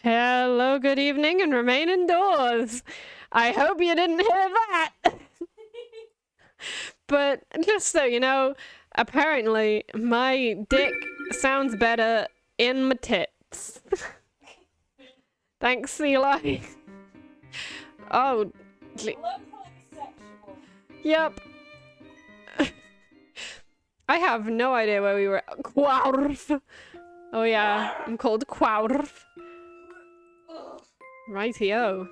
Hello, good evening, and remain indoors. I hope you didn't hear that. But just so you know, apparently my dick sounds better in my tits. Thanks, Eli. Oh, yep. I have no idea where we were. Quaurf. Oh yeah, I'm called Quaurf. Rightio.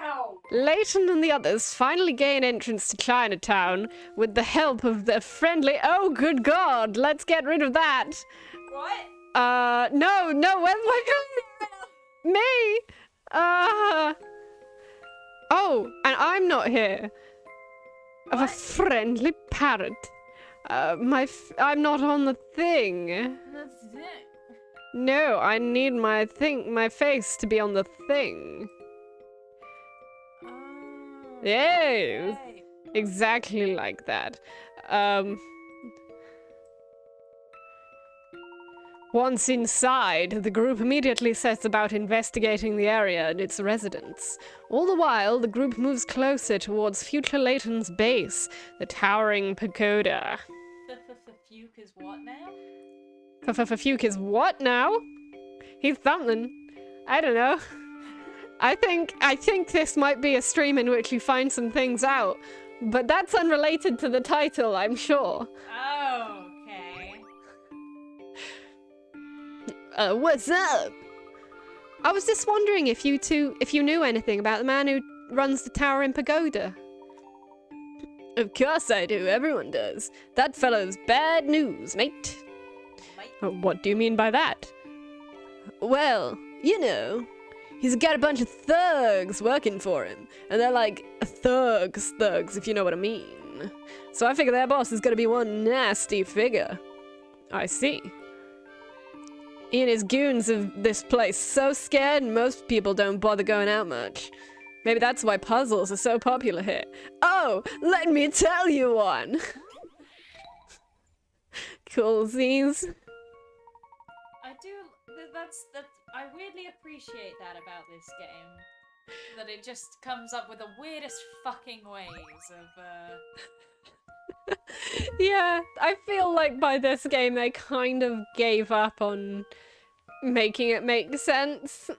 Ow. Leighton and the others finally gain entrance to Chinatown with the help of the friendly— Oh, good God! Let's get rid of that! What? No, where's my gun? Me! Oh, and I'm not here. Of a friendly parrot. I'm not on the thing. That's it. No, I need my face to be on the thing. Oh. Yes, Okay. exactly like that. Once inside, the group immediately sets about investigating the area and its residents. All the while, the group moves closer towards future Leighton's base, the towering pagoda. F-f-f-fuke is what now? F-f-f-fuke is what now? He's something. I don't know. I think this might be a stream in which you find some things out, but that's unrelated to the title, I'm sure. Oh, okay. What's up? I was just wondering if you knew anything about the man who runs the tower in Pagoda. Of course I do, everyone does. That fellow's bad news, mate. What do you mean by that? Well, you know, he's got a bunch of thugs working for him, and they're like thugs, if you know what I mean. So I figure their boss is gonna be one nasty figure. I see. He and his goons of this place so scared most people don't bother going out much. Maybe that's why puzzles are so popular here. Oh, let me tell you one! Coolsies. I weirdly appreciate that about this game. That it just comes up with the weirdest fucking ways of, Yeah, I feel like by this game they kind of gave up on making it make sense.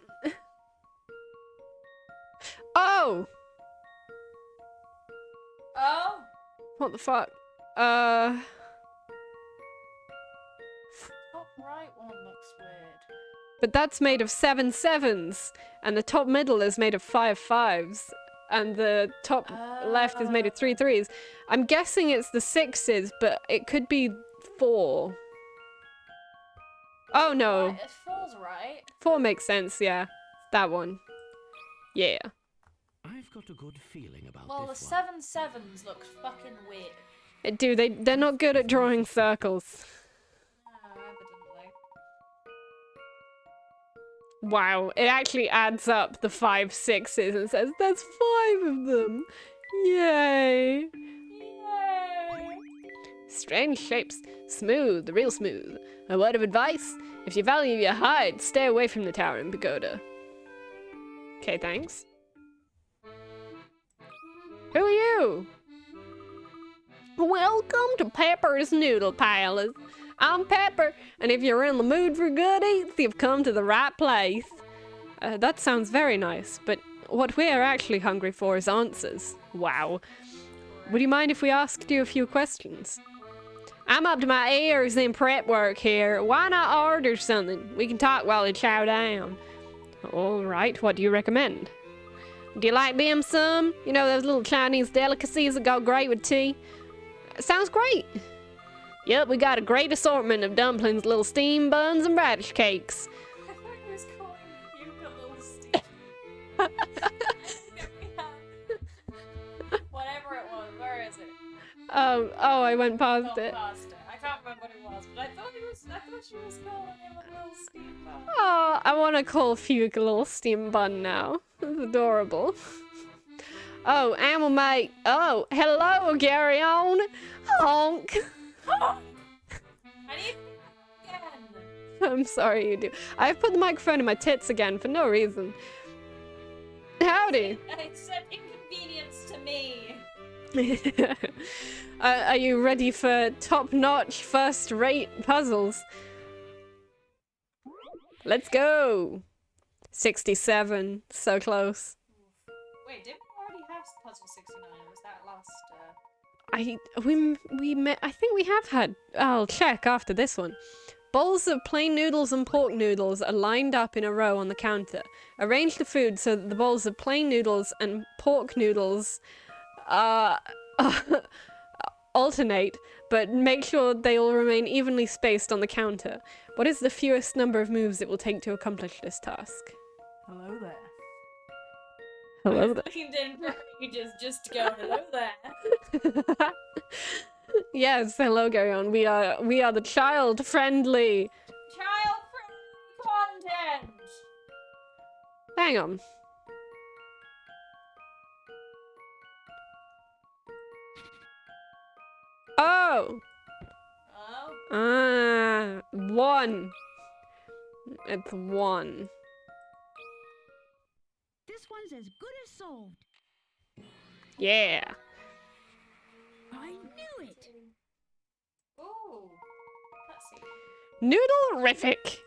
Oh! Oh! What the fuck? Top right one looks weird. But that's made of 7 sevens, and the top middle is made of 5 fives, and the top left is made of 3 threes. I'm guessing it's the 6s, but it could be 4. Oh no. Right, 4's right. 4 makes sense, yeah. That one. Yeah. I've got a good feeling about Well, the this 7 sevens looks fucking weird. They're not good at drawing circles. Evidently. Wow, it actually adds up the 5 6s and says, there's 5 of them! Yay! Yay! Strange shapes. Smooth, real smooth. A word of advice? If you value your hide, stay away from the tower in Pagoda. Okay, thanks. Who are you? Welcome to Pepper's Noodle Palace. I'm Pepper, and if you're in the mood for good eats, you've come to the right place. That sounds very nice, but what we're actually hungry for is answers. Wow. Would you mind if we asked you a few questions? I'm up to my ears in prep work here. Why not order something? We can talk while we chow down. All right, what do you recommend? Do you like dim sum? You know, those little Chinese delicacies that go great with tea? Sounds great. Yep, we got a great assortment of dumplings, little steam buns, and radish cakes. I thought he was calling you a little Steve. Whatever it was, where is it? Oh, I went past Oh, it. past it. I can't remember what it was, but I thought she was calling him a little Steve bun. Oh, I want to call Fuke a little steam bun now. That's adorable. Oh, animal mate. Oh, hello, Gary on. Honk. I need again. I'm sorry you do. I've put the microphone in my tits again for no reason. Howdy. It's an inconvenience to me. Are you ready for top-notch, first-rate puzzles? Let's go. 67. So close. Wait, didn't we already have puzzle 69? Or was that last? I think we have had. I'll check after this one. Bowls of plain noodles and pork noodles are lined up in a row on the counter. Arrange the food so that the bowls of plain noodles and pork noodles alternate, but make sure they all remain evenly spaced on the counter. What is the fewest number of moves it will take to accomplish this task? Hello there. Hello there. Leaned in for ages just to go, hello there. Yes, hello, Garyon. We are the child-friendly. Child-friendly content. Hang on. Oh. Oh. 1. It's 1. This one's as good as solved. Yeah. I knew it. Ooh. Let's see. Noodle-rific.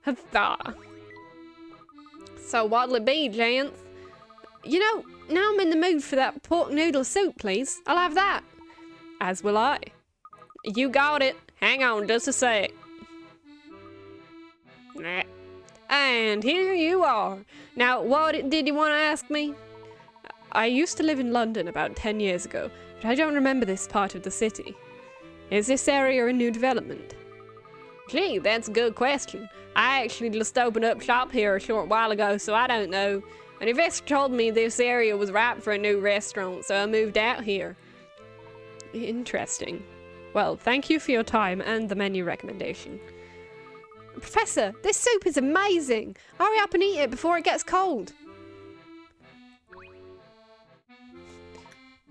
Huzzah. So what'll it be, gents? You know, now I'm in the mood for that pork noodle soup, please. I'll have that. As will I. You got it. Hang on just a sec. And here you are. Now, what did you want to ask me? I used to live in London about 10 years ago, but I don't remember this part of the city. Is this area a new development? Gee, that's a good question. I actually just opened up shop here a short while ago, so I don't know. An investor told me this area was ripe for a new restaurant, so I moved out here. Interesting. Well, thank you for your time and the menu recommendation. Professor, this soup is amazing! Hurry up and eat it before it gets cold.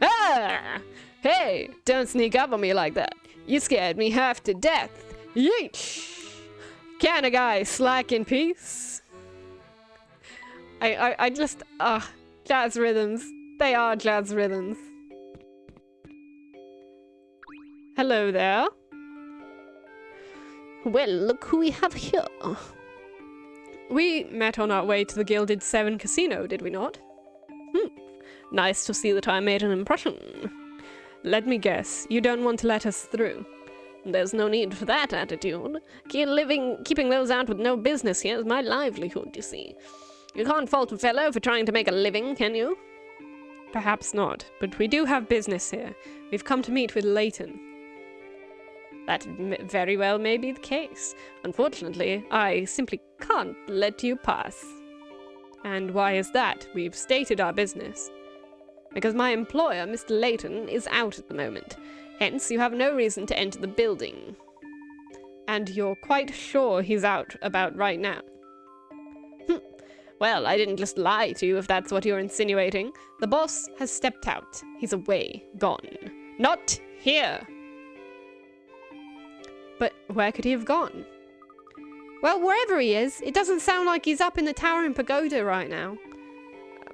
Ah! Hey, don't sneak up on me like that. You scared me half to death. Yeesh! Can a guy slack in peace? I just, jazz rhythms. They are jazz rhythms. Hello there. Well, look who we have here. We met on our way to the Gilded Seven Casino, did we not? Nice to see that I made an impression. Let me guess, you don't want to let us through. There's no need for that attitude. Keeping those out with no business here is my livelihood, you see. You can't fault a fellow for trying to make a living, can you? Perhaps not, but we do have business here. We've come to meet with Leighton. That very well may be the case. Unfortunately, I simply can't let you pass. And why is that? We've stated our business. Because my employer, Mr. Leighton, is out at the moment. Hence, you have no reason to enter the building. And you're quite sure he's out about right now? Well, I didn't just lie to you if that's what you're insinuating. The boss has stepped out. He's away. Gone. Not here! But where could he have gone? Well, wherever he is, it doesn't sound like he's up in the Towering Pagoda right now.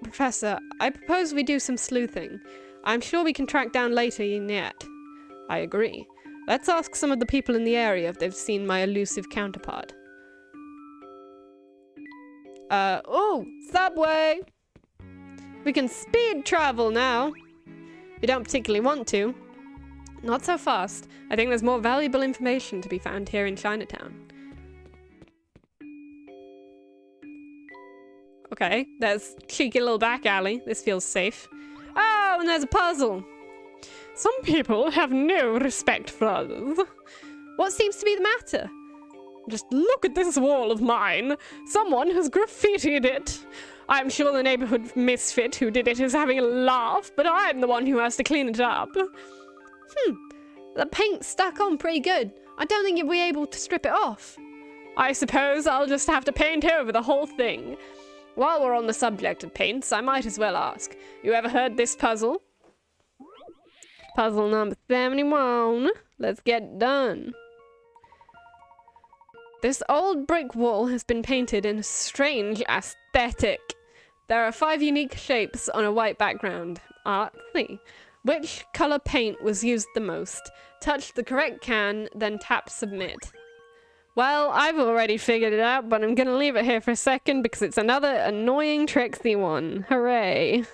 Professor, I propose we do some sleuthing. I'm sure we can track down Leighton yet. I agree. Let's ask some of the people in the area if they've seen my elusive counterpart. Oh, subway! We can speed travel now. We don't particularly want to. Not so fast. I think there's more valuable information to be found here in Chinatown. Okay, there's cheeky little back alley. This feels safe. Oh, and there's a puzzle. Some people have no respect for others. What seems to be the matter? Just look at this wall of mine. Someone has graffitied it. I'm sure the neighborhood misfit who did it is having a laugh, but I'm the one who has to clean it up. The paint's stuck on pretty good. I don't think you'll be able to strip it off. I suppose I'll just have to paint over the whole thing. While we're on the subject of paints, I might as well ask. You ever heard this puzzle? Puzzle number 71. Let's get done. This old brick wall has been painted in a strange aesthetic. There are 5 unique shapes on a white background. Artsy. Which color paint was used the most? Touch the correct can, then tap submit. Well, I've already figured it out, but I'm gonna leave it here for a second because it's another annoying tricksy one. Hooray.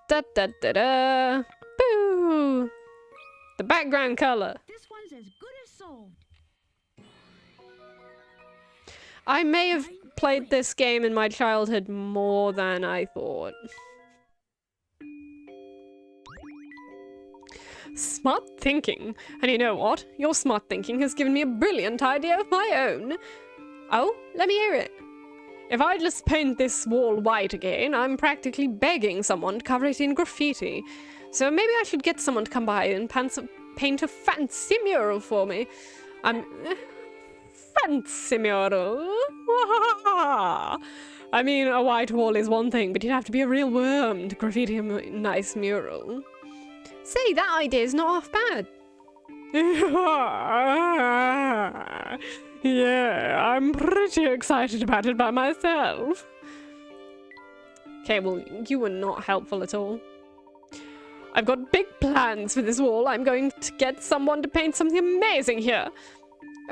Da da da da. Boo! The background color. This one's as good as solved. I may have played this game in my childhood more than I thought. Smart thinking. And you know what? Your smart thinking has given me a brilliant idea of my own. Oh, let me hear it. If I just paint this wall white again, I'm practically begging someone to cover it in graffiti. So maybe I should get someone to come by and paint a fancy mural for me. Fancy mural? I mean, a white wall is one thing, but you'd have to be a real worm to graffiti a nice mural. Say, that idea is not half bad. Yeah, I'm pretty excited about it by myself. Okay, well, you were not helpful at all. I've got big plans for this wall. I'm going to get someone to paint something amazing here.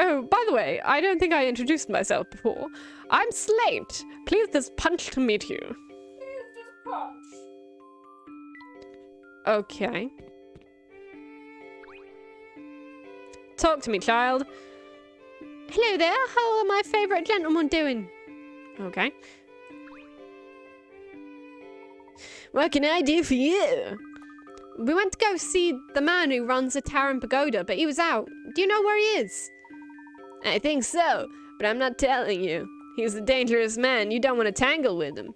Oh, by the way, I don't think I introduced myself before. I'm Slate. Please just punch to meet you. Okay. Talk to me, child. Hello there. How are my favourite gentlemen doing? Okay. What can I do for you? We went to go see the man who runs the tower and pagoda, but he was out. Do you know where he is? I think so, but I'm not telling you. He's a dangerous man. You don't want to tangle with him.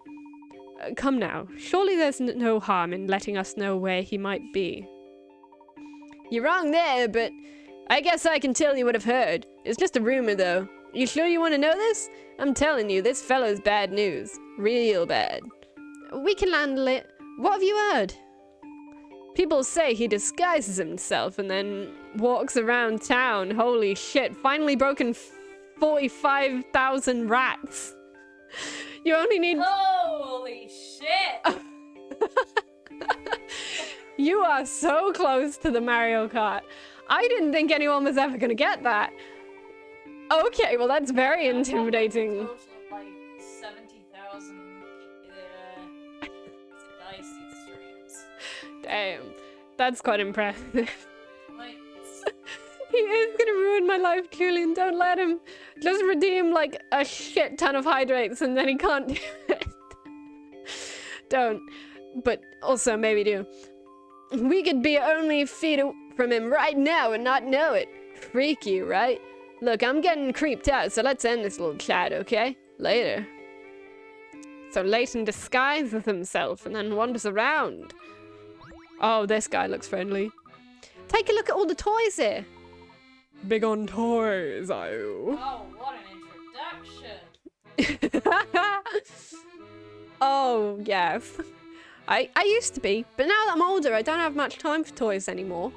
Come now. Surely there's no harm in letting us know where he might be. You're wrong there, but I guess I can tell you what I've heard. It's just a rumor, though. You sure you want to know this? I'm telling you, this fellow's bad news. Real bad. We can handle it. What have you heard? People say he disguises himself and then walks around town. Holy shit, finally broken 45,000 rats. You only need... Holy shit! You are so close to the Mario Kart. I didn't think anyone was ever gonna get that. Okay, well that's very intimidating. Total of like 70,000 dice streams. Damn, that's quite impressive. Like, He is gonna ruin my life, Julian. Don't let him. Just redeem like a shit ton of hydrates and then he can't do it. Don't. But also maybe do. We could be only feet from him right now and not know it. Freaky, right? Look, I'm getting creeped out, so let's end this little chat, okay? Later. So Leighton disguises himself and then wanders around. Oh, this guy looks friendly. Take a look at all the toys here. Big on toys, oh. oh, what an introduction! Oh, yes. I used to be, but now that I'm older, I don't have much time for toys anymore.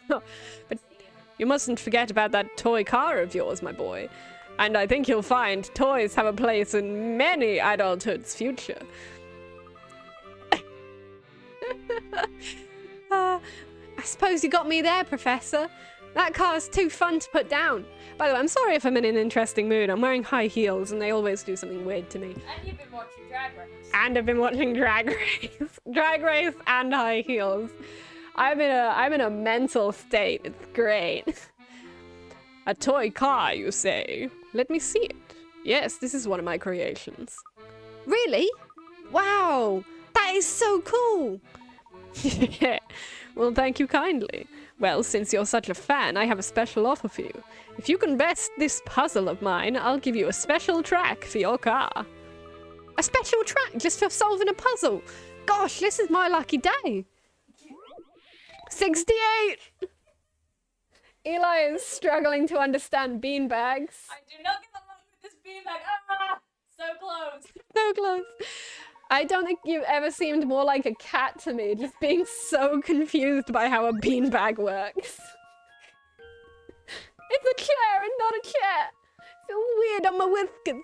But you mustn't forget about that toy car of yours, my boy. And I think you'll find toys have a place in many adulthood's future. I suppose you got me there, Professor. That car's too fun to put down. By the way, I'm sorry if I'm in an interesting mood. I'm wearing high heels and they always do something weird to me. And you've been watching Drag Race. And I've been watching Drag Race. Drag Race and high heels. I'm in a mental state. It's great. A toy car, you say? Let me see it. Yes, this is one of my creations. Really? Wow, that is so cool. Well, thank you kindly. Well, since you're such a fan, I have a special offer for you. If you can best this puzzle of mine, I'll give you a special track for your car. A special track just for solving a puzzle? Gosh, this is my lucky day. 68! Eli is struggling to understand beanbags. I do not get along with this beanbag. Ah! So close. So close. I don't think you've ever seemed more like a cat to me, just being so confused by how a beanbag works. It's a chair and not a chair. Feels weird on my whiskers.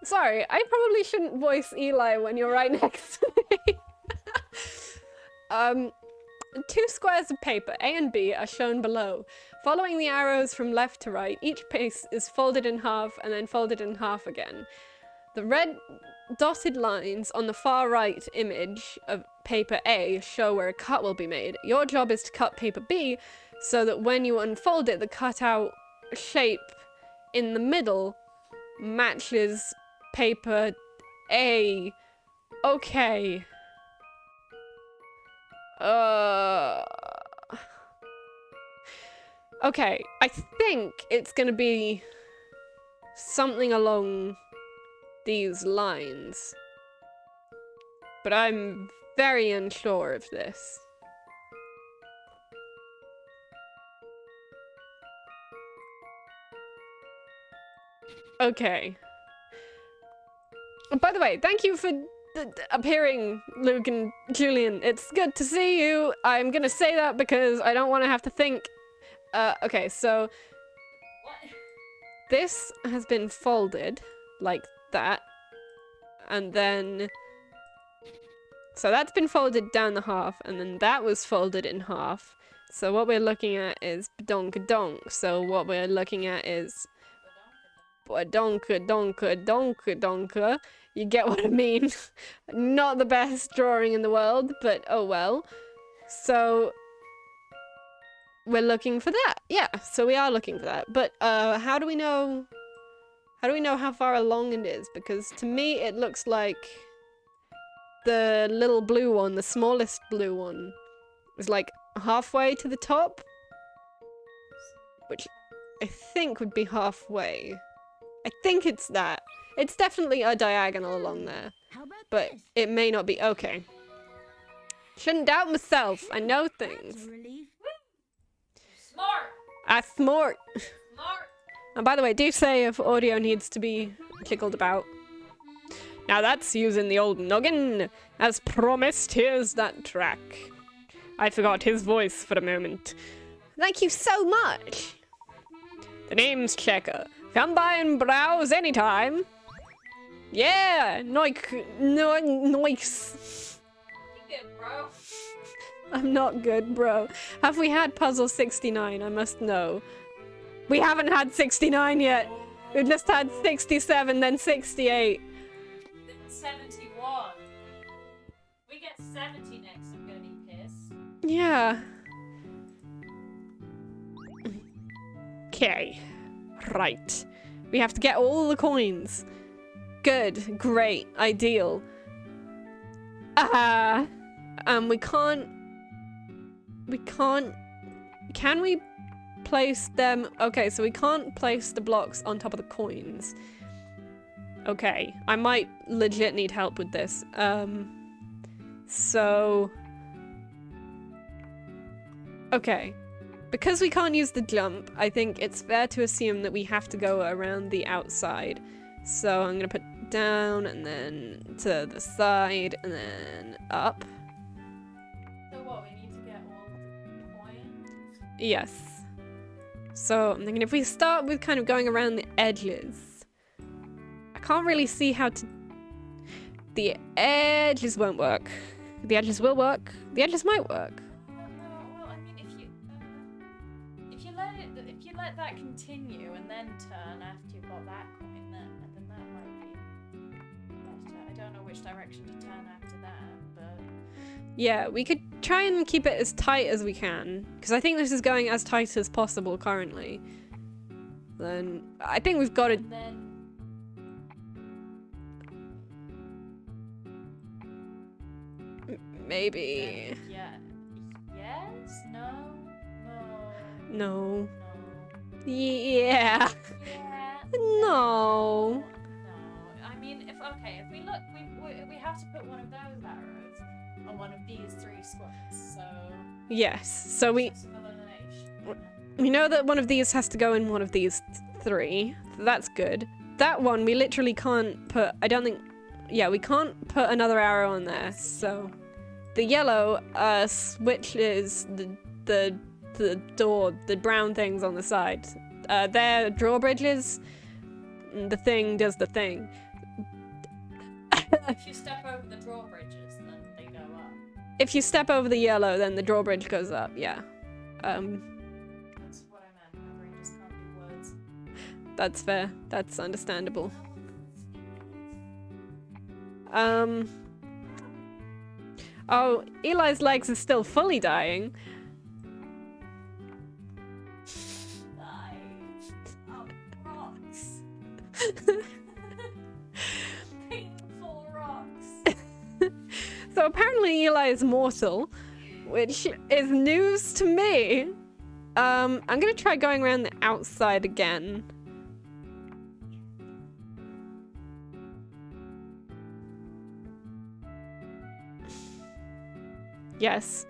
Sorry, I probably shouldn't voice Eli when you're right next to me. 2 squares of paper, A and B, are shown below. Following the arrows from left to right, each piece is folded in half and then folded in half again. The red dotted lines on the far right image of paper A show where a cut will be made. Your job is to cut paper B so that when you unfold it, the cutout shape in the middle matches paper A. Okay. Okay, I think it's gonna be something along these lines. But I'm very unsure of this. Okay. By the way, thank you for appearing, Luke and Julian. It's good to see you. I'm gonna say that because I don't want to have to think. Okay, so What? this has been folded like that, and then so that's been folded down the half, and then that was folded in half. So what we're looking at is donka-donk. So what we're looking at is donka-donka-donka-donka. You get what I mean? Not the best drawing in the world, but oh well. So we're looking for that. Yeah, so we are looking for that. But how do we know how far along it is? Because to me it looks like the little blue one, the smallest blue one, is like halfway to the top, which I think would be halfway. I think it's that. It's definitely a diagonal along there, How about but this? it may not be. Okay. Shouldn't doubt myself. I know That's things. a relief. Smart! I smart. Smart! And by the way, do say if audio needs to be jiggled about. Now that's using the old noggin. As promised, here's that track. I forgot his voice for a moment. Thank you so much. The name's Checker. Come by and browse anytime. Yeah, nice. You good, bro? I'm not good, bro. Have we had puzzle 69? I must know. We haven't had 69 yet. We've just had 67, then 68. 71. We get 70 next, I'm gonna be pissed. Yeah. Okay. Right. We have to get all the coins. Good. Great. Ideal. We can't... Can we place them... Okay, so we can't place the blocks on top of the coins. Okay. I might legit need help with this. So... Okay. Because we can't use the jump, I think it's fair to assume that we have to go around the outside. So I'm gonna put down and then to the side and then up. So what, we need to get all the coins? Yes. So I'm thinking if we start with kind of going around the edges. I can't really see how to... The edges won't work. The edges will work. The edges might work. Well, I mean, if you let that continue and then turn after you've got that coin, then that might be better. I don't know which direction to turn after that, but Yeah, we could try and keep it as tight as we can, because I think this is going as tight as possible currently. Then I think we've got to... and then Maybe... yeah, yes, no, No. no. Yeah. Yeah. No. No. I mean, if we look, we have to put one of those arrows on one of these 3 squares. So Yes. So we it's an elimination. know that one of these has to go in one of these 3. That's good. That one we literally can't put... I don't think... Yeah, we can't put another arrow on there. So the yellow switches the the door, the brown things on the side. They're drawbridges. The thing does the thing. If you step over the drawbridges, then they go up. If you step over the yellow, then the drawbridge goes up, yeah. That's what I meant. My brain just can't do words. That's fair. That's understandable. Oh, Eli's legs are still fully dying. Rocks. Painful rocks. So apparently Eli is mortal, which is news to me. I'm gonna try going around the outside again. Yes.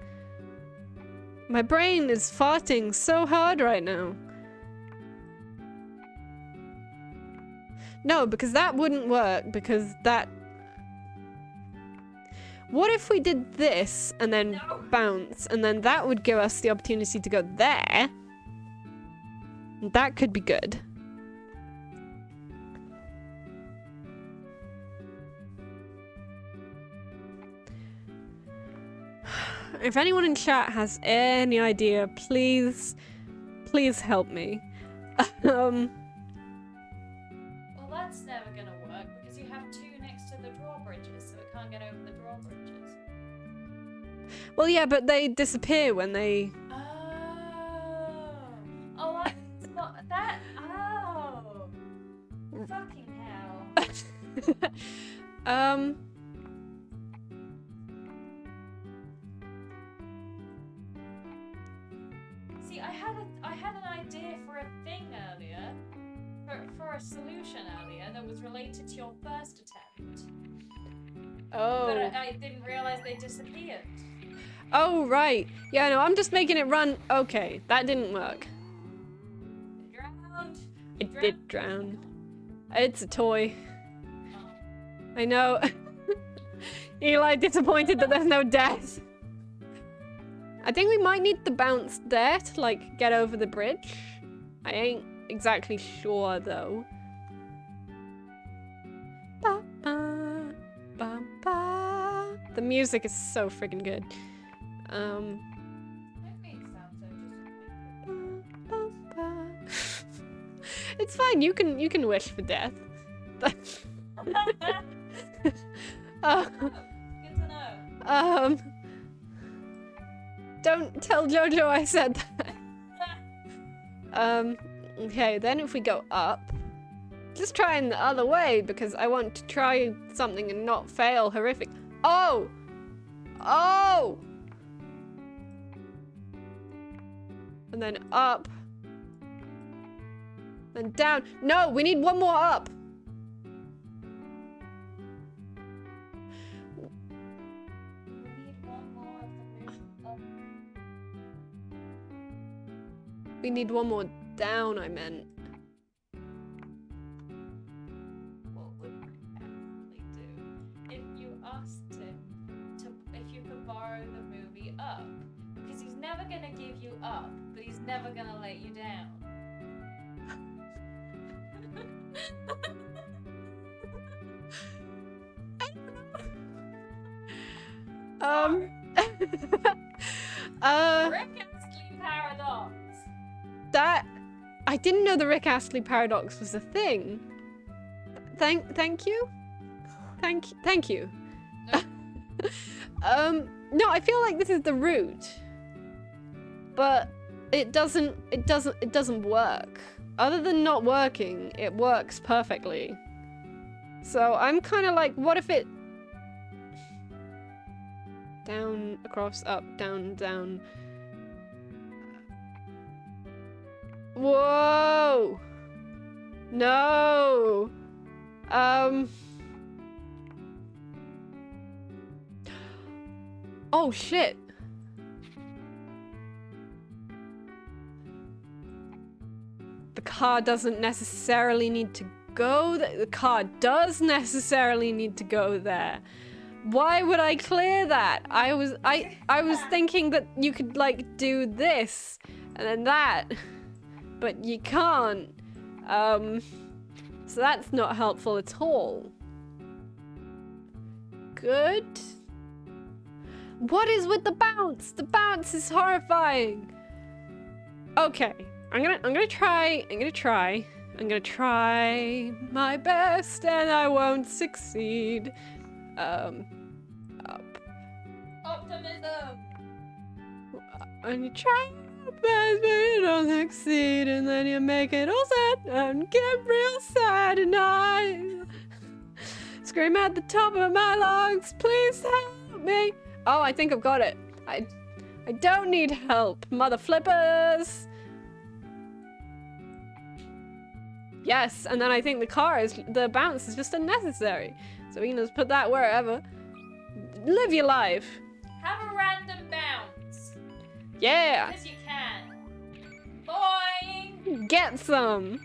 My brain is farting so hard right now. No, because that wouldn't work, because that... What if we did this and then bounce, and then that would give us the opportunity to go there? That could be good. If anyone in chat has any idea, please help me. Well, that's never gonna work because you have two next to the drawbridges, so it can't get over the drawbridges. Well, yeah, but they disappear when they... Oh, that's not that. Oh, fucking hell. See, I had an idea for a thing earlier, for a solution earlier that was related to your first attempt. Oh. But I didn't realize they disappeared. Oh, right. Yeah, no, I'm just making it run. Okay, that didn't work. It drowned. It did drown. It's a toy. I know. Eli disappointed that there's no death. I think we might need the bounce there to, like, get over the bridge. I ain't exactly sure, though. Ba, ba, ba, ba. The music is so freaking good. That makes sound so just. It's fine. You can wish for death. Good to know. Don't tell Jojo I said that. Okay, then if we go up, just trying the other way because I want to try something and not fail horrific. Oh! Oh! And then up. Then down. No, we need one more up. We need one more down, I meant. What would Rick actually do if you asked him if you could borrow the movie Up? Because he's never gonna give you up, but he's never gonna let you down. Rick Astley paradox. That I didn't know the Rick Astley paradox was a thing. Thank you. Thank you. No, I feel like this is the route. But it doesn't work. Other than not working, it works perfectly. So I'm kind of like, what if it down, across, up, down, down. Whoa! No! Oh shit! The car doesn't necessarily need to go there. The car does necessarily need to go there. Why would I clear that? I was thinking that you could like do this and then that, but you can't. So that's not helpful at all. Good. What is with the bounce? The bounce is horrifying. Okay, I'm gonna try my best and I won't succeed. Up. Optimism. And you try your best but you don't succeed and then you make it all sad and get real sad and I scream at the top of my lungs, please help me. Oh, I think I've got it. I don't need help, mother flippers. Yes, and then I think the bounce is just unnecessary. So we can just put that wherever. Live your life. Have a random bounce. Yeah. Because you can. Boing! Get some.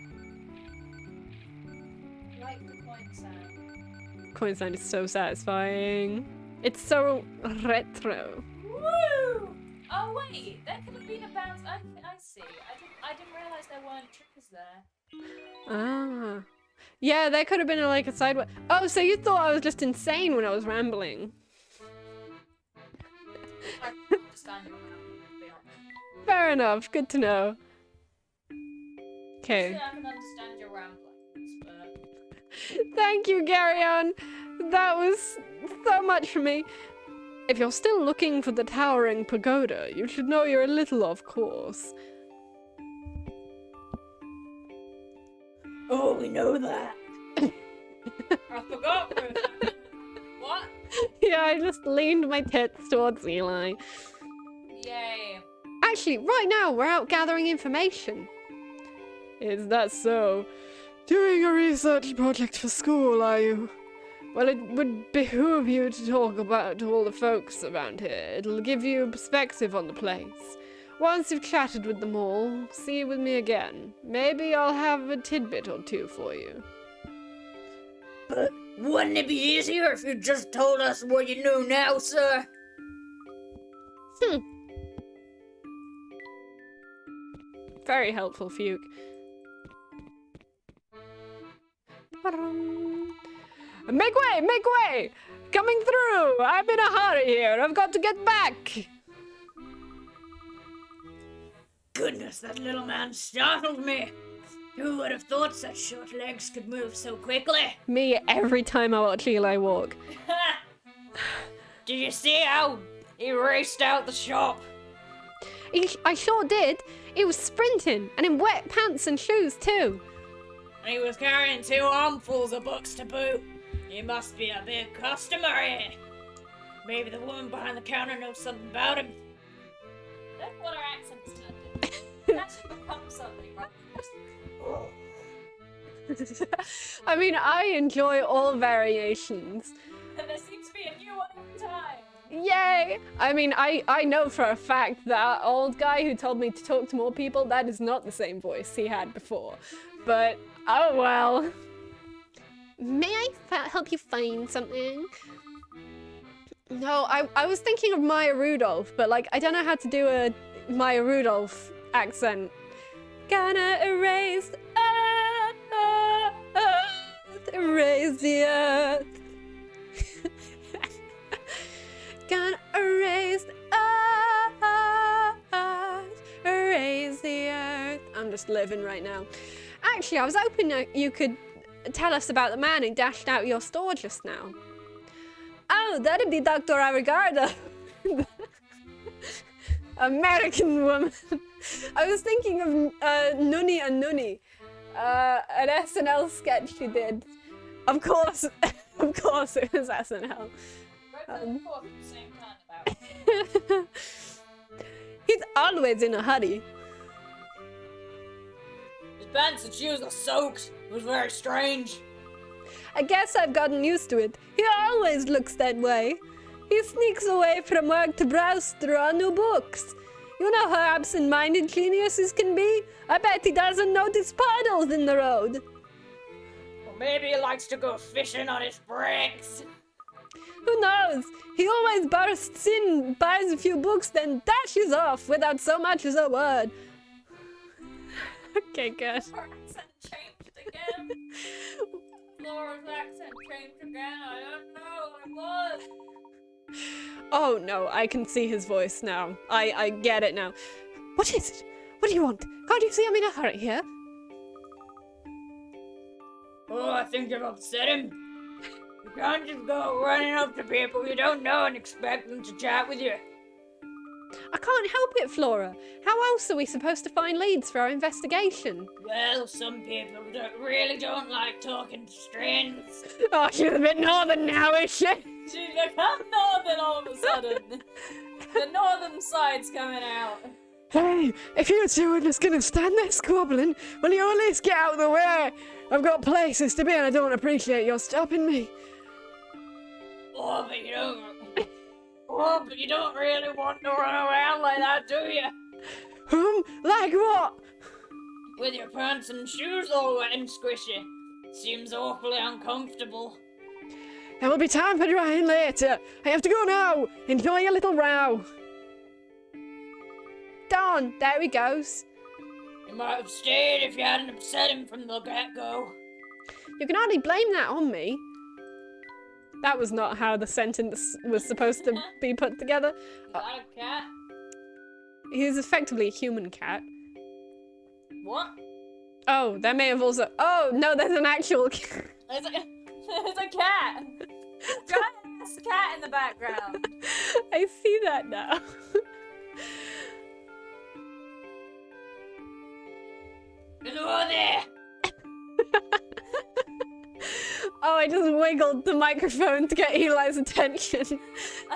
Like the coin sound. Coin sound is so satisfying. It's so retro. Woo! Oh wait, there could have been a bounce. I see. I didn't realize there weren't triggers there. Ah. Yeah, there could have been like a sideway. Oh, so you thought I was just insane when I was rambling. I understand your ramblings, to be honest. Fair enough. Good to know. Okay. I can understand your ramblings, but... Thank you, Garyon. That was so much for me. If you're still looking for the towering pagoda, you should know you're a little off course. Oh, we know that. I forgot for a second. What? Yeah, I just leaned my tits towards Eli. Yay. Actually, right now, we're out gathering information. Is that so? Doing a research project for school, are you? Well, it would behoove you to talk about all the folks around here. It'll give you perspective on the place. Once you've chatted with them all, see with me again. Maybe I'll have a tidbit or two for you. But wouldn't it be easier if you just told us what you know now, sir? Very helpful, Fuke. Make way! Make way! Coming through! I'm in a hurry here. I've got to get back! Goodness, that little man startled me. Who would have thought such short legs could move so quickly? Me every time I watch Eli walk. Did you see how he raced out the shop? I sure did. He was sprinting and in wet pants and shoes too. And he was carrying 2 armfuls of books to boot. He must be a big customer here. Maybe the woman behind the counter knows something about him. That's what our accents did. It actually becomes something, right? I mean, I enjoy all variations. And there seems to be a new one every time. Yay! I mean, I know for a fact that old guy who told me to talk to more people, that is not the same voice he had before. But, oh well. May I help you find something? No, I was thinking of Maya Rudolph, but like, I don't know how to do a Maya Rudolph accent. Gonna erase the earth, erase the earth. Gonna erase the earth, erase the earth. I'm just living right now. Actually, I was hoping that you could tell us about the man who dashed out your store just now. Oh, that'd be Dr. Arigarda. American woman. I was thinking of Nunny and Nunny, an SNL sketch she did. Of course it was SNL. Both of the same kind about. He's always in a hurry. His pants and shoes are soaked. It was very strange. I guess I've gotten used to it. He always looks that way. He sneaks away from work to browse through our new books. You know how absent-minded geniuses can be? I bet he doesn't notice puddles in the road. Or maybe he likes to go fishing on his breaks. Who knows? He always bursts in, buys a few books, then dashes off without so much as a word. Okay, good. Her accent changed again. Laura's accent changed again. I don't know what it was. Oh no, I can see his voice now. I get it now. What is it? What do you want? Can't you see I'm in a hurry here? Oh, I think you've upset him. You can't just go running up to people you don't know and expect them to chat with you. I can't help it, Flora. How else are we supposed to find leads for our investigation? Well, some people really don't like talking to strangers. Oh, she's a bit northern now, is she? She's become northern all of a sudden. The northern side's coming out. Hey, if you two are just gonna stand there squabbling, will you at least get out of the way? I've got places to be and I don't appreciate your stopping me. Oh, but you don't. Oh, but you don't really want to run around like that, do you? Like what? With your pants and shoes all wet and squishy. Seems awfully uncomfortable. There will be time for drying later. I have to go now. Enjoy your little row. Darn, there he goes. You might have stayed if you hadn't upset him from the get-go. You can hardly blame that on me. That was not how the sentence was supposed to be put together. Is that a cat? He's effectively a human cat. What? Oh, there may have also... Oh, no, there's an actual cat. There's a cat. Giant ass cat in the background. I see that now. Hello there! Oh, I just wiggled the microphone to get Eli's attention.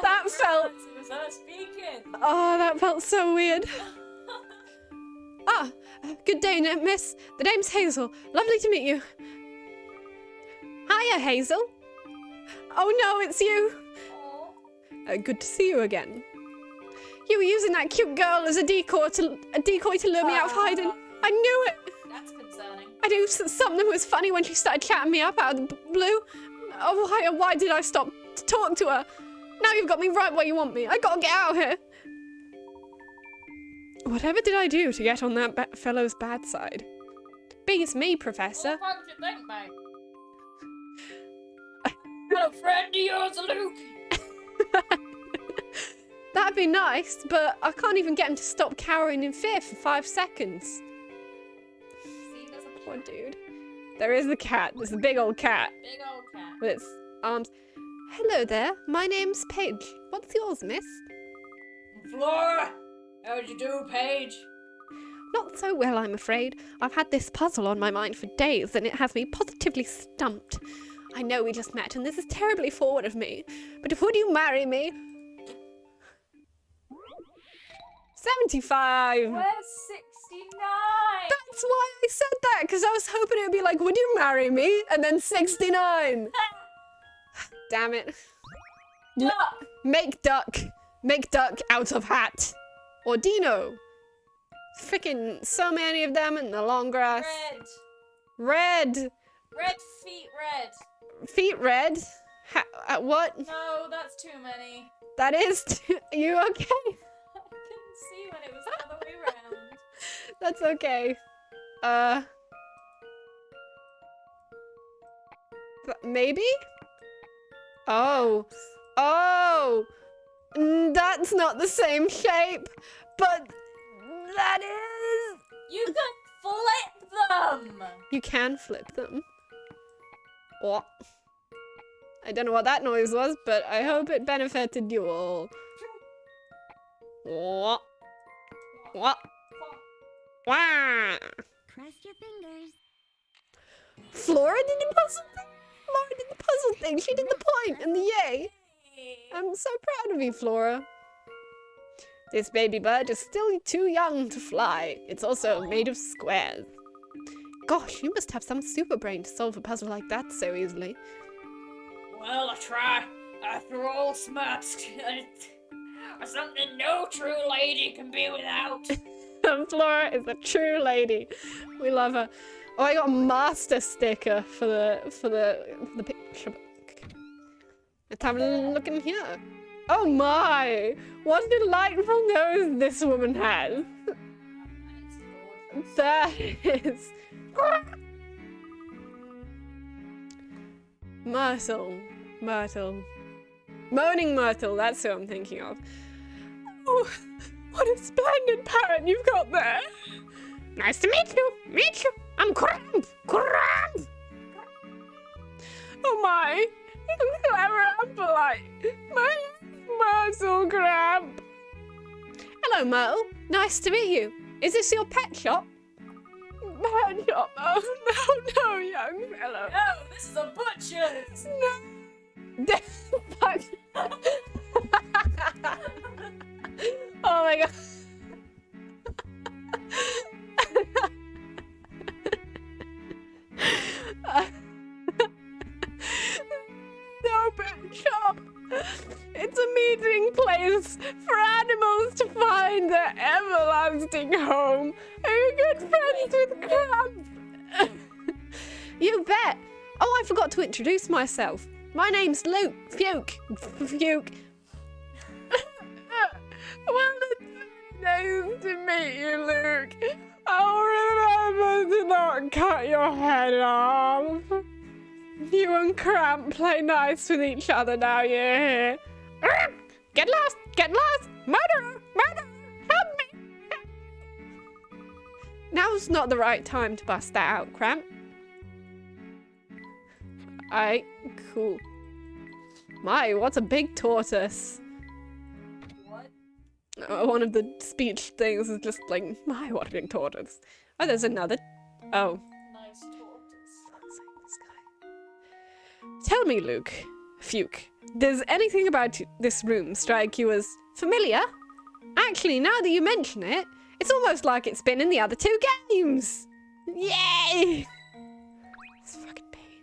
That felt... It was her speaking. Oh, that felt so weird. Ah, good day, miss. The name's Hazel. Lovely to meet you. Hiya, Hazel. Oh no, it's you. Aw. Good to see you again. You were using that cute girl as a decoy to lure me out of hiding. I knew it. That's concerning. I knew something was funny when she started chatting me up out of the blue. Oh, why did I stop to talk to her? Now you've got me right where you want me. I gotta get out of here. Whatever did I do to get on that fellow's bad side? Beats me, Professor. What did you think, mate? Got a friend of yours, Luke? That'd be nice, but I can't even get him to stop cowering in fear for 5 seconds. See, there's a Poor dude. There is the cat. There's the big old cat big old cat. with its arms. Hello there. My name's Paige. What's yours, miss? Flora! How'd you do, Paige? Not so well, I'm afraid. I've had this puzzle on my mind for days, and it has me positively stumped. I know we just met, and this is terribly forward of me, but would you marry me? 75! Where's 69? That's why I said that, because I was hoping it would be like, would you marry me? And then 69! Damn it. Duck. Make duck. Make duck out of hat. Or Dino. Frickin' so many of them in the long grass. Red. Red. Red feet red. Feet red. What? No, that's too many. That is... you okay? I couldn't see when it was the other way around. That's okay. Maybe? Oh. Oh! That's not the same shape, but that is... You can flip them! You can flip them. What? I don't know what that noise was, but I hope it benefited you all. What? What? Wah! Cross your fingers. Flora did the puzzle thing? Flora did the puzzle thing. She did the point and the yay. I'm so proud of you, Flora. This baby bird is still too young to fly. It's also made of squares. Gosh, you must have some super brain to solve a puzzle like that so easily. Well, I try. After all, smarts are something no true lady can be without. Flora is a true lady. We love her. Oh, I got a master sticker for the picture book. Let's have a look in here. Oh my! What delightful nose this woman has. That is... Myrtle. Myrtle. Moaning Myrtle, that's who I'm thinking of. Oh, what a splendid parrot you've got there. Nice to meet you. Meet you. I'm Cramp. Cramp. Oh my. I'm clever and polite. My Myrtle Cramp. Hello, Myrtle. Nice to meet you. Is this your pet shop? Pet shop? Oh, no, young fellow. No, this is a butcher's. No. Fuck. Oh my god. No pet shop. It's a meeting place for animals to find their everlasting home. Are you good friends with Crab? You bet. Oh, I forgot to introduce myself. My name's Luke. Fuke. Fuke. Well, it's nice to meet you, Luke. I'll remember to not cut your head off. You and Cramp play nice with each other now you're here. Get lost! Get lost! Murderer! Murderer! Help me! Now's not the right time to bust that out, Cramp. Aight, cool. My, what a big tortoise. What? One of the speech things is just like, my, what a big tortoise. Oh, there's another. Oh. Nice tortoise. Tell me, Luke, Fuke, does anything about this room strike you as familiar? Actually, now that you mention it, it's almost like it's been in the other two games. Yay! This fucking pain.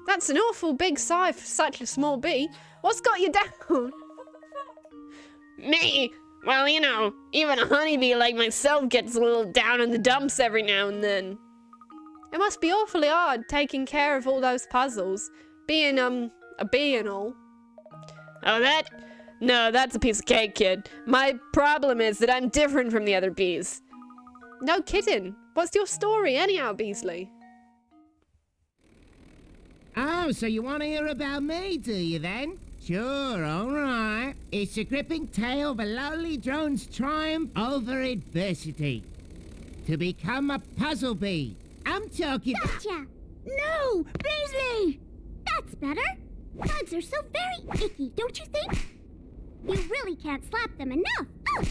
That's an awful big sigh for such a small bee. What's got you down? Me? Well, you know, even a honeybee like myself gets a little down in the dumps every now and then. It must be awfully hard taking care of all those puzzles, being, a bee and all. Oh, no, that's a piece of cake, kid. My problem is that I'm different from the other bees. No kidding. What's your story anyhow, Beasley? Oh, so you want to hear about me, do you then? Sure, all right. It's a gripping tale of a lowly drone's triumph over adversity. To become a puzzle bee. I'm talking... Gotcha! No! Beasley! That's better! Bugs are so very icky, don't you think? You really can't slap them enough. Oh.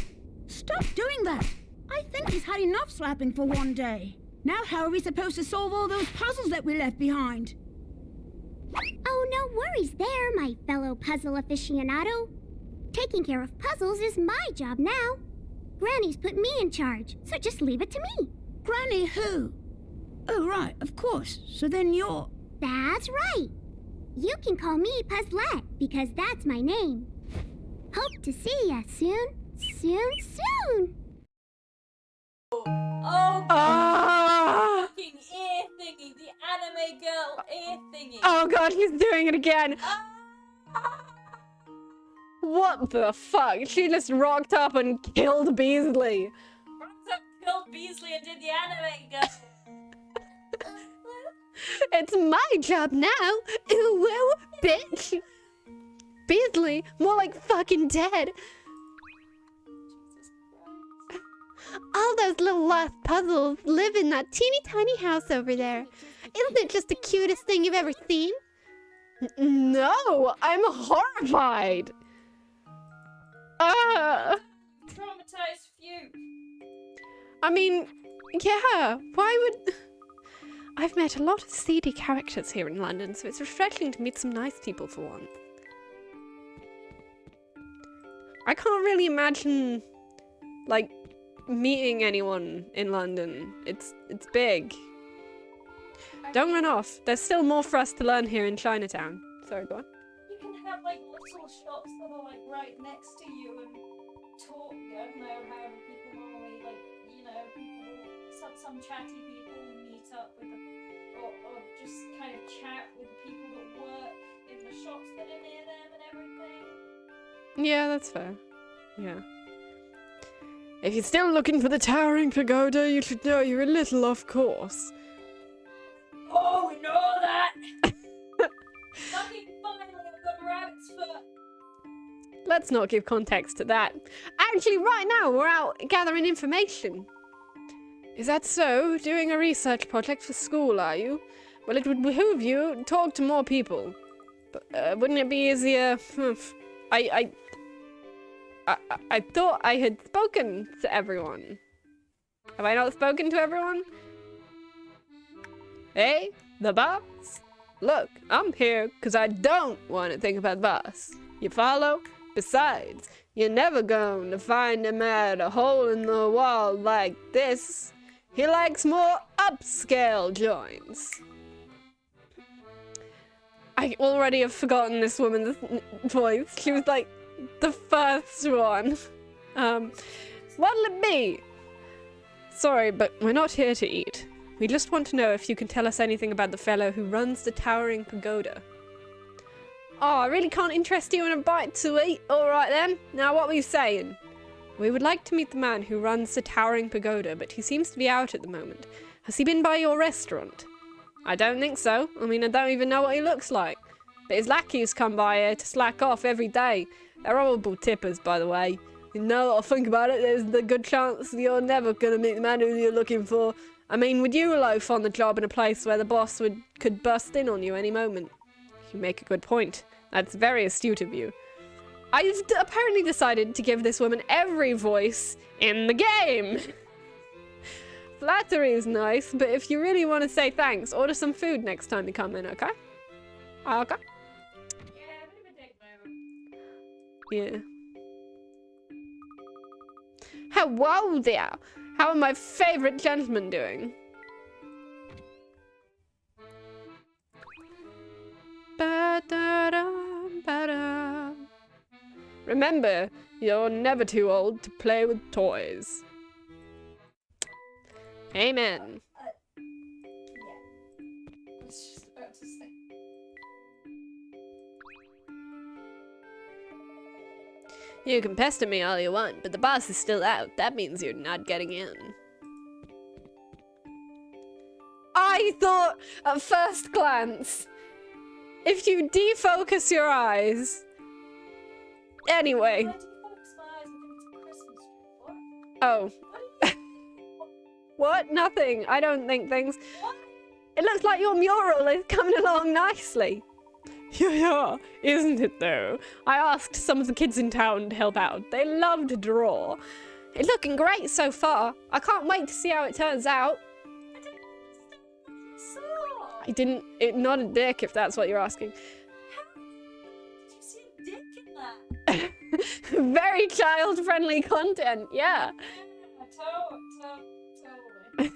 Stop doing that! I think he's had enough slapping for one day. Now how are we supposed to solve all those puzzles that we left behind? Oh, no worries there, my fellow puzzle aficionado. Taking care of puzzles is my job now. Granny's put me in charge, so just leave it to me. Granny who? Oh, right, of course. So then you're... That's right. You can call me Puzzlette, because that's my name. Hope to see ya soon. Soon. Oh, Ah! fucking ear thingy, the anime girl ear thingy. Oh god, he's doing it again! What the fuck? She just rocked up and killed Beasley. Rocked up, killed Beasley and did the anime girl. It's my job now! Ooh, woo, bitch! Beasley, more like fucking dead. All those little lost puzzles live in that teeny tiny house over there. Isn't it just the cutest thing you've ever seen? No, I'm horrified. Traumatized Fuke. I mean, yeah, why would... I've met a lot of seedy characters here in London, so it's refreshing to meet some nice people for once. I can't really imagine, like, meeting anyone in London. It's big. Don't run off. There's still more for us to learn here in Chinatown. Sorry, go on. You can have like little shops that are like right next to you and talk. I don't know how people normally like, you know, people, some chatty people meet up with them, or just kind of chat with shops that are near them and everything. Yeah, that's fair. Yeah. If you're still looking for the towering pagoda, you should know you're a little off course. Oh, we know that! Fucking finally, I've got a rabbit's foot. Let's not give context to that. Actually, right now, we're out gathering information. Is that so? Doing a research project for school, are you? Well, it would behoove you to talk to more people. But wouldn't it be easier? I thought I had spoken to everyone. Have I not spoken to everyone? Hey, the boss? Look, I'm here because I don't want to think about the boss. You follow? Besides, you're never going to find him at a hole-in-the-wall like this. He likes more upscale joints. I already have forgotten this woman's voice. She was like the first one. What'll it be? Sorry, but we're not here to eat. We just want to know if you can tell us anything about the fellow who runs the towering pagoda. Oh, I really can't interest you in a bite to eat. Alright then. Now what were you saying? We would like to meet the man who runs the towering pagoda, but he seems to be out at the moment. Has he been by your restaurant? I don't think so. I mean, I don't even know what he looks like. But his lackeys come by here to slack off every day. They're horrible tippers, by the way. You know, I'll think about it, there's a good chance you're never gonna meet the man who you're looking for. I mean, would you loaf on the job in a place where the boss could burst in on you any moment? You make a good point. That's very astute of you. I've apparently decided to give this woman every voice in the game. Flattery is nice, but if you really want to say thanks, order some food next time you come in, okay? Okay? Yeah, a bit of a dick move. Yeah. Hello there! How are my favourite gentlemen doing? Ba-da-dum, ba-dum. Remember, you're never too old to play with toys. Amen. I was just about to say. You can pester me all you want, but the boss is still out. That means you're not getting in. I thought at first glance, if you defocus your eyes... Anyway. Why do you focus my eyes? I think it's a Christmas tree. What? Oh. What? Nothing. I don't think things. What? It looks like your mural is coming along nicely. Yeah, isn't it though? I asked some of the kids in town to help out. They love to draw. It's looking great so far. I can't wait to see how it turns out. I didn't. Not a dick, if that's what you're asking. How did you see a dick in that? Very child-friendly content, yeah. Totally.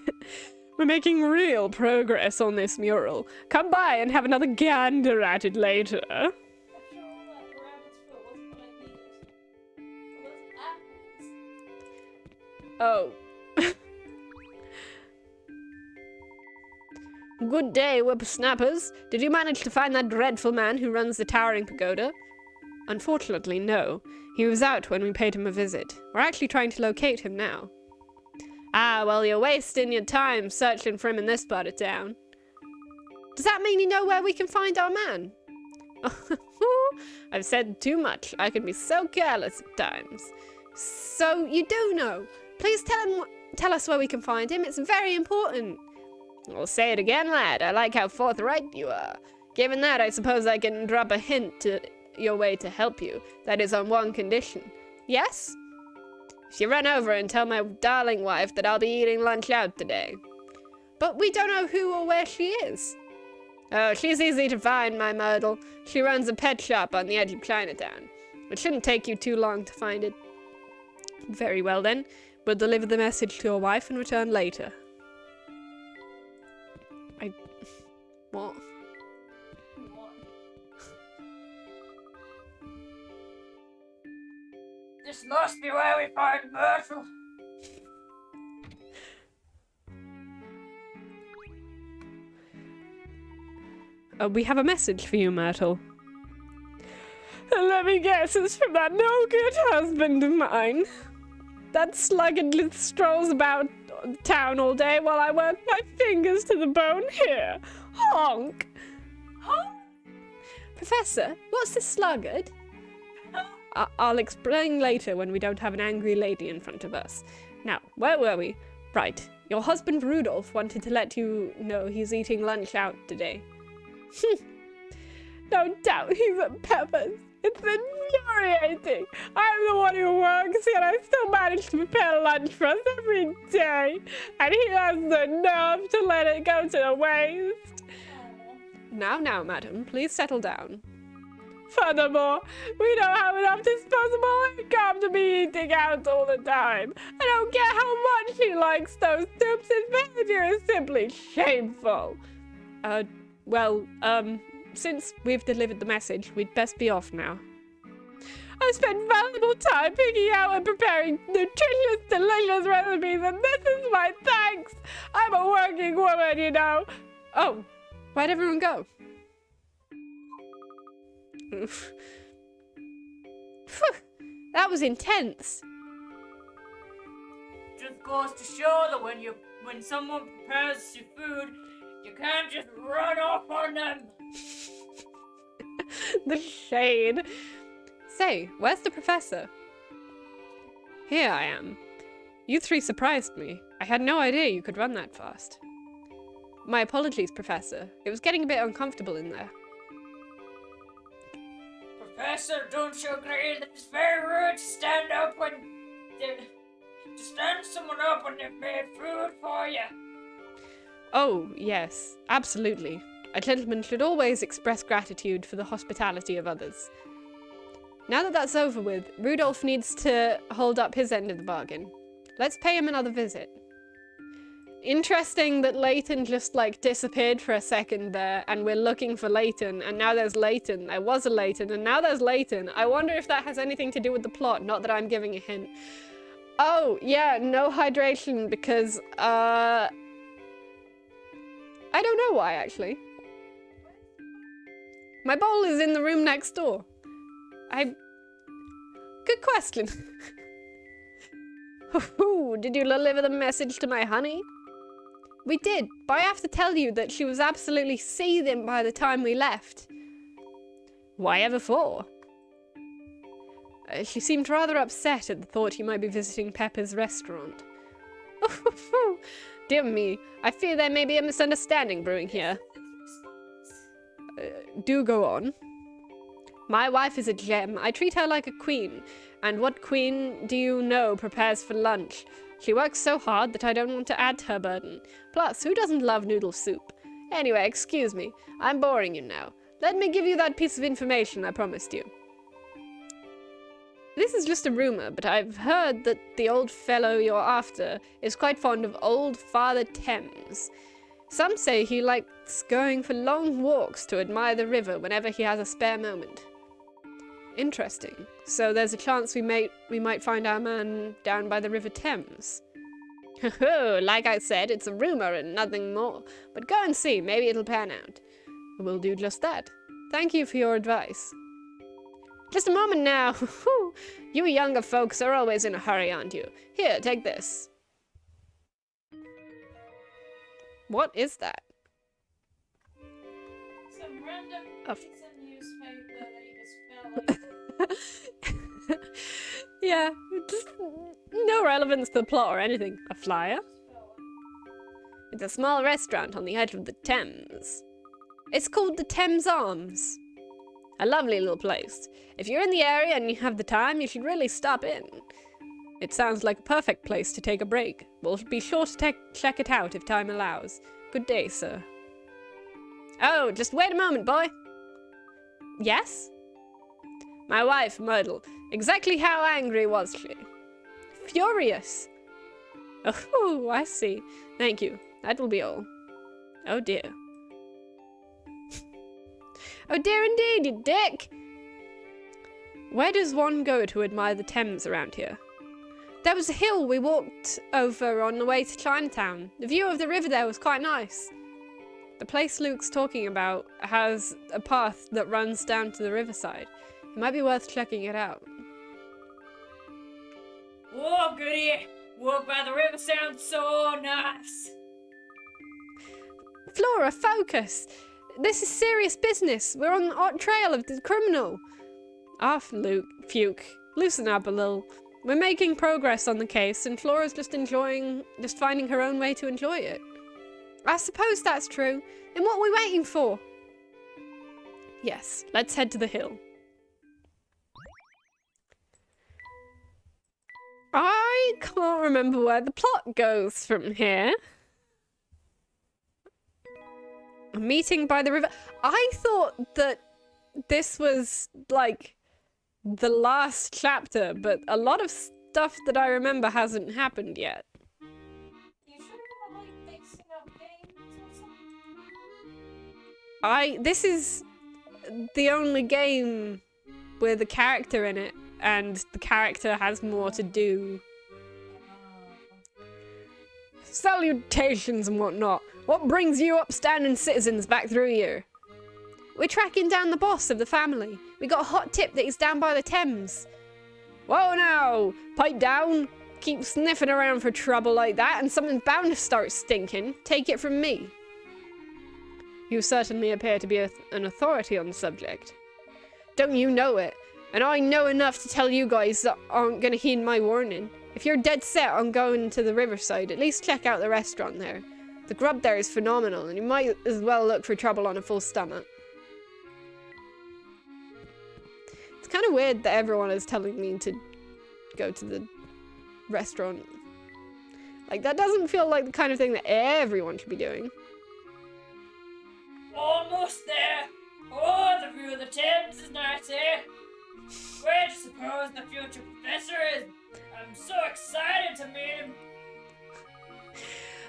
We're making real progress on this mural. Come by and have another gander at it later. After all, that rabbit's foot wasn't what I needed. It was apples. Oh. Good day, whippersnappers. Did you manage to find that dreadful man who runs the towering pagoda? Unfortunately, no. He was out when we paid him a visit. We're actually trying to locate him now. Ah, well, you're wasting your time searching for him in this part of town. Does that mean you know where we can find our man? I've said too much. I can be so careless at times. So, you do know. Please tell us where we can find him. It's very important. I'll say it again, lad. I like how forthright you are. Given that, I suppose I can drop a hint your way to help you. That is on one condition. Yes? If you run over and tell my darling wife that I'll be eating lunch out today. But we don't know who or where she is. Oh, she's easy to find, my myrtle. She runs a pet shop on the edge of Chinatown. It shouldn't take you too long to find it. Very well then. We'll deliver the message to your wife and return later. What? This must be where we find Myrtle. We have a message for you, Myrtle. Let me guess, it's from that no-good husband of mine. That sluggard strolls about town all day while I work my fingers to the bone here. Honk! Honk! Professor, what's this sluggard? I'll explain later when we don't have an angry lady in front of us. Now, where were we? Right. Your husband Rudolph wanted to let you know he's eating lunch out today. No doubt he's at Pepper's. It's infuriating. I'm the one who works here and I still manage to prepare lunch for us every day. And he has the nerve to let it go to waste. Now, madam, please settle down. Furthermore, we don't have enough disposable income to be eating out all the time. I don't care how much he likes those soups. His behavior is simply shameful. Since we've delivered the message, we'd best be off now. I've spent valuable time picking out and preparing nutritious, delicious recipes, and this is my thanks. I'm a working woman, you know. Oh, where'd everyone go? Oof. Phew, that was intense. Just goes to show that when someone prepares your food, you can't just run off on them. The shade. Say, where's the professor? Here I am. You three surprised me. I had no idea you could run that fast. My apologies, Professor. It was getting a bit uncomfortable in there. Professor, don't you agree that it's very rude to stand someone up when they've made food for you? Oh, yes, absolutely. A gentleman should always express gratitude for the hospitality of others. Now that that's over with, Rudolph needs to hold up his end of the bargain. Let's pay him another visit. Interesting that Leighton just, disappeared for a second there, and we're looking for Leighton, and now there's Leighton. There was a Leighton, and now there's Leighton. I wonder if that has anything to do with the plot, not that I'm giving a hint. Oh, yeah, no hydration, because, I don't know why, actually. My bowl is in the room next door. Good question. Did you deliver the message to my honey? We did, but I have to tell you that she was absolutely seething by the time we left. Why ever for? She seemed rather upset at the thought you might be visiting Pepper's restaurant. Dear me, I fear there may be a misunderstanding brewing here. Do go on. My wife is a gem. I treat her like a queen. And what queen do you know prepares for lunch? She works so hard that I don't want to add to her burden. Plus, who doesn't love noodle soup? Anyway, excuse me. I'm boring you now. Let me give you that piece of information I promised you. This is just a rumor, but I've heard that the old fellow you're after is quite fond of old Father Thames. Some say he likes going for long walks to admire the river whenever he has a spare moment. Interesting. So there's a chance we might find our man down by the River Thames. Like I said, it's a rumor and nothing more. But go and see, maybe it'll pan out. We'll do just that. Thank you for your advice. Just a moment now. You younger folks are always in a hurry, aren't you? Here, take this. What is that? Some random A piece of newspaper that you just fell over. Yeah, just no relevance to the plot or anything. A flyer? It's a small restaurant on the edge of the Thames. It's called the Thames Arms. A lovely little place. If you're in the area and you have the time, you should really stop in. It sounds like a perfect place to take a break. We'll be sure to check it out if time allows. Good day, sir. Oh, just wait a moment, boy. Yes? My wife, Myrtle. Exactly how angry was she? Furious. Oh, I see. Thank you. That will be all. Oh dear. Oh dear indeed, you dick! Where does one go to admire the Thames around here? There was a hill we walked over on the way to Chinatown. The view of the river there was quite nice. The place Luke's talking about has a path that runs down to the riverside. It might be worth checking it out. Oh, goody! Walk by the river sounds so nice. Flora, focus! This is serious business. We're on the hot trail of the criminal. Off, Fuke. Loosen up a little. We're making progress on the case, and Flora's just finding her own way to enjoy it. I suppose that's true. And what are we waiting for? Yes, let's head to the hill. I can't remember where the plot goes from here. A meeting by the river. I thought that this was, like, the last chapter, but a lot of stuff that I remember hasn't happened yet. You sure you're not, like, mixing up games or something? This is the only game with a character in it, and the character has more to do. Salutations and whatnot. What brings you upstanding citizens back through here? We're tracking down the boss of the family. We got a hot tip that he's down by the Thames. Whoa now! Pipe down! Keep sniffing around for trouble like that and something's bound to start stinking. Take it from me. You certainly appear to be an authority on the subject. Don't you know it? And I know enough to tell you guys that aren't gonna heed my warning. If you're dead set on going to the riverside, at least check out the restaurant there. The grub there is phenomenal, and you might as well look for trouble on a full stomach. It's kind of weird that everyone is telling me to go to the restaurant. Like, that doesn't feel like the kind of thing that everyone should be doing. Almost there. Oh, the view of the Thames is nice here. Where do you suppose the future professor is? I'm so excited to meet him.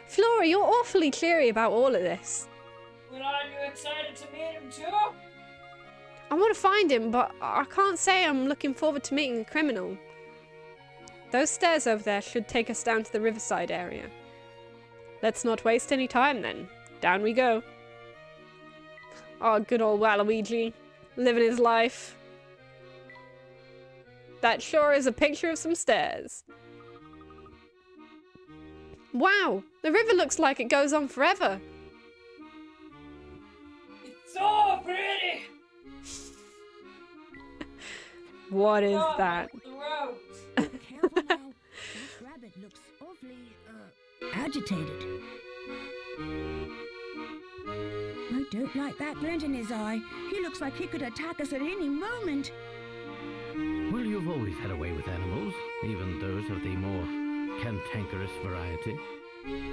Flora, you're awfully cheery about all of this. Well, aren't you excited to meet him too? I want to find him, but I can't say I'm looking forward to meeting the criminal. Those stairs over there should take us down to the riverside area. Let's not waste any time then. Down we go. Oh, good old Waluigi, living his life. That sure is a picture of some stairs. Wow, the river looks like it goes on forever. It's so pretty. What is Oh, that? The road. Careful now. This rabbit looks awfully, agitated. I don't like that glint in his eye. He looks like he could attack us at any moment. Well, you've always had a way with animals, even those of the more cantankerous variety.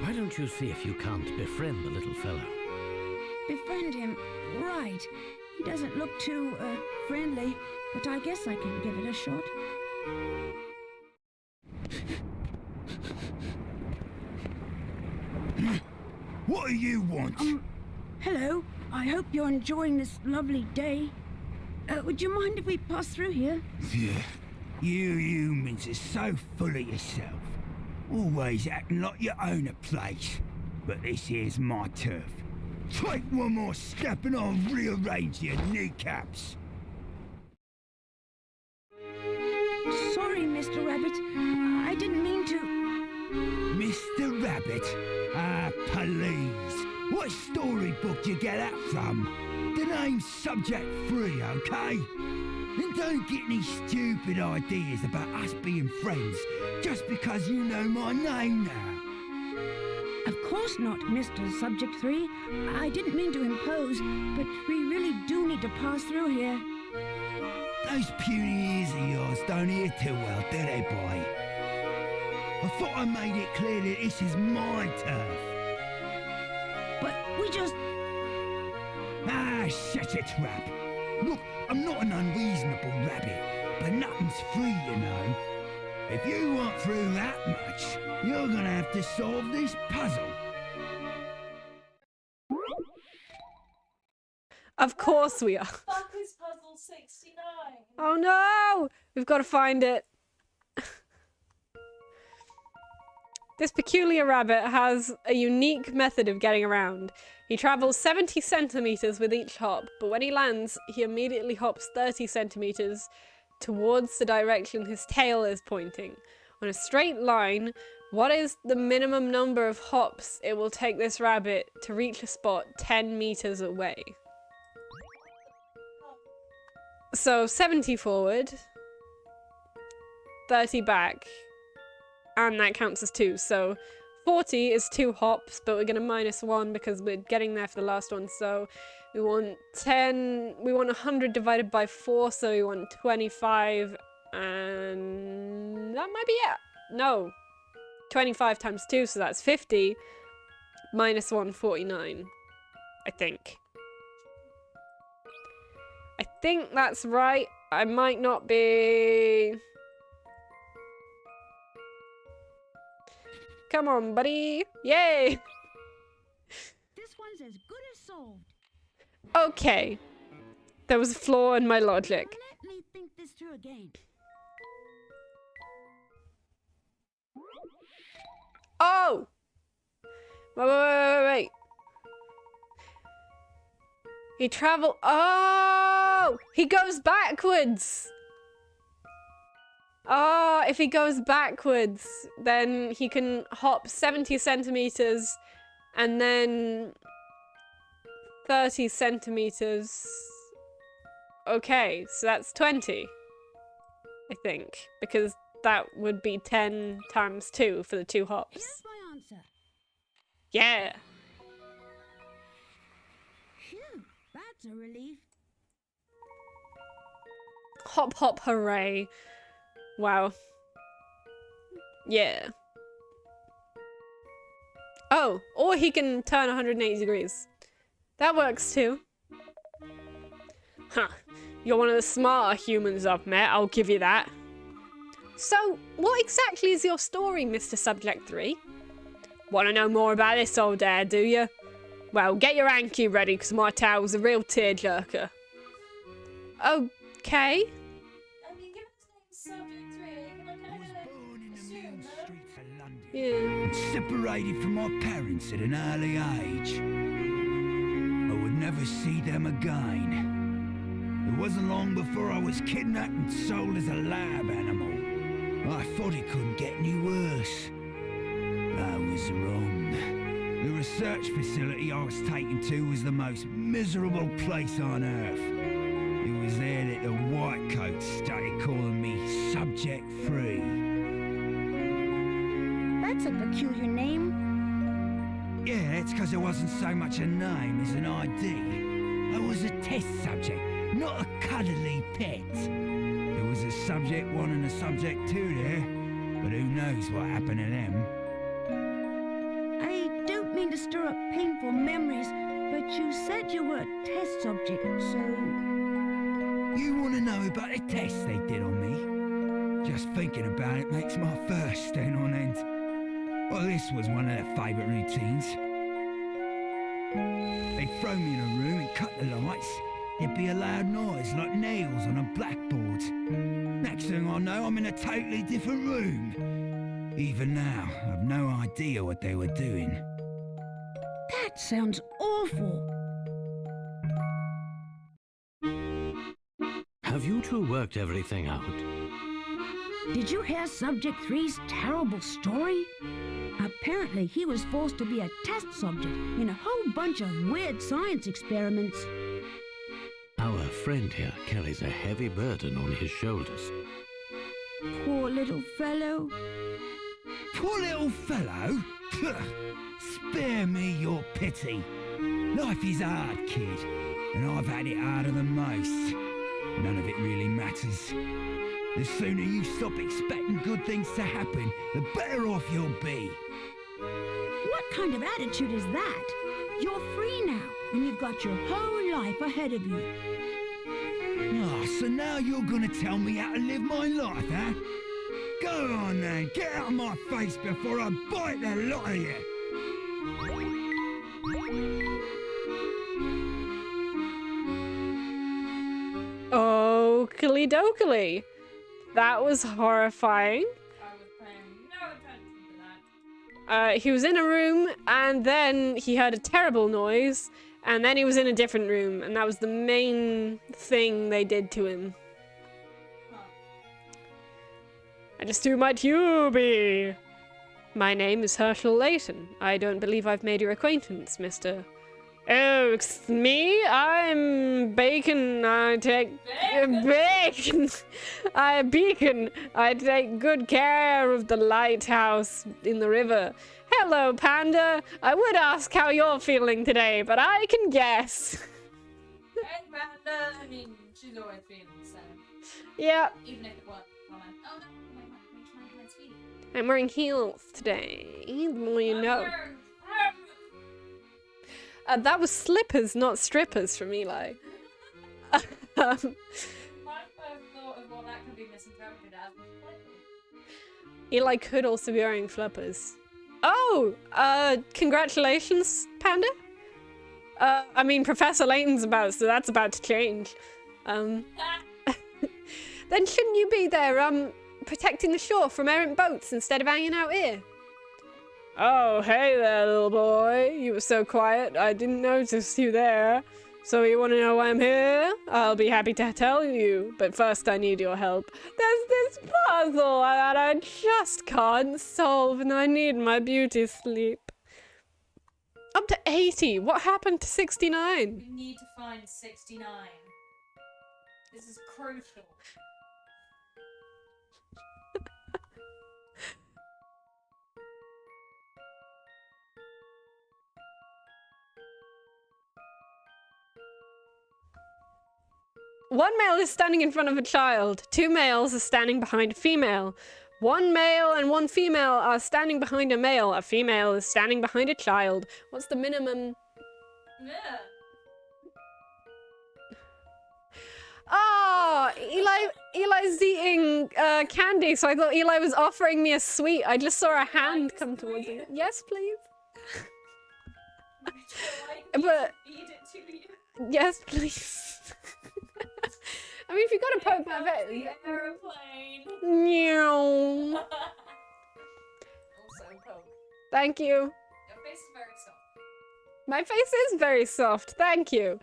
Why don't you see if you can't befriend the little fellow? Befriend him. Right. He doesn't look too, friendly, but I guess I can give it a shot. What do you want? Hello. I hope you're enjoying this lovely day. Would you mind if we pass through here? Yeah, you humans are so full of yourself. Always acting like you own a place. But this here's my turf. Take one more step and I'll rearrange your kneecaps. Sorry, Mr. Rabbit. I didn't mean to... Mr. Rabbit? Ah, please. What storybook you get that from? The name's subject free, okay? And don't get any stupid ideas about us being friends just because you know my name now. Of course not, Mr. Subject 3. I didn't mean to impose, but we really do need to pass through here. Those puny ears of yours don't hear too well, do they, boy? I thought I made it clear that this is my turf. But we just... Ah, shut your trap. Look, I'm not an unreasonable rabbit, but nothing's free, you know. If you want through that much, you're gonna have to solve this puzzle. Of course we are. Fuck is puzzle 69? Oh no! We've got to find it. This peculiar rabbit has a unique method of getting around. He travels 70 centimeters with each hop, but when he lands, he immediately hops 30 centimeters towards the direction his tail is pointing. On a straight line, what is the minimum number of hops it will take this rabbit to reach a spot 10 meters away? So 70 forward, 30 back, and that counts as 2. So 40 is 2 hops, but we're going to minus 1 because we're getting there for the last one. So we want 10, we want 100 divided by 4, so we want 25, and that might be it. No, 25 times 2, so that's 50, minus 1, 49, I think. I think that's right. I might not be... Come on, buddy. Yay! This one's as good as solved. Okay. There was a flaw in my logic. Let me think this through again. Oh! Wait. He traveled... Oh! He goes backwards! Oh, if he goes backwards, then he can hop 70 centimeters and then 30 centimeters. Okay, so that's 20, I think, because that would be 10 times 2 for the 2 hops. Here's my answer. Yeah. Phew, that's a relief. Hop, hop, hooray. Wow. Yeah. Oh, or he can turn 180 degrees. That works too. Huh. You're one of the smarter humans I've met, I'll give you that. So, what exactly is your story, Mr. Subject 3? Want to know more about this old dare, do you? Well, get your hanky ready, because my tale's a real tearjerker. Okay. I mean, given his name's Subject 3, you can kind of assume that... streets of London. Yeah. And separated from my parents at an early age. I would never see them again. It wasn't long before I was kidnapped and sold as a lab animal. I thought it couldn't get any worse. I was wrong. The research facility I was taken to was the most miserable place on Earth. It was there that the whitecoats started calling me Subject 3. That's a peculiar name. Yeah, it's because it wasn't so much a name as an ID. I was a test subject, not a cuddly pet. There was a subject 1 and a subject 2 there, but who knows what happened to them. I don't mean to stir up painful memories, but you said you were a test subject, so... You want to know about the test they did on me? Just thinking about it makes my fur stand on end. Well, this was one of their favourite routines. They'd throw me in a room and cut the lights. There'd be a loud noise like nails on a blackboard. Next thing I know, I'm in a totally different room. Even now, I've no idea what they were doing. That sounds awful. Have you two worked everything out? Did you hear Subject 3's terrible story? Apparently, he was forced to be a test subject in a whole bunch of weird science experiments. Our friend here carries a heavy burden on his shoulders. Poor little fellow. Poor little fellow? Spare me your pity. Life is hard, kid, and I've had it harder than most. None of it really matters. The sooner you stop expecting good things to happen, the better off you'll be. What kind of attitude is that? You're free now, and you've got your whole life ahead of you. Ah, so now you're gonna tell me how to live my life, huh? Go on then, get out of my face before I bite the lot of you! Oakley dokley. That was horrifying. I was paying no attention to that. He was in a room, and then he heard a terrible noise, and then he was in a different room, and that was the main thing they did to him. I just do my tubey. My name is Herschel Layton. I don't believe I've made your acquaintance, Mr. Oh, it's me? I'm Bacon. I take... Bacon! Beacon. I take good care of the lighthouse in the river. Hello, Panda. I would ask how you're feeling today, but I can guess. Hey, Panda. I mean, she's always feeling the same. Yeah. Even if it weren't common. Oh, no. My feet. I'm wearing heels today. The more you know. That was slippers, not strippers from Eli. My first thought of what that could be misinterpreted as was flippers. Eli could also be wearing flippers. Oh! Congratulations, Panda? I mean, Professor Layton's about, so that's about to change. Then shouldn't you be there, protecting the shore from errant boats instead of hanging out here? Oh, hey there, little boy. You were so quiet, I didn't notice you there. So you want to know why I'm here? I'll be happy to tell you, but first I need your help. There's this puzzle that I just can't solve, and I need my beauty sleep. Up to 80. What happened to 69? We need to find 69. This is crucial. One male is standing in front of a child. Two males are standing behind a female. One male and one female are standing behind a male. A female is standing behind a child. What's the minimum? Yeah. Oh, Eli's eating candy, so I thought Eli was offering me a sweet. I just saw a hand come towards me. Yes, please. But Feed it to you. yes, please. I mean, if you got to poke my The face. aeroplane. Meow. Also poke. Thank you. Your face is very soft. My face is very soft. Thank you.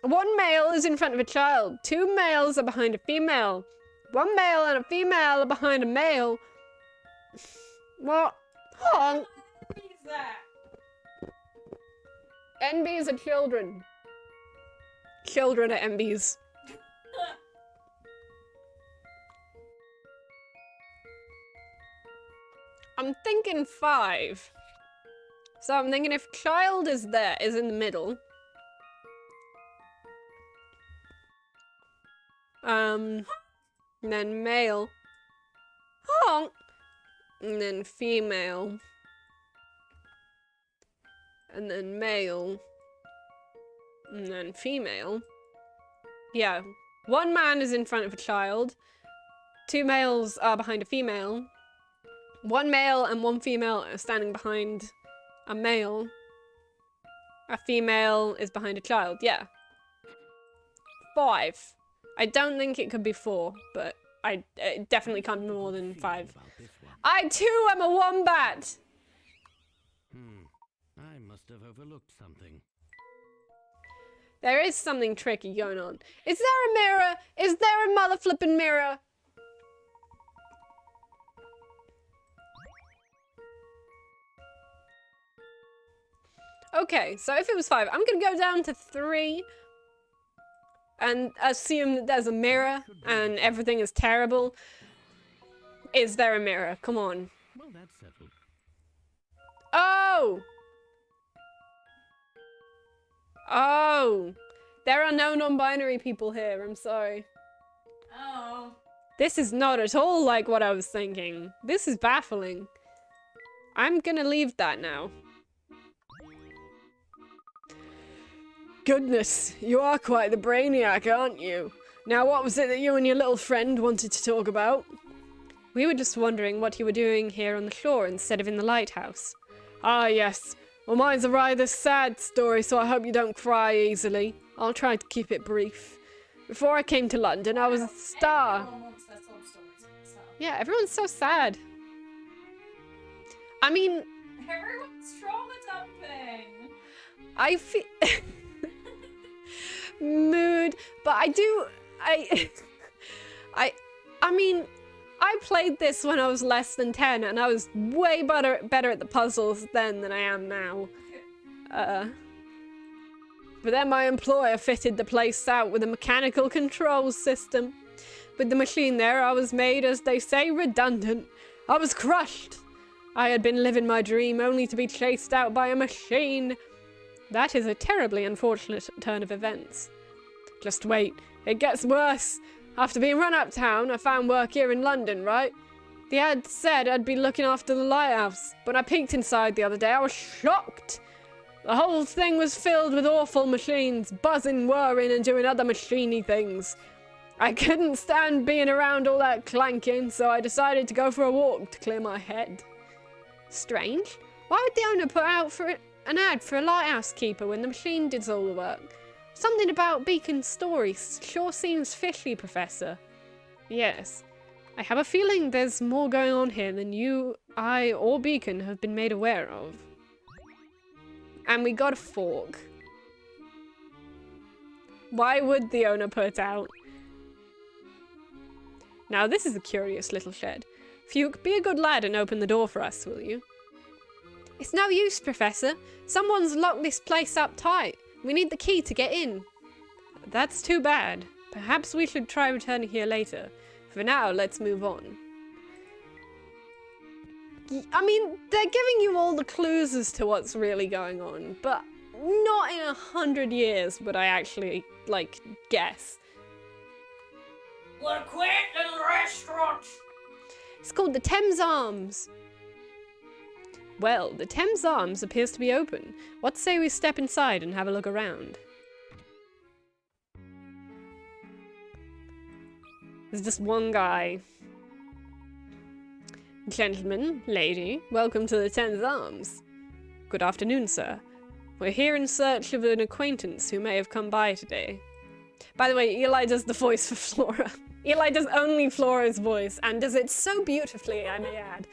One male is in front of a child. Two males are behind a female. One male and a female are behind a male. What? Hold on. What is that? NBs are children. Children are NBs. I'm thinking 5. So I'm thinking if child is there, is in the middle. And then male. Honk. And then female. And then male. And then female. Yeah. One man is in front of a child. Two males are behind a female. One male and one female are standing behind a male. A female is behind a child. Yeah. 5. I don't think it could be 4, but it definitely can't be more than 5. I too am a wombat! I must have overlooked something. There is something tricky going on. Is there a mirror? Is there a mother flippin' mirror? Okay, so if it was 5, I'm gonna go down to 3 and assume that there's a mirror and everything is terrible. Is there a mirror? Come on. Well, that's settled. Oh! Oh! There are no non-binary people here, I'm sorry. Oh. This is not at all like what I was thinking. This is baffling. I'm gonna leave that now. Goodness, you are quite the brainiac, aren't you? Now, what was it that you and your little friend wanted to talk about? We were just wondering what you were doing here on the shore instead of in the lighthouse. Ah, yes. Well, mine's a rather sad story, so I hope you don't cry easily. I'll try to keep it brief. Before I came to London, I was a star. Everyone wants their sob stories, so. Yeah, everyone's so sad. I mean, Everyone's trauma dumping. I feel mood, but I mean, I played this when I was less than 10, and I was way better at the puzzles then than I am now. But then my employer fitted the place out with a mechanical control system. With the machine there, I was made, as they say, redundant. I was crushed. I had been living my dream only to be chased out by a machine. That is a terribly unfortunate turn of events. Just wait, it gets worse. After being run uptown, I found work here in London, right? The ad said I'd be looking after the lighthouse. When I peeked inside the other day, I was shocked. The whole thing was filled with awful machines, buzzing, whirring, and doing other machiney things. I couldn't stand being around all that clanking, so I decided to go for a walk to clear my head. Strange. Why would the owner put out for an ad for a lighthouse keeper when the machine did all the work? Something about Beacon's story sure seems fishy, Professor. Yes. I have a feeling there's more going on here than you, I, or Beacon have been made aware of. And we got a fork. Why would the owner put out? Now this is a curious little shed. Fuke, be a good lad and open the door for us, will you? It's no use, Professor. Someone's locked this place up tight. We need the key to get in. That's too bad. Perhaps we should try returning here later. For now, let's move on. I mean, they're giving you all the clues as to what's really going on, but not in 100 years would I actually, like, guess. We're quitting the restaurant. It's called the Thames Arms. Well, the Thames Arms appears to be open. What say we step inside and have a look around? There's just one guy. Gentlemen, lady, welcome to the Thames Arms. Good afternoon, sir. We're here in search of an acquaintance who may have come by today. By the way, Eli does the voice for Flora. Eli does only Flora's voice, and does it so beautifully, I may add.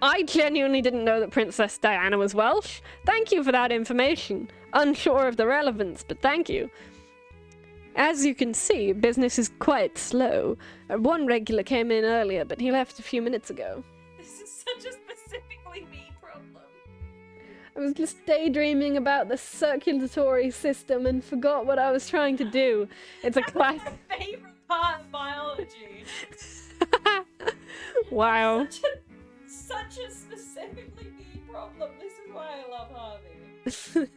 I genuinely didn't know that Princess Diana was Welsh. Thank you for that information. Unsure of the relevance, but thank you. As you can see, business is quite slow. One regular came in earlier, but he left a few minutes ago. This is such a specifically me problem. I was just daydreaming about the circulatory system and forgot what I was trying to do. It's a classic. My favorite part of biology. Wow. Such a specifically me problem. This is why I love Harvey.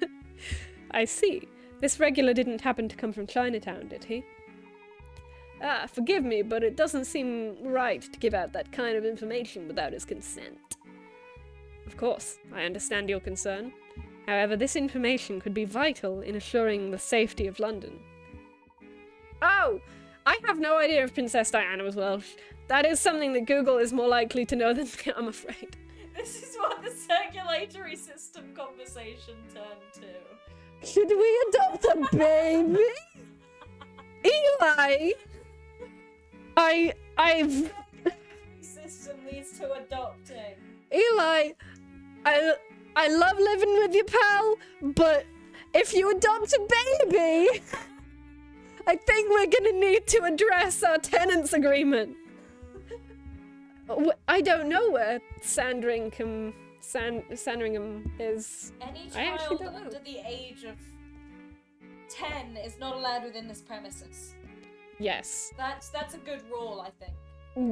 I see. This regular didn't happen to come from Chinatown, did he? Ah, forgive me, but it doesn't seem right to give out that kind of information without his consent. Of course, I understand your concern. However, this information could be vital in assuring the safety of London. Oh! I have no idea if Princess Diana was Welsh. That is something that Google is more likely to know than me, I'm afraid. This is what the circulatory system conversation turned to. Should we adopt a baby? Eli! I've... System leads to adopting. Eli, I love living with you, pal, but if you adopt a baby, I think we're gonna need to address our tenants agreement. I don't know where Sandringham is. Any I actually child don't know. under the age of 10 is not allowed within this premises. Yes. That's a good rule, I think.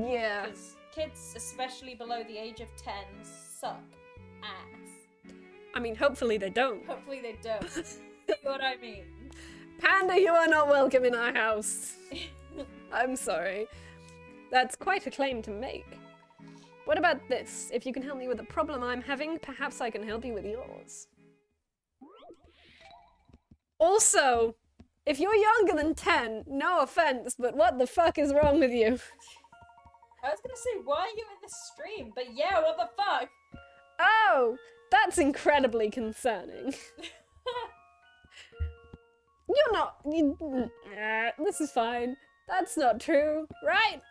Yeah. Because kids, especially below the age of 10, suck ass. I mean, hopefully they don't. Hopefully they don't. See what I mean? Panda, you are not welcome in our house. I'm sorry. That's quite a claim to make. What about this? If you can help me with the problem I'm having, perhaps I can help you with yours. Also, if you're younger than 10, no offense, but what the fuck is wrong with you? I was gonna say, why are you in this stream? But yeah, what the fuck? Oh, that's incredibly concerning. You're not... this is fine. That's not true, right?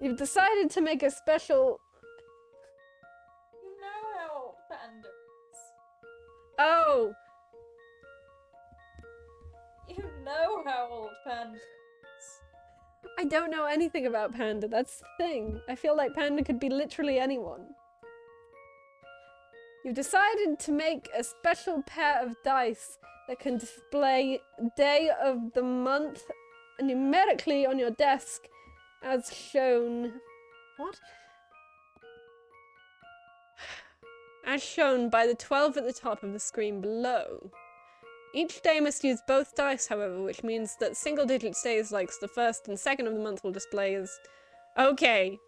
You've decided to make a special... You know how old Panda is. Oh! You know how old Panda is. I don't know anything about Panda, that's the thing. I feel like Panda could be literally anyone. You've decided to make a special pair of dice that can display day of the month numerically on your desk as shown... What? As shown by the 12 at the top of the screen below. Each day must use both dice, however, which means that single-digit days like the 1st and 2nd of the month will display as... Okay.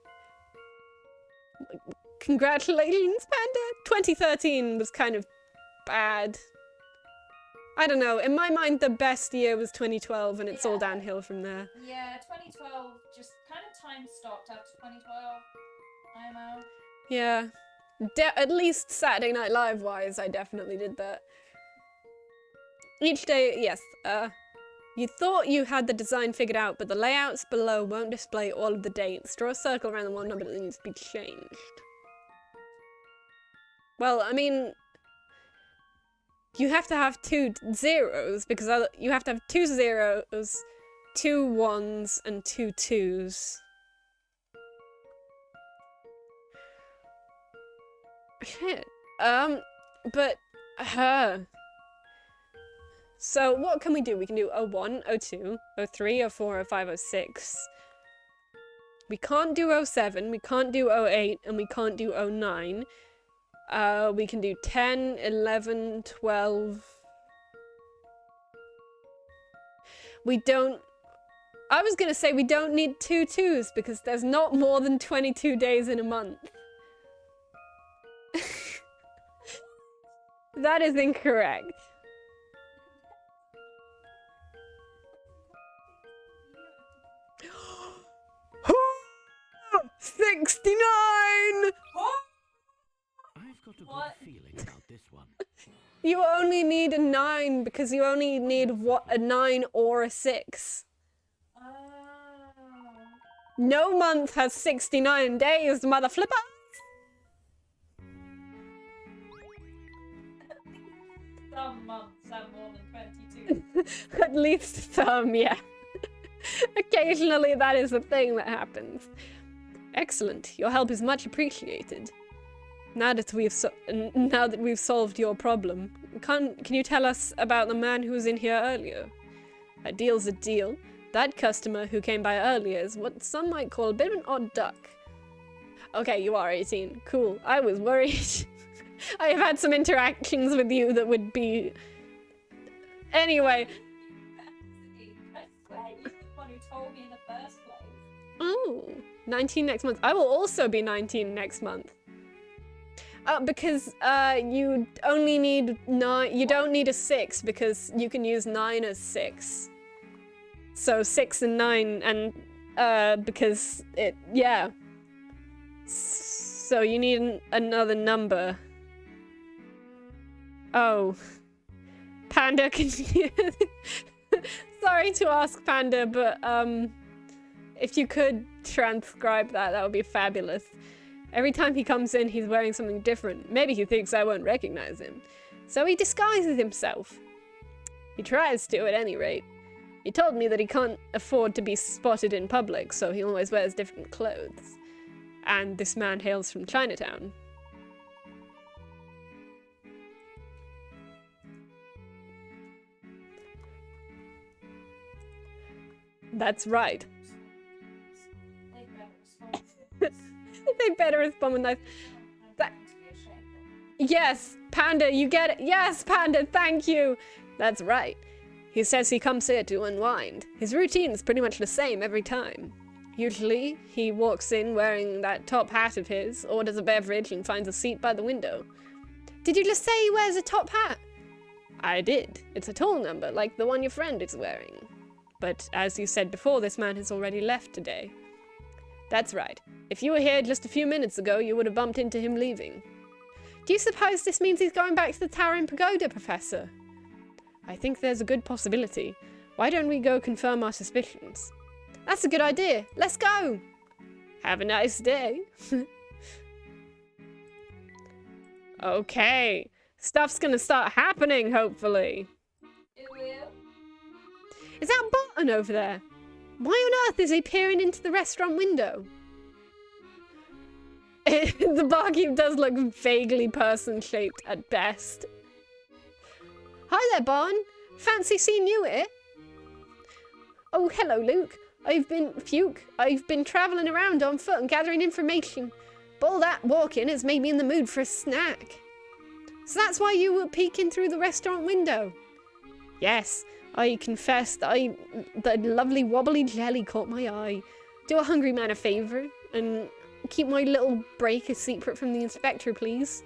Congratulations, Panda! 2013 was kind of bad. I don't know, in my mind the best year was 2012 and it's all downhill from there. Yeah, 2012 just kind of time stopped after 2012. IMO. Yeah. At least Saturday Night Live wise, I definitely did that. Each day, yes, you thought you had the design figured out, but the layouts below won't display all of the dates. Draw a circle around the one number that needs to be changed. Well, I mean, you have to have 2 zeros, because you have to have 2 zeros, 2 1s, and 2 2s. Shit. But, so what can we do? We can do 01, 02, 03, 04, 05, 06. We can't do 07, we can't do 08, and we can't do 09. We can do 10, 11, 12. We don't... I was gonna say we don't need 2 2s because there's not more than 22 days in a month. That is incorrect. $69! I've got a good feeling about this one. You only need a 9 because you only need a 9 or a 6. No month has 69 days, mother flipper! Some months have more than 22. At least some, yeah. Occasionally that is a thing that happens. Excellent. Your help is much appreciated. Now that we've solved your problem, can you tell us about the man who was in here earlier? A deal's a deal. That customer who came by earlier is what some might call a bit of an odd duck. Okay, you are 18. Cool. I was worried. I have had some interactions with you that would be... Anyway. I swear, you're the one who told me in the first place. Oh, 19 next month. I will also be 19 next month. Because you only need 9. You don't need a 6 because you can use 9 as 6. So 6 and 9, and because it, yeah. So you need another number. Oh, Panda, can you? Sorry to ask, Panda, but if you could transcribe that, that would be fabulous. Every time he comes in, he's wearing something different. Maybe he thinks I won't recognize him. So he disguises himself. He tries to, at any rate. He told me that he can't afford to be spotted in public, so he always wears different clothes. And this man hails from Chinatown. That's right. They better respond with nice. Yes, Panda, you get it. Yes, Panda, thank you. That's right. He says he comes here to unwind. His routine's pretty much the same every time. Usually, he walks in wearing that top hat of his, orders a beverage, and finds a seat by the window. Did you just say he wears a top hat? I did. It's a tall number, like the one your friend is wearing. But as you said before, this man has already left today. That's right. If you were here just a few minutes ago, you would have bumped into him leaving. Do you suppose this means he's going back to the Towering Pagoda, Professor? I think there's a good possibility. Why don't we go confirm our suspicions? That's a good idea. Let's go. Have a nice day. Okay. Stuff's gonna start happening, hopefully. It will. Is that Barton over there? Why on earth is he peering into the restaurant window? The barkeep does look vaguely person-shaped at best. Hi there, Barton. Fancy seeing you here? Oh, hello, Luke. I've been travelling around on foot and gathering information. But all that walking has made me in the mood for a snack. So that's why you were peeking through the restaurant window? Yes, I confess that the lovely wobbly jelly caught my eye. Do a hungry man a favour and keep my little break a secret from the inspector, please.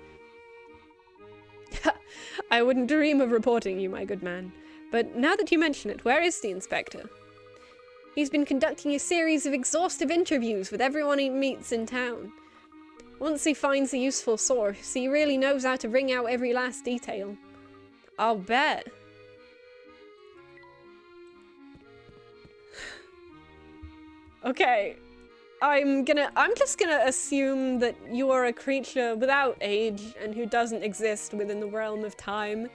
I wouldn't dream of reporting you, my good man. But now that you mention it, where is the inspector? He's been conducting a series of exhaustive interviews with everyone he meets in town. Once he finds a useful source, he really knows how to wring out every last detail. I'll bet. Okay, I'm just gonna assume that you are a creature without age and who doesn't exist within the realm of time.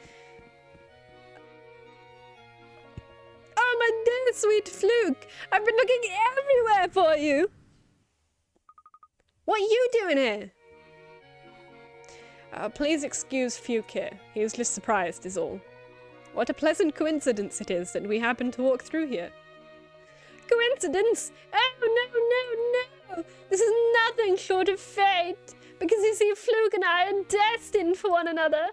Oh my dear sweet Fluke, I've been looking everywhere for you. What are you doing here? Please excuse Fuke here. He was just surprised is all. What a pleasant coincidence it is that we happen to walk through here. Coincidence? Oh, no. This is nothing short of fate. Because you see, Fluke and I are destined for one another.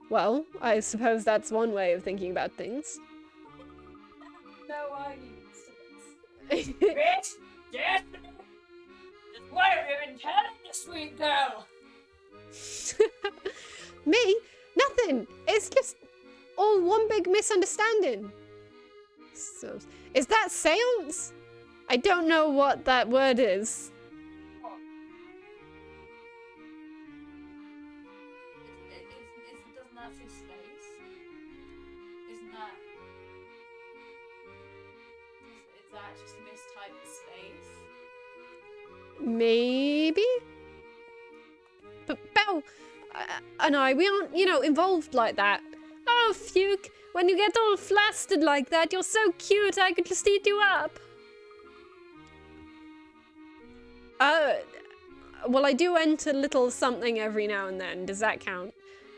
Well, I suppose that's one way of thinking about things. No arguments. Bitch! Yes! Just what have you been telling the sweet girl? Me? Nothing. It's just all one big misunderstanding. So, is that seance? I don't know what that word is. Doesn't that say space? Isn't that... Is that just mistyped space? Maybe? But Belle and we aren't, involved like that. Oh, Fuke, when you get all flustered like that, you're so cute I could just eat you up. Well, I do enter little something every now and then. Does that count?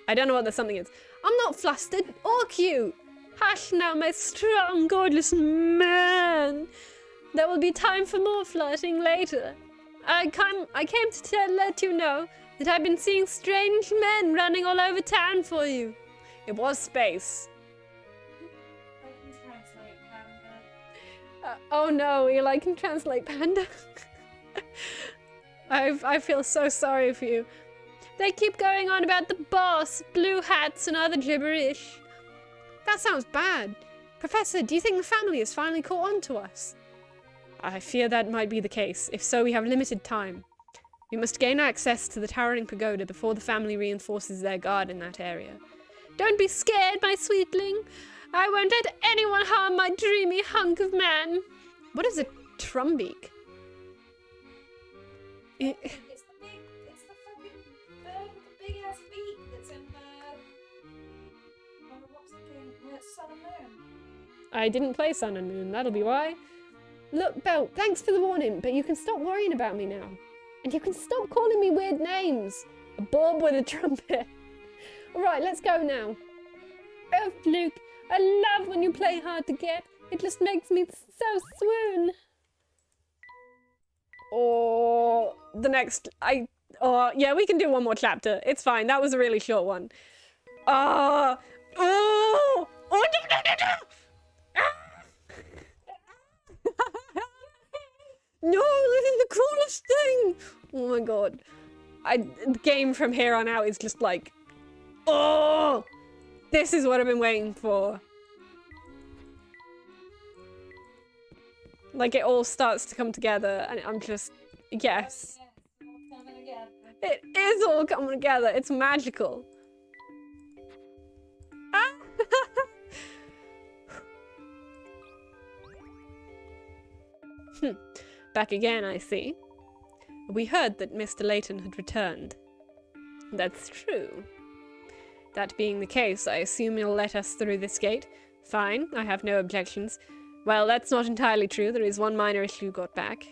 I don't know what the something is. I'm not flustered or cute. Hush now, my strong, gorgeous man. There will be time for more flirting later. I came to let you know that I've been seeing strange men running all over town for you. It was space. I can translate panda. Oh no, Eli can translate panda. I feel so sorry for you. They keep going on about the boss, blue hats, and other gibberish. That sounds bad. Professor, do you think the family has finally caught on to us? I fear that might be the case. If so, we have limited time. We must gain access to the towering pagoda before the family reinforces their guard in that area. Don't be scared, my sweetling. I won't let anyone harm my dreamy hunk of man. What is a trumbeak? It's the fucking bird with the big ass beak that's in the... what's the game? Sun and Moon. I didn't play Sun and Moon, that'll be why. Look, Belle, thanks for the warning, but you can stop worrying about me now. And you can stop calling me weird names. A bob with a trumpet. Alright, let's go now. Oh, Luke, I love when you play hard to get. It just makes me so swoon. Or the next, yeah, we can do one more chapter. It's fine, that was a really short one. No, no, no, no! No, this is the coolest thing! Oh my god. The game from here on out is just like, oh! This is what I've been waiting for. Like, it all starts to come together, and I'm just, yes. It is all coming together. It's magical. Back again, I see. We heard that Mr. Layton had returned. That's true. That being the case, I assume you'll let us through this gate? Fine, I have no objections. Well, that's not entirely true. There is one minor issue got back.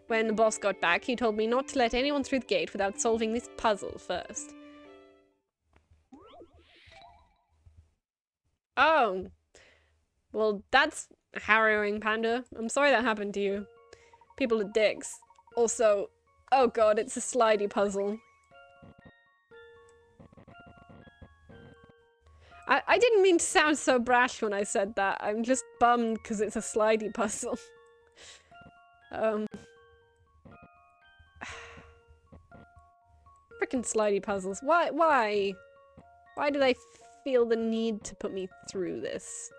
When the boss got back, he told me not to let anyone through the gate without solving this puzzle first. Oh. Well, that's harrowing, Panda. I'm sorry that happened to you. People are dicks. Also, oh god, it's a slidey puzzle. I didn't mean to sound so brash when I said that. I'm just bummed because it's a slidey puzzle. Frickin' slidey puzzles. Why? Why do they feel the need to put me through this?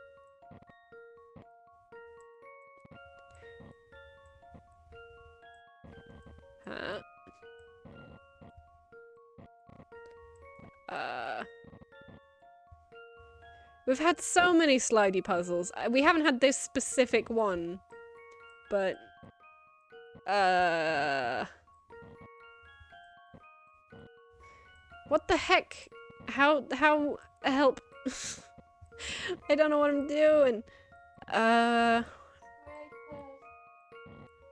Huh? We've had so many slidey puzzles. We haven't had this specific one. But... What the heck? How help? I don't know what I'm doing.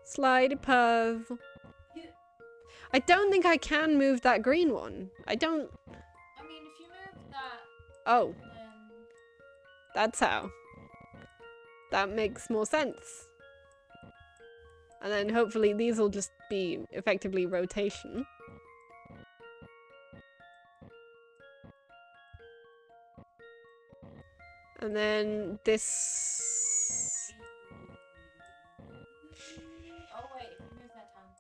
Slidey puzzle. I don't think I can move that green one. I don't... I mean, if you move that, Oh, then... that's how. That makes more sense. And then hopefully these will just be effectively rotation. And then this... Oh wait, if you move that tongue.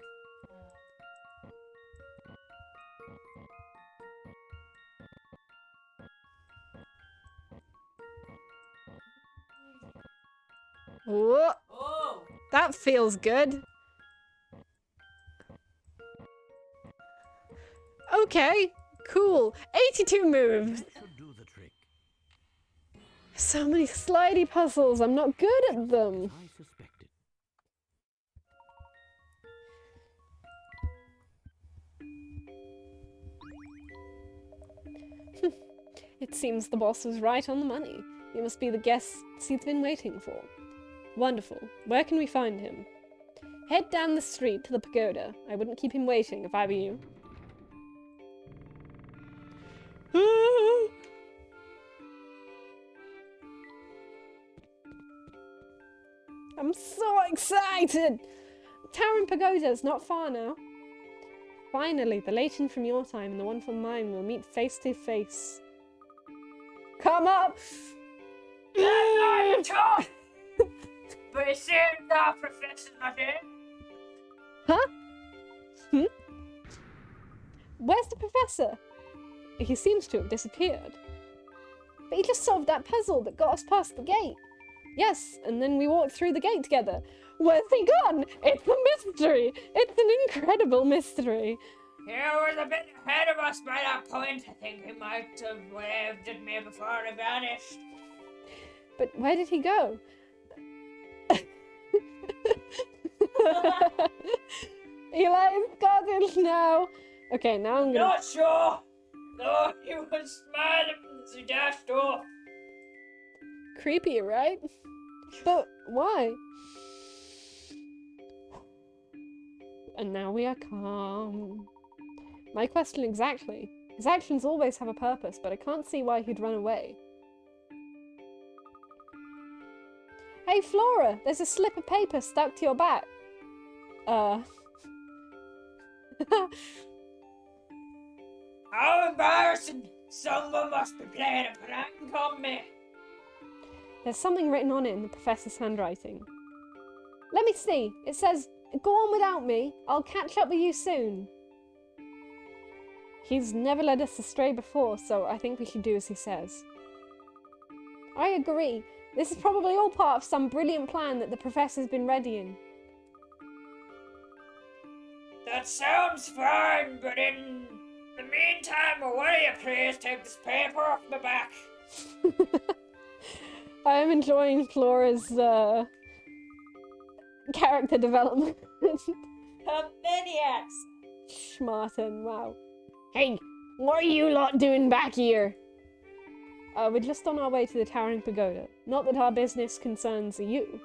Whoa, Oh! that feels good. Okay, cool. 82 moves. That should do the trick. So many slidey puzzles. I'm not good at them. I suspected. It seems the boss was right on the money. You must be the guests he's been waiting for. Wonderful. Where can we find him? Head down the street to the pagoda. I wouldn't keep him waiting if I were you. I'm so excited! Tower and Pagoda's not far now. Finally, the Layton from your time and the one from mine will meet face to face. Come up! But it seems our professor's not in. Huh? Where's the professor? He seems to have disappeared. But he just solved that puzzle that got us past the gate. Yes, and then we walked through the gate together. Where's he gone? It's a mystery! It's an incredible mystery! He was a bit ahead of us by that point. I think he might have waved at me before he vanished. But where did he go? Eli's got it now! Okay, now I'm gonna... Not sure. No, he was smiling as he dashed off. Creepy, right? But why? And now we are calm. My question exactly. His actions always have a purpose, but I can't see why he'd run away. Hey Flora, there's a slip of paper stuck to your back. How embarrassing. Someone must be playing a prank on me. There's something written on it in the professor's handwriting. Let me see. It says, "Go on without me. I'll catch up with you soon." He's never led us astray before, so I think we should do as he says. I agree. This is probably all part of some brilliant plan that the professor's been readying. That sounds fine, but in the meantime, will one of you please take this paper off my back? I am enjoying Flora's character development. Maniacs! Schmartin, wow. Hey, what are you lot doing back here? We're just on our way to the Towering Pagoda. Not that our business concerns you.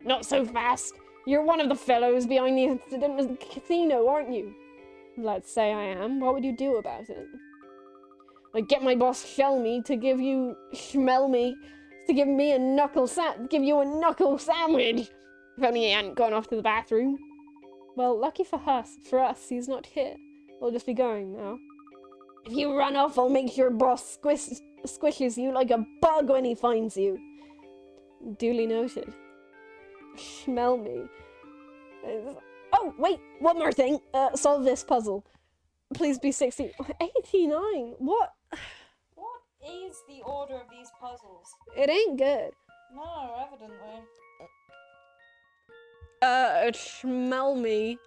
Not so fast. You're one of the fellows behind the incident at the casino, aren't you? Let's say I am. What would you do about it? Like, get my boss Shelmy to give you Schmelmy to give me a give you a knuckle sandwich. If only he hadn't gone off to the bathroom. Well, lucky for us, he's not here. We'll just be going now. If you run off, I'll make sure boss squishes you like a bug when he finds you. Duly noted. Schmelmy. Oh, wait, one more thing. Solve this puzzle. Please be 89. What? What is the order of these puzzles? It ain't good. No, evidently. Schmelmy.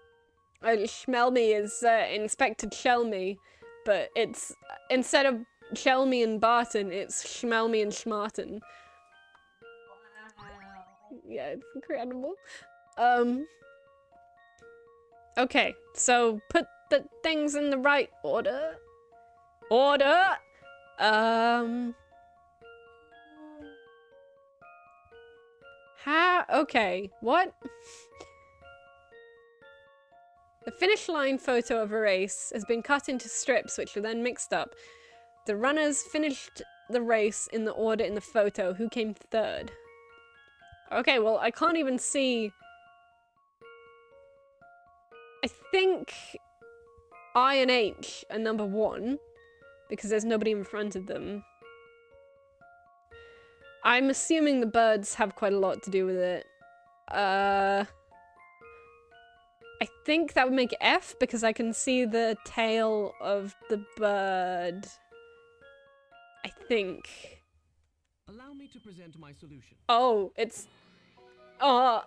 Schmelmy is Inspector Shelmy, but it's instead of Shelmy and Barton, it's Schmelmy and Schmartin. Wow. Yeah, it's incredible. Okay, so put the things in the right order. Okay, what? The finish line photo of a race has been cut into strips which are then mixed up. The runners finished the race in the order in the photo. Who came third? Okay, well, I can't even see... I think I and H are number 1, because there's nobody in front of them. I'm assuming the birds have quite a lot to do with it. I think that would make it F, because I can see the tail of the bird. I think. Allow me to present my solution. Oh, it's the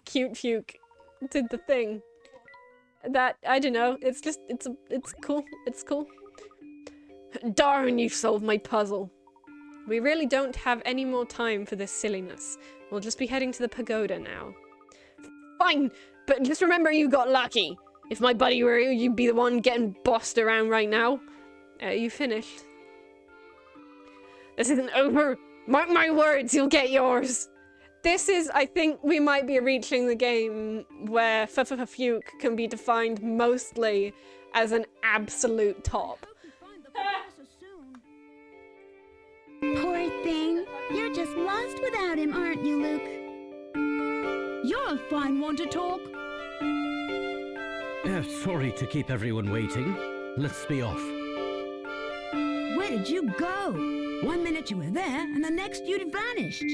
cute fuke did the thing. That, I don't know, it's cool, it's cool. Darn, you solved my puzzle. We really don't have any more time for this silliness. We'll just be heading to the pagoda now. Fine, but just remember you got lucky. If my buddy were you, you'd be the one getting bossed around right now. You finished. This isn't over. Mark my words, you'll get yours. This is, I think we might be reaching the game where F-f-f-fuke can be defined mostly as an absolute top. Poor thing. You're just lost without him, aren't you, Luke? You're a fine one to talk. Sorry to keep everyone waiting. Let's be off. Where did you go? One minute you were there, and the next you'd vanished.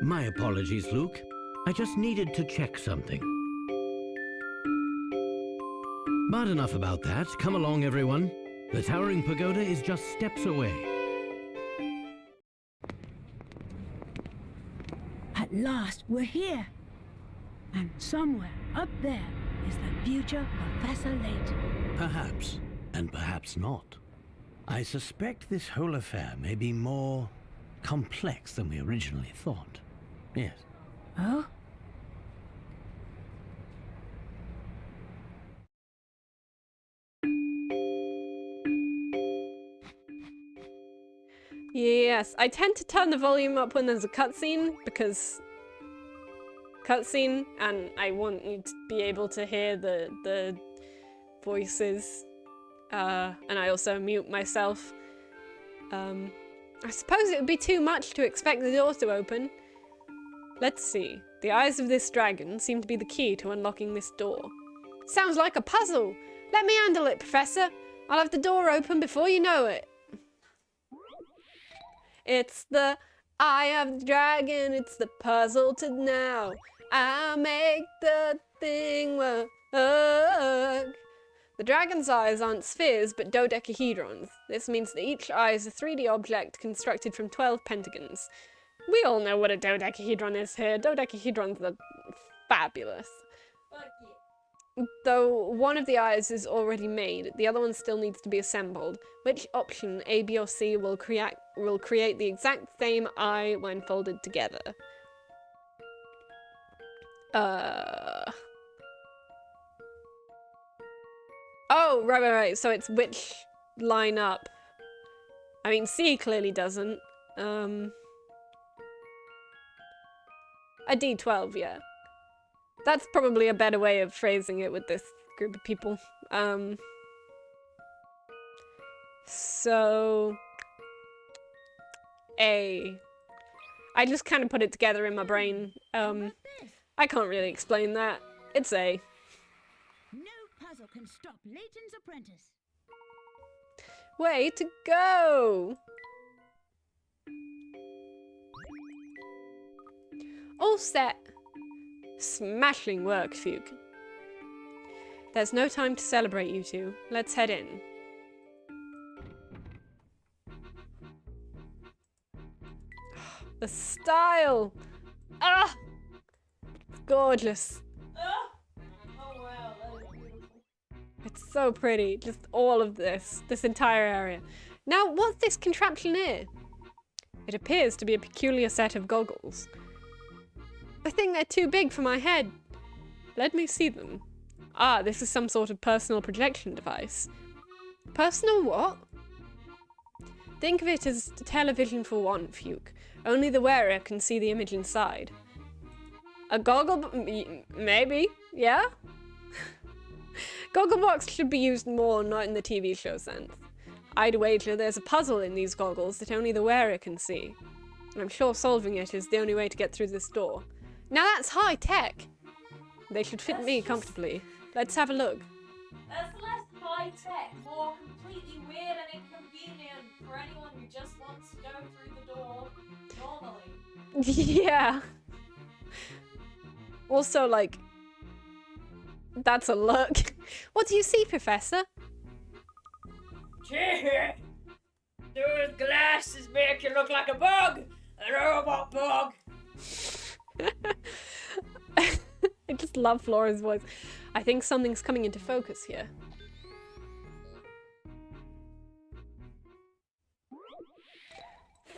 My apologies, Luke. I just needed to check something. But enough about that. Come along, everyone. The Towering Pagoda is just steps away. At last, we're here. And somewhere up there is the future Professor Layton. Perhaps, and perhaps not. I suspect this whole affair may be more complex than we originally thought. Yes. Oh? Yes, I tend to turn the volume up when there's a cutscene, because cutscene, and I want you to be able to hear the voices, and I also mute myself. I suppose it would be too much to expect the door to open. Let's see. The eyes of this dragon seem to be the key to unlocking this door. Sounds like a puzzle. Let me handle it, Professor. I'll have the door open before you know it. It's the eye of the dragon, it's the puzzle to now. I'll make the thing work. The dragon's eyes aren't spheres, but dodecahedrons. This means that each eye is a 3D object constructed from 12 pentagons. We all know what a dodecahedron is here. Dodecahedrons are fabulous. Fuck Though one of the eyes is already made, the other one still needs to be assembled. Which option, A, B, or C, will create the exact same eye when folded together? Oh, right. So it's which line up. I mean, C clearly doesn't. A D12, yeah. That's probably a better way of phrasing it with this group of people. So... A. I just kind of put it together in my brain. I can't really explain that. It's A. No puzzle can stop Layton's apprentice. Way to go! All set. Smashing work, Fuke. There's no time to celebrate, you two. Let's head in. The style! Ah! It's gorgeous. Oh wow, that is beautiful. It's so pretty. Just all of this entire area. Now, what's this contraption here? It appears to be a peculiar set of goggles. I think they're too big for my head. Let me see them. Ah, this is some sort of personal projection device. Personal what? Think of it as television for one, Fuke. Only the wearer can see the image inside. A goggle... maybe, yeah? Gogglebox should be used more, not in the TV show sense. I'd wager there's a puzzle in these goggles that only the wearer can see. I'm sure solving it is the only way to get through this door. Now that's high tech! They should fit me comfortably. Let's have a look. That's less high tech, more completely weird and inconvenient for anyone who just wants to go through the door normally. Yeah. Also, like, that's a look. What do you see, Professor? Gee, those glasses make you look like a bug! A robot bug! I just love Flora's voice. I think something's coming into focus here.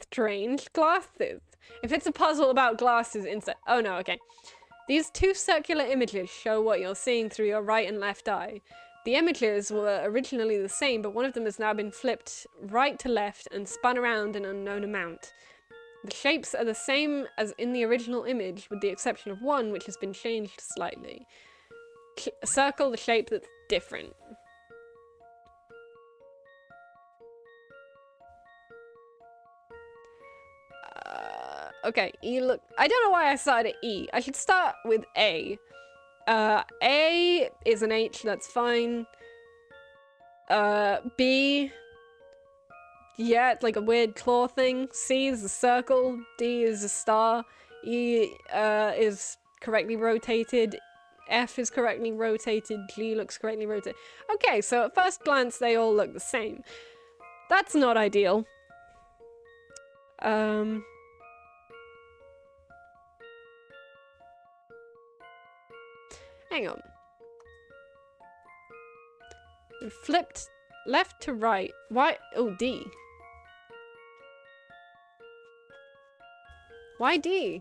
Strange glasses. If it's a puzzle about glasses inside... Oh no, okay. These two circular images show what you're seeing through your right and left eye. The images were originally the same, but one of them has now been flipped right to left and spun around an unknown amount. The shapes are the same as in the original image, with the exception of one which has been changed slightly. Circle the shape that's different. Okay, E look... I don't know why I started at E. I should start with A. A is an H, that's fine. B... Yeah, it's like a weird claw thing. C is a circle. D is a star. E is correctly rotated. F is correctly rotated. G looks correctly rotated. Okay, so at first glance they all look the same. That's not ideal. Hang on. We flipped left to right. Why? Oh, D. Why D?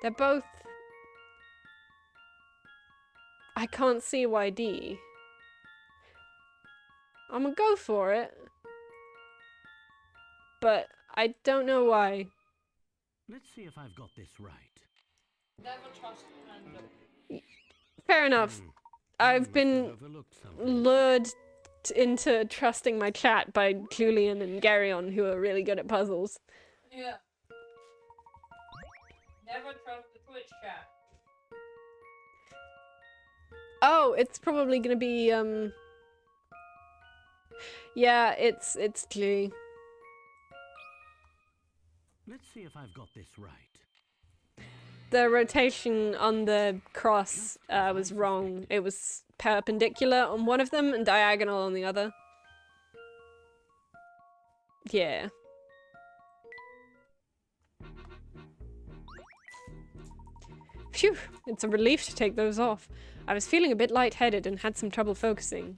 They're both... I can't see why D. I'm gonna go for it. But I don't know why. Let's see if I've got this right. Never trust random. Fair enough. I've been lured into trusting my chat by Julian and Garyon, who are really good at puzzles. Yeah. Never trust the Twitch chat. Oh, it's probably gonna be, yeah, it's G. Let's see if I've got this right. The rotation on the cross was wrong. It was perpendicular on one of them and diagonal on the other. Yeah. Phew, it's a relief to take those off. I was feeling a bit lightheaded and had some trouble focusing.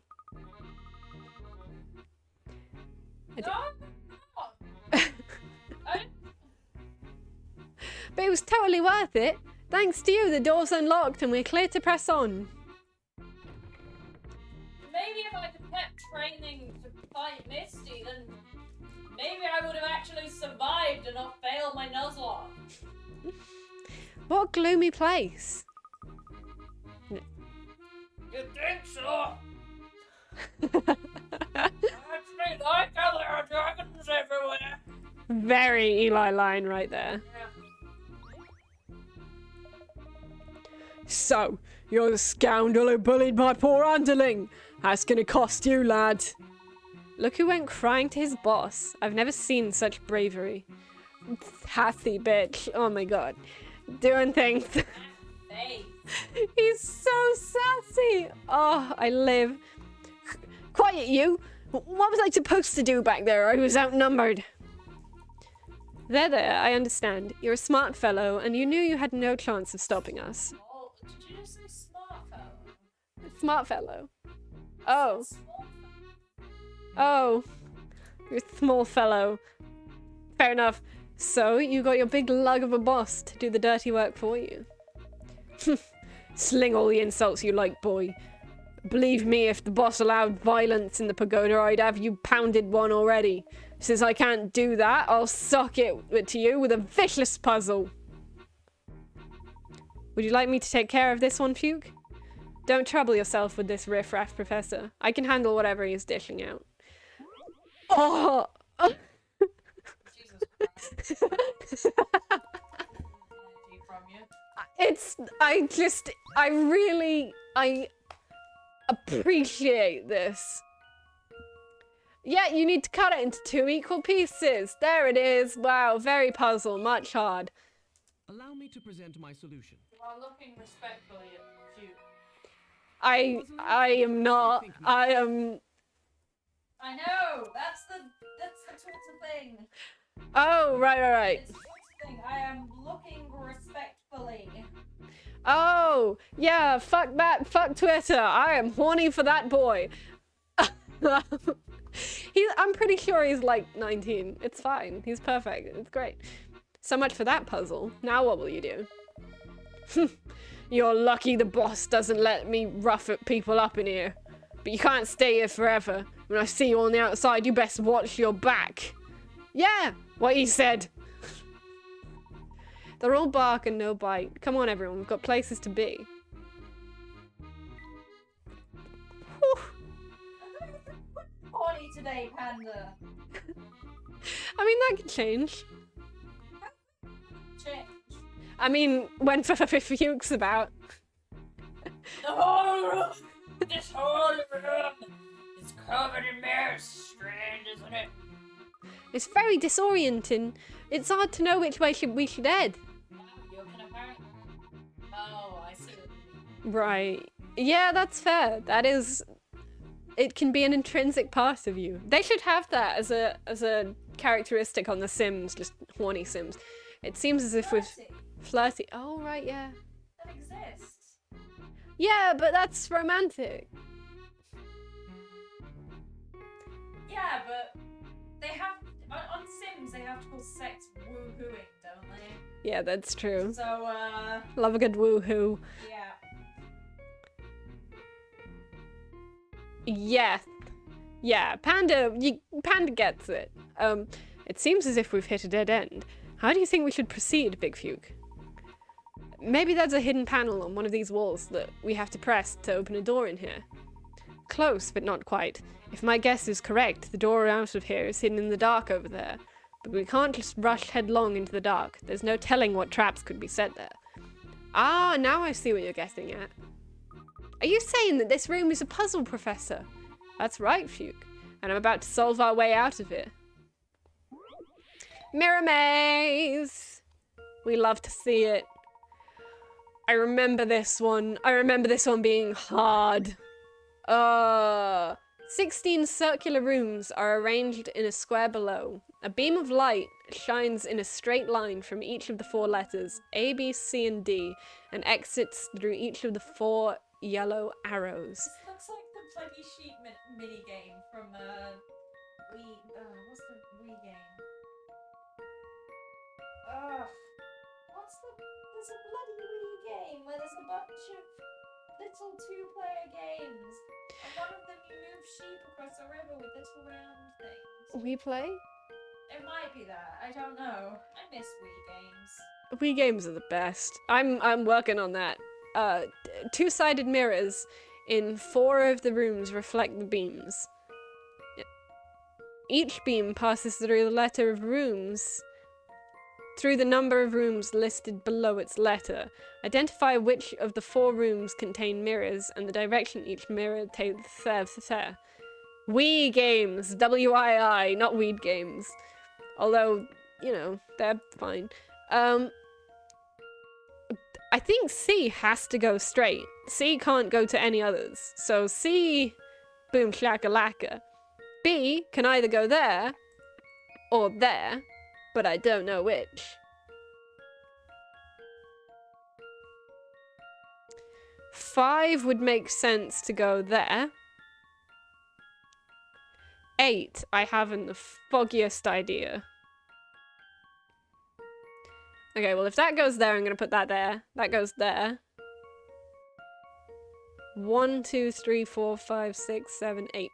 But it was totally worth it. Thanks to you, the door's unlocked and we're clear to press on. Maybe if I had kept training to fight Misty, then maybe I would have actually survived and not failed my Nuzlocke. What gloomy place. You think so? I actually like how there are dragons everywhere. Very Eli line right there. Yeah. So, you're the scoundrel who bullied my poor underling. That's gonna cost you, lad. Look who went crying to his boss. I've never seen such bravery. Hathy bitch. Oh my god. Doing things. Hey. He's so sassy. Oh, I live. Quiet, you. What was I supposed to do back there? I was outnumbered. There, I understand. You're a smart fellow, and you knew you had no chance of stopping us. Oh, did you just say smart fellow? Smart fellow. Oh. Small Oh. You're a small fellow. Fair enough. So, you got your big lug of a boss to do the dirty work for you. Sling all the insults you like, boy. Believe me, if the boss allowed violence in the pagoda, I'd have you pounded one already. Since I can't do that, I'll suck it to you with a vicious puzzle. Would you like me to take care of this one, Fuke? Don't trouble yourself with this riff-raff, Professor. I can handle whatever he's dishing out. Oh! Jesus Christ. From you. I appreciate this. Yeah, you need to cut it into 2 equal pieces. There it is. Wow, very puzzle, much hard. Allow me to present my solution. While looking respectfully at you. I am not. I am. I know. That's the Twitter thing. Oh, right. It's the Twitter thing. I am looking respectfully. Oh, yeah, fuck that, fuck Twitter. I am horny for that boy. I'm pretty sure he's like 19. It's fine. He's perfect. It's great. So much for that puzzle. Now what will you do? You're lucky the boss doesn't let me rough people up in here. But you can't stay here forever. When I see you on the outside, you best watch your back. Yeah, what he said. They're all bark and no bite. Come on, everyone. We've got places to be. Whew. Horny today, Panda. I mean, that could change. Change. I mean, when F-f-f-fuke's about. The whole room! This whole room is covered in mirrors. Strange, isn't it? It's very disorienting. It's hard to know which way we should head. You're kind of parent. Oh, I see what you mean. Right. Yeah, that's fair. That is... It can be an intrinsic part of you. They should have that as a characteristic on The Sims, just horny Sims. It seems as if we've... Flirty. Oh, right, yeah. That exists. Yeah, but that's romantic. Yeah, but they have... On Sims, they have to call sex woohooing, don't they? Yeah, that's true. So, Love a good woohoo. yeah. Yeah, Panda gets it. It seems as if we've hit a dead end. How do you think we should proceed, Big Fuke? Maybe there's a hidden panel on one of these walls that we have to press to open a door in here. Close, but not quite. If my guess is correct, the door out of here is hidden in the dark over there. But we can't just rush headlong into the dark. There's no telling what traps could be set there. Ah, now I see what you're guessing at. Are you saying that this room is a puzzle, Professor? That's right, Fuke. And I'm about to solve our way out of here. Mirror maze! We love to see it. I remember this one. I remember this one being hard. 16 circular rooms are arranged in a square below. A beam of light shines in a straight line from each of the 4 letters, A, B, C, and D, and exits through each of the 4 yellow arrows. This looks like the bloody sheep mini game from Wii. What's the Wii game? There's a bloody Wii game where there's a bunch of little 2-player games, and one of them you move sheep across a river with little round things. We play? It might be that. I don't know. I miss Wii games. Wii games are the best. I'm working on that. 2-sided mirrors in 4 of the rooms reflect the beams. Each beam passes through the letter of rooms, through the number of rooms listed below its letter. Identify which of the 4 rooms contain mirrors and the direction each mirror takes. Wii games, W-I-I, not weed games. Although, you know, they're fine. I think C has to go straight. C can't go to any others. So C, boom shakalaka. B can either go there or there, but I don't know which. Five would make sense to go there. 8, I haven't the foggiest idea. Okay, well if that goes there, I'm gonna put that there. That goes there. 1, 2, 3, 4, 5, 6, 7, 8.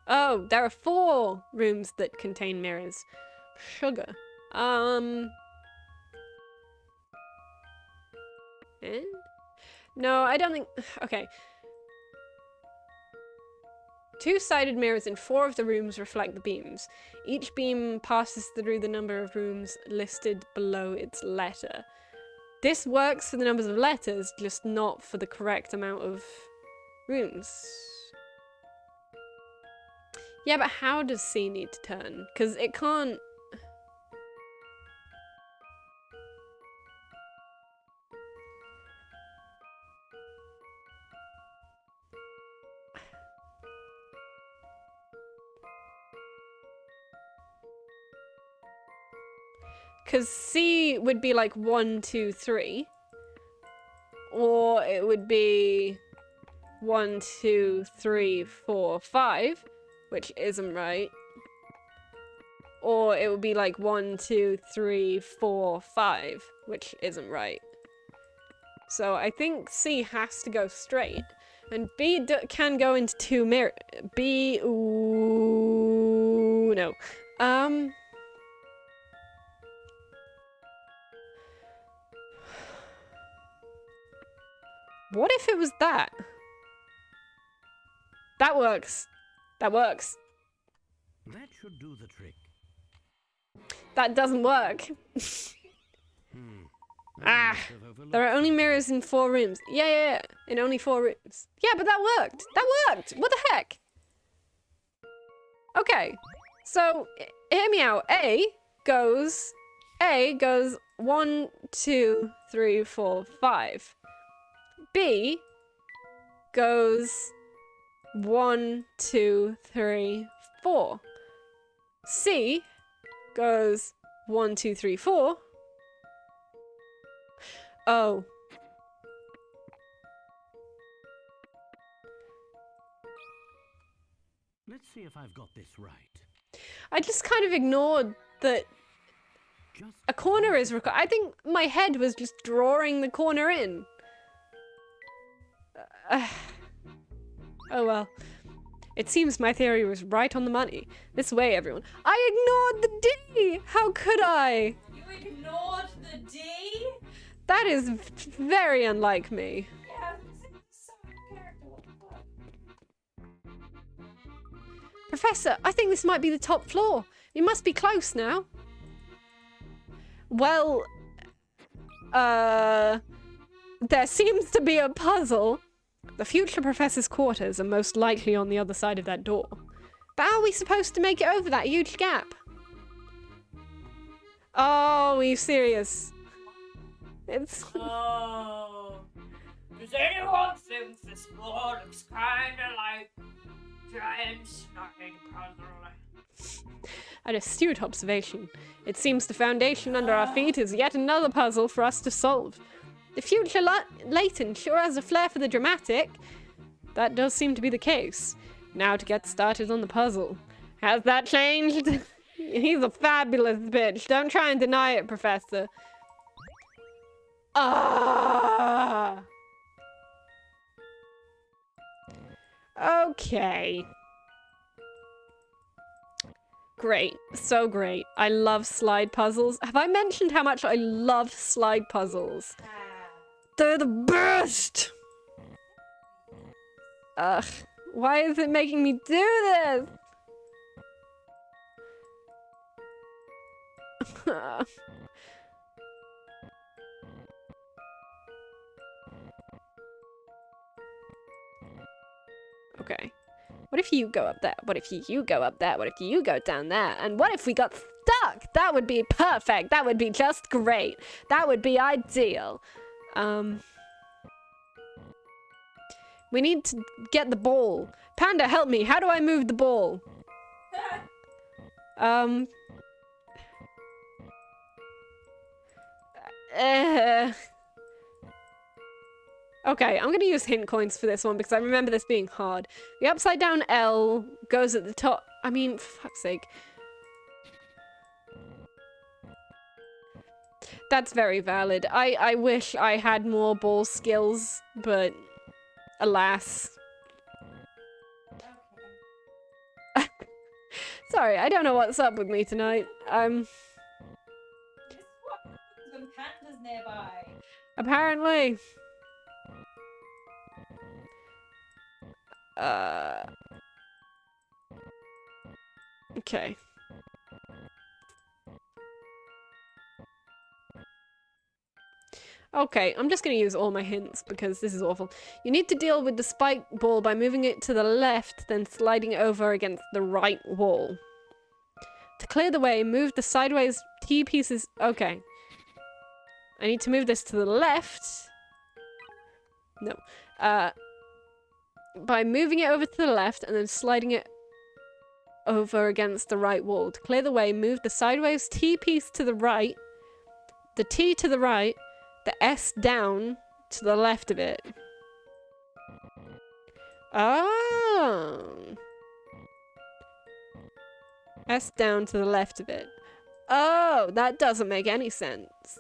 Oh, there are 4 rooms that contain mirrors. Sugar. No, I don't think... Okay. 2-sided mirrors in 4 of the rooms reflect the beams. Each beam passes through the number of rooms listed below its letter. This works for the numbers of letters, just not for the correct amount of rooms. Yeah, but how does C need to turn? Because it can't... Because C would be like 1, 2, 3. Or it would be 1, 2, 3, 4, 5, which isn't right. Or it would be like 1, 2, 3, 4, 5, which isn't right. So I think C has to go straight. And B can go into 2 mirrors. B... Ooh... No. What if it was that? That works. That works. That should do the trick. That doesn't work. Ah, there are only mirrors in 4 rooms. Yeah, in only 4 rooms. Yeah, but that worked. That worked. What the heck? Okay, so hear me out. A goes 1, 2, 3, 4, 5. B goes 1, 2, 3, 4. C goes 1, 2, 3, 4. Oh. Let's see if I've got this right. I just kind of ignored that a corner is required. I think my head was just drawing the corner in. Oh well. It seems my theory was right on the money. This way, everyone. I ignored the D! How could I? You ignored the D? That is very unlike me. Yeah, it's a character. What the fuck? Professor, I think this might be the top floor. We must be close now. Well, there seems to be a puzzle. The future professor's quarters are most likely on the other side of that door. But how are we supposed to make it over that huge gap? Oh, are you serious? It's... Oh. Does anyone think this floor looks kinda like giant snotty puzzle? An astute observation. It seems the foundation under our feet is yet another puzzle for us to solve. The future Leighton sure has a flair for the dramatic. That does seem to be the case. Now to get started on the puzzle. Has that changed? He's a fabulous bitch. Don't try and deny it, Professor. Ah. Okay. Great. So great. I love slide puzzles. Have I mentioned how much I love slide puzzles? They're the best! Ugh. Why is it making me do this? Okay. What if you go up there? What if you go up there? What if you go down there? And what if we got stuck? That would be perfect. That would be just great. That would be ideal. We need to get the ball. Panda, help me. How do I move the ball? Okay, I'm gonna use hint coins for this one because I remember this being hard. The upside down L goes at the top. I mean, for fuck's sake. That's very valid. I wish I had more ball skills, but alas. Sorry, I don't know what's up with me tonight. When Panda's nearby. Apparently. Okay. Okay, I'm just gonna use all my hints because this is awful. You need to deal with the spike ball by moving it to the left, then sliding it over against the right wall. To clear the way, move the sideways T pieces. Okay. I need to move this to the left. No. By moving it over to the left and then sliding it over against the right wall. To clear the way, move the sideways T piece to the right, the T to the right, the S down to the left of it. Oh. S down to the left of it. Oh, that doesn't make any sense.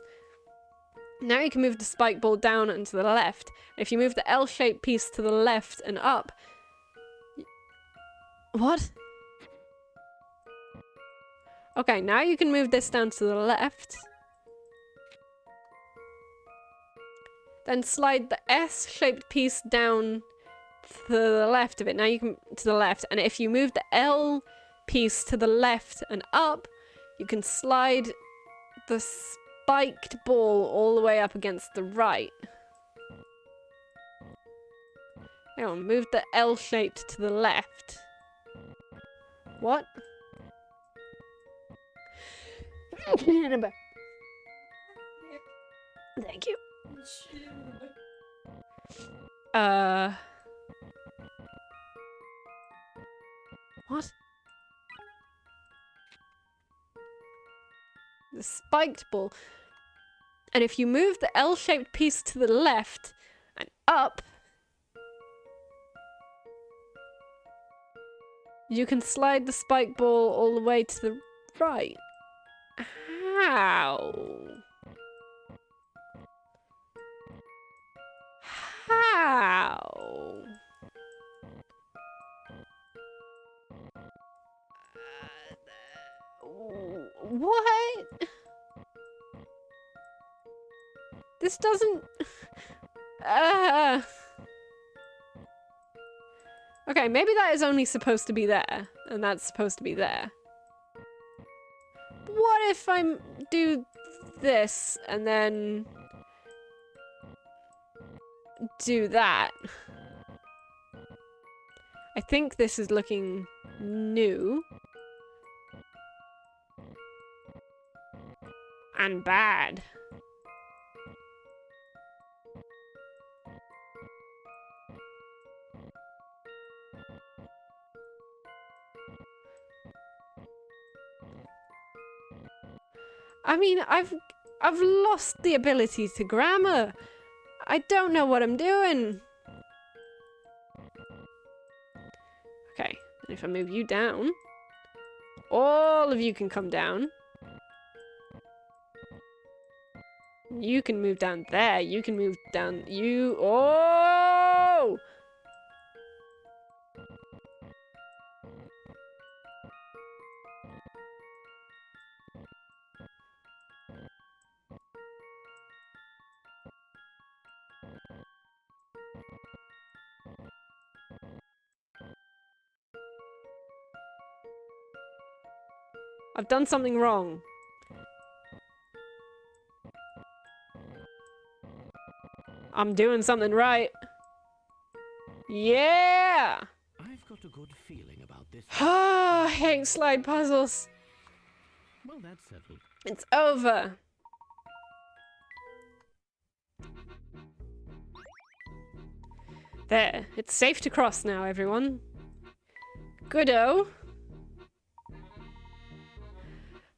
Now you can move the spike ball down and to the left. If you move the L-shaped piece to the left and up... What? Okay, now you can move this down to the left. Then slide the S-shaped piece down to the left of it. Now you can... to the left. And if you move the L piece to the left and up, you can slide the spiked ball all the way up against the right. Hang on, move the L-shaped to the left. What? Thank you. What? The spiked ball. And if you move the L-shaped piece to the left and up, you can slide the spike ball all the way to the right. How? How? What? This doesn't... Okay, maybe that is only supposed to be there, and that's supposed to be there. What if I do this, and then... do that? I think this is looking new. and bad. I mean, I've lost the ability to grammar. I don't know what I'm doing. Okay, and if I move you down, all of you can come down. You can move down there. You can move down. You. Oh! I've done something wrong. I'm doing something right. Yeah! I've got a good feeling about this. Ah, I hate slide puzzles. Well, that's settled. It's over. There. It's safe to cross now, everyone. Good-o.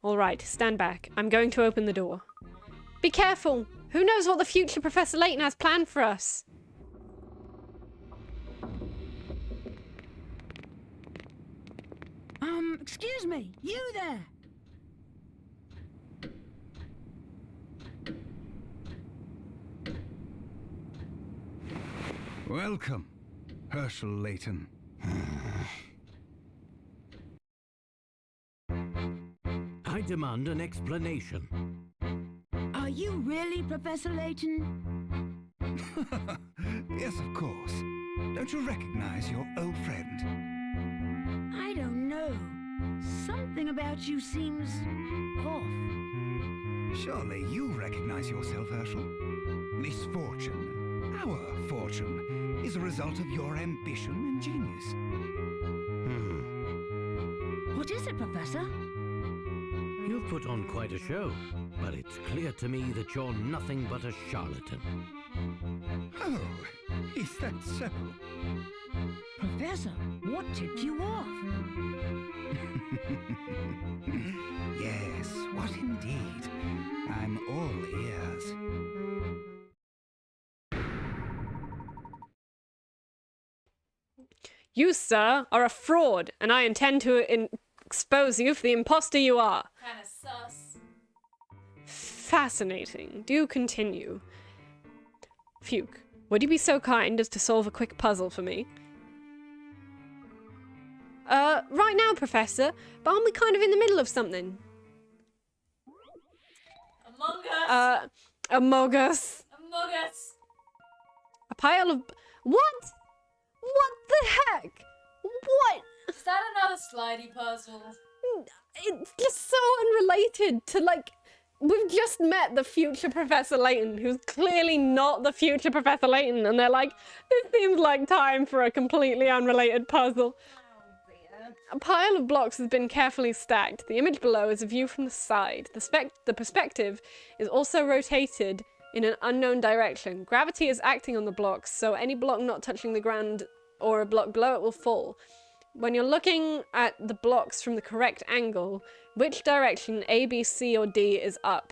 Alright, stand back. I'm going to open the door. Be careful! Who knows what the future Professor Layton has planned for us? Excuse me, you there! Welcome, Herschel Layton. I demand an explanation. Are you really Professor Layton? Yes, of course. Don't you recognize your old friend? I don't know. Something about you seems off. Surely you recognize yourself, Herschel. Misfortune, our fortune, is a result of your ambition and genius. What is it, Professor? You've put on quite a show, but it's clear to me that you're nothing but a charlatan. Oh, is that so? Professor, what tipped you off? Yes, what indeed? I'm all ears. You, sir, are a fraud, and I intend to expose you for the imposter you are. Kinda sus. Fascinating. Do continue. Fuke, would you be so kind as to solve a quick puzzle for me? Right now, Professor, but aren't we kind of in the middle of something? Among Us! Among Us. Among Us! A pile of... What? What the heck? What? Is that another slidey puzzle? It's just so unrelated to, like... We've just met the future Professor Layton, who's clearly not the future Professor Layton, and they're like, this seems like time for a completely unrelated puzzle. A pile of blocks has been carefully stacked. The image below is a view from the side. The perspective is also rotated in an unknown direction. Gravity is acting on the blocks, so any block not touching the ground or a block below it will fall. When you're looking at the blocks from the correct angle, which direction, A, B, C, or D, is up?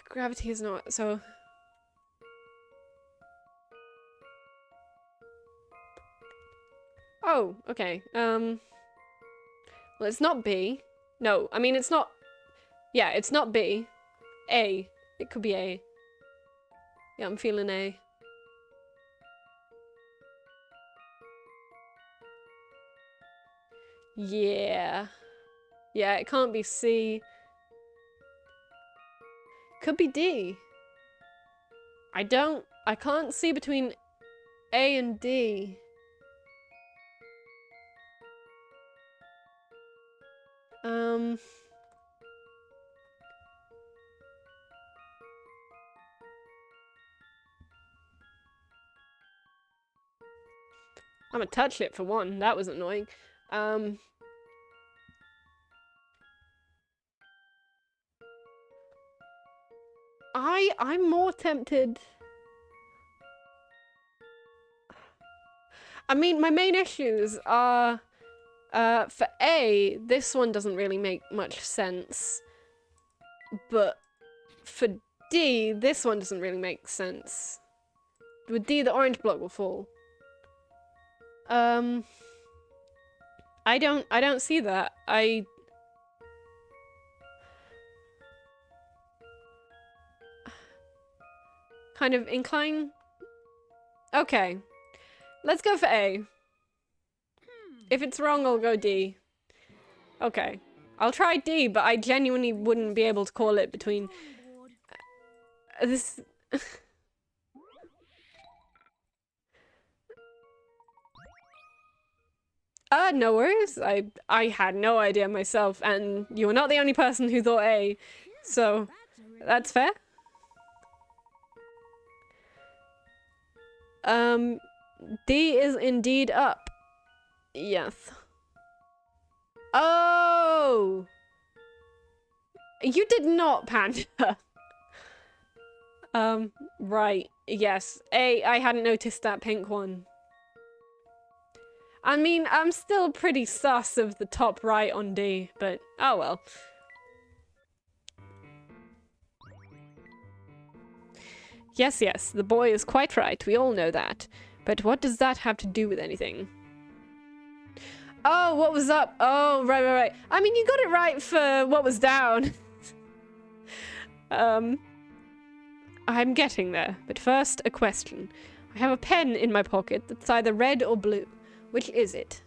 Gravity is not, so... Oh, okay. Well, it's not B. No, I mean, it's not... Yeah, it's not B. A. It could be A. Yeah, I'm feeling A. Yeah. Yeah, it can't be C. Could be D. I can't see between A and D. I'm gonna touch it for one. That was annoying. I'm more tempted. I mean, my main issues are, for A, this one doesn't really make much sense. But for D, this one doesn't really make sense. With D, the orange block will fall. I don't see that. Kind of incline. Okay. Let's go for A. If it's wrong, I'll go D. Okay. I'll try D, but I genuinely wouldn't be able to call it between... this... no worries. I had no idea myself, and you were not the only person who thought A, so that's fair. D is indeed up. Yes. Oh! You did not, Panda. Right. Yes. A, I hadn't noticed that pink one. I mean, I'm still pretty sus of the top right on D, but oh well. Yes, yes, the boy is quite right, we all know that. But what does that have to do with anything? Oh, what was up? Oh, right. I mean, you got it right for what was down. I'm getting there, but first, a question. I have a pen in my pocket that's either red or blue. Which is it?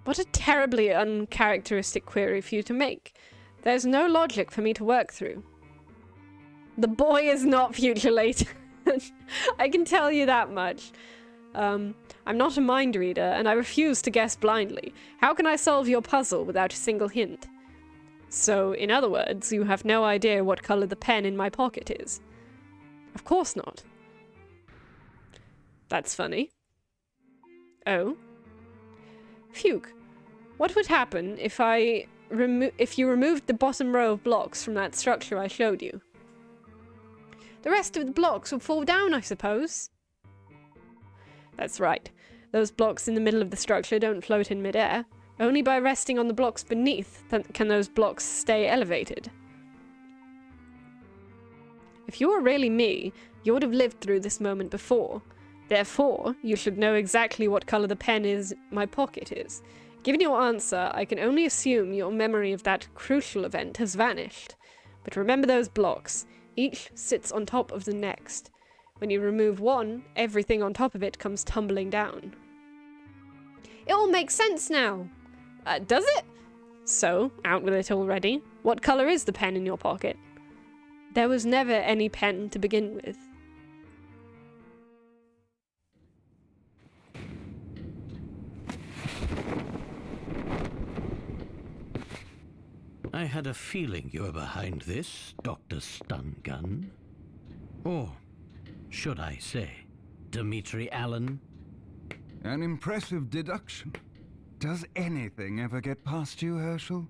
What a terribly uncharacteristic query for you to make. There's no logic for me to work through. The boy is not future latent. I can tell you that much. I'm not a mind reader, and I refuse to guess blindly. How can I solve your puzzle without a single hint? So, in other words, you have no idea what color the pen in my pocket is. Of course not. That's funny. Oh? Fuke, what would happen if if you removed the bottom row of blocks from that structure I showed you? The rest of the blocks would fall down, I suppose. That's right. Those blocks in the middle of the structure don't float in midair. Only by resting on the blocks beneath can those blocks stay elevated. If you were really me, you would have lived through this moment before. Therefore, you should know exactly what color the pen in my pocket is. Given your answer, I can only assume your memory of that crucial event has vanished. But remember those blocks. Each sits on top of the next. When you remove one, everything on top of it comes tumbling down. It all makes sense now. Does it? So, out with it already. What color is the pen in your pocket? There was never any pen to begin with. I had a feeling you were behind this, Dr. Stun Gun. Or, should I say, Dimitri Allen? An impressive deduction. Does anything ever get past you, Herschel?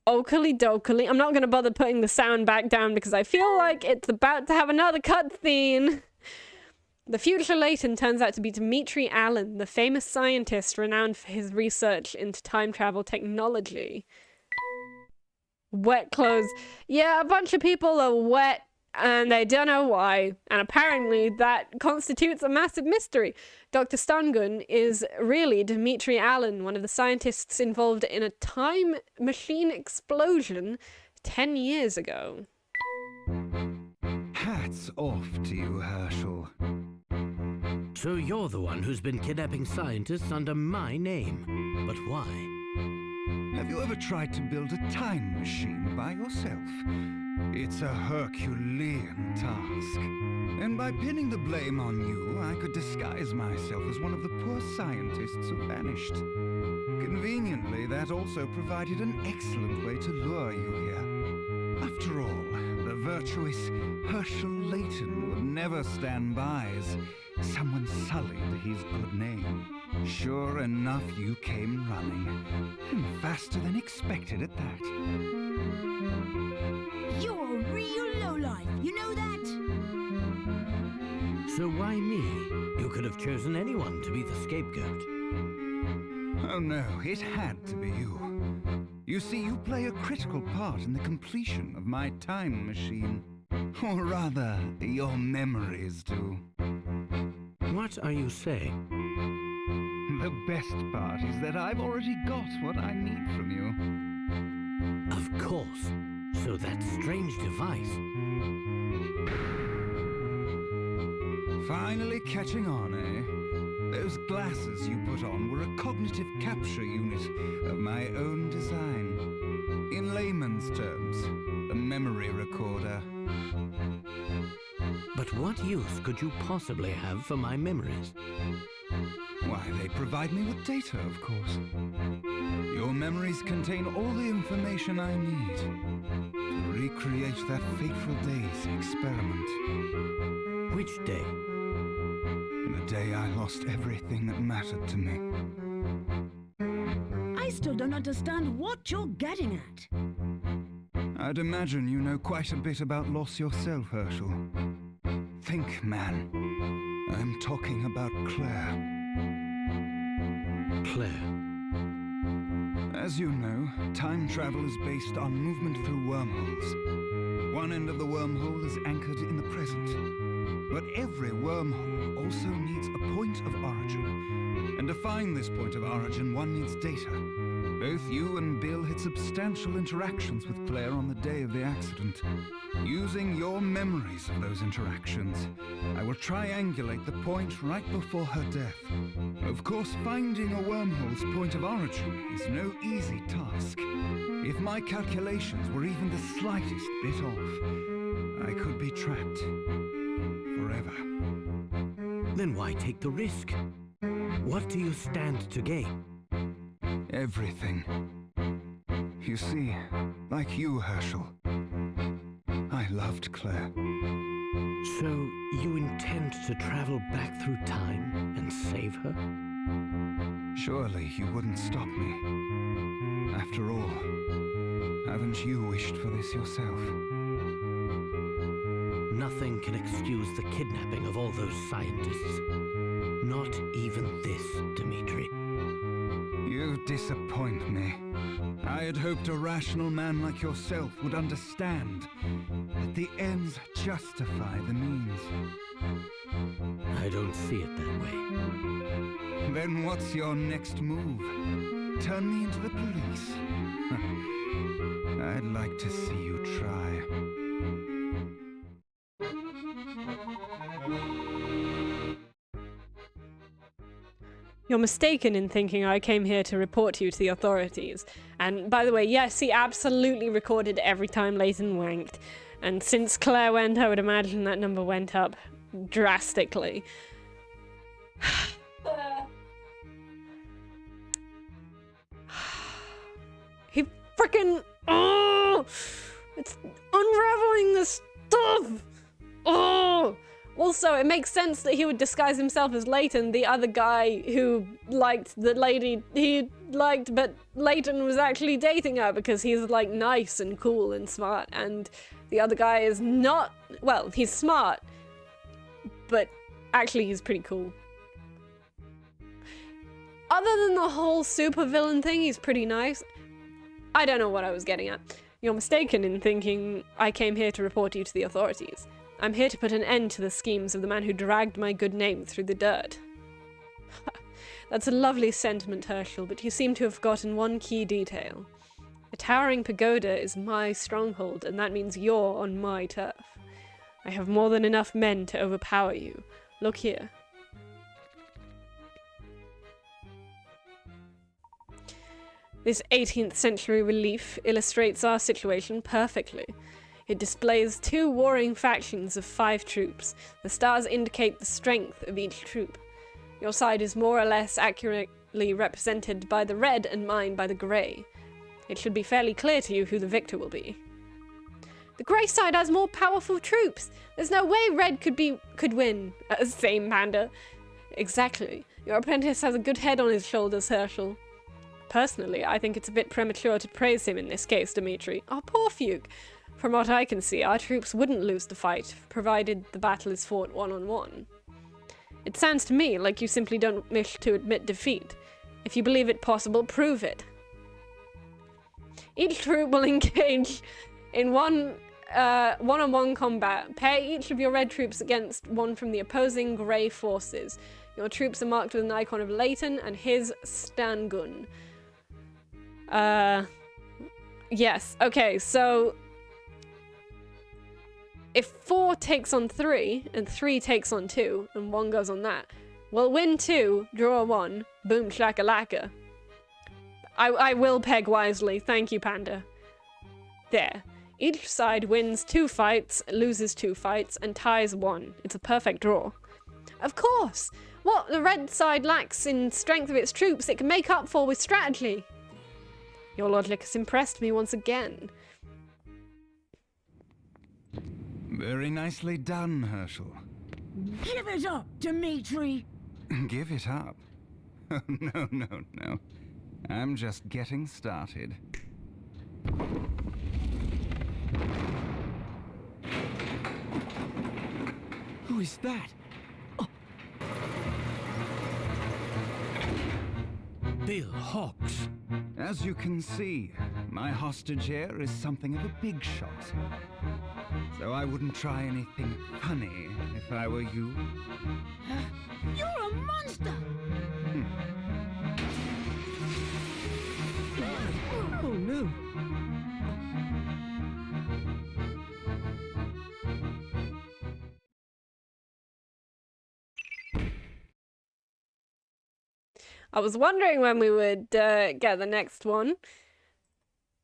Oakley dokley. I'm not going to bother putting the sound back down because I feel like it's about to have another cutscene. The future Leighton turns out to be Dimitri Allen, the famous scientist renowned for his research into time travel technology. Wet clothes. Yeah, a bunch of people are wet and they don't know why. And apparently that constitutes a massive mystery. Dr. Stungun is really Dimitri Allen, one of the scientists involved in a time machine explosion 10 years ago. Hats off to you, Herschel. So you're the one who's been kidnapping scientists under my name. But why? Have you ever tried to build a time machine by yourself? It's a Herculean task. And by pinning the blame on you, I could disguise myself as one of the poor scientists who vanished. Conveniently, that also provided an excellent way to lure you here. After all, the virtuous Herschel Layton would never stand by as someone sullied his good name. Sure enough, you came running. And faster than expected at that. You're a real lowlife, you know that? So why me? You could have chosen anyone to be the scapegoat. Oh no, it had to be you. You see, you play a critical part in the completion of my time machine. Or rather, your memories do. What are you saying? The best part is that I've already got what I need from you. Of course. So that strange device. Finally catching on, eh? Those glasses you put on were a cognitive capture unit of my own design. In layman's terms, a memory recorder. But what use could you possibly have for my memories? Why, they provide me with data, of course. Your memories contain all the information I need to recreate that fateful day's experiment. Which day? The day I lost everything that mattered to me. I still don't understand what you're getting at. I'd imagine you know quite a bit about loss yourself, Herschel. Think, man. I'm talking about Claire. Claire. As you know, time travel is based on movement through wormholes. One end of the wormhole is anchored in the present. But every wormhole also needs a point of origin. And to find this point of origin, one needs data. Both you and Bill had substantial interactions with Claire on the day of the accident. Using your memories of those interactions, I will triangulate the point right before her death. Of course, finding a wormhole's point of origin is no easy task. If my calculations were even the slightest bit off, I could be trapped. Forever. Then why take the risk? What do you stand to gain? Everything. You see, like you, Herschel, I loved Claire. So you intend to travel back through time and save her? Surely you wouldn't stop me. After all, haven't you wished for this yourself? Nothing can excuse the kidnapping of all those scientists. Not even this, Dimitri. You disappoint me. I had hoped a rational man like yourself would understand that the ends justify the means. I don't see it that way. Then what's your next move? Turn me into the police? I'd like to see you try. You're mistaken in thinking I came here to report you to the authorities. And by the way, yes, he absolutely recorded every time Layton wanked. And since Claire went, I would imagine that number went up drastically. He frickin' oh! It's unraveling this stuff! Oh! Also, it makes sense that he would disguise himself as Layton, the other guy who liked the lady he liked, but Layton was actually dating her because he's, like, nice and cool and smart, and the other guy is not, well, he's smart, but actually he's pretty cool. Other than the whole supervillain thing, he's pretty nice. I don't know what I was getting at. You're mistaken in thinking I came here to report you to the authorities. I'm here to put an end to the schemes of the man who dragged my good name through the dirt. That's a lovely sentiment, Herschel, but you seem to have forgotten one key detail. A towering pagoda is my stronghold, and that means you're on my turf. I have more than enough men to overpower you. Look here. This 18th century relief illustrates our situation perfectly. It displays two warring factions of 5 troops. The stars indicate the strength of each troop. Your side is more or less prominently represented by the red and mine by the grey. It should be fairly clear to you who the victor will be. The grey side has more powerful troops. There's no way red could win. Same, Panda. Exactly. Your apprentice has a good head on his shoulders, Herschel. Personally, I think it's a bit premature to praise him in this case, Dimitri. Oh, poor Fuke. From what I can see, our troops wouldn't lose the fight, provided the battle is fought one-on-one. It sounds to me like you simply don't wish to admit defeat. If you believe it possible, prove it. Each troop will engage in one-on-one combat. Pair each of your red troops against one from the opposing grey forces. Your troops are marked with an icon of Leighton and his Stangun. Yes. Okay, so if 4 takes on 3, and 3 takes on 2, and 1 goes on that, we'll win 2, draw 1, boom shakalaka. I will peg wisely, thank you, Panda. There. Each side wins 2 fights, loses 2 fights, and ties 1. It's a perfect draw. Of course! What the red side lacks in strength of its troops, it can make up for with strategy. Your logic has impressed me once again. Very nicely done, Herschel. Give it up, Dimitri! Give it up? No. I'm just getting started. Who is that? Bill Hawks. As you can see, my hostage here is something of a big shot. So I wouldn't try anything funny if I were you. You're a monster! Oh no. I was wondering when we would get the next one.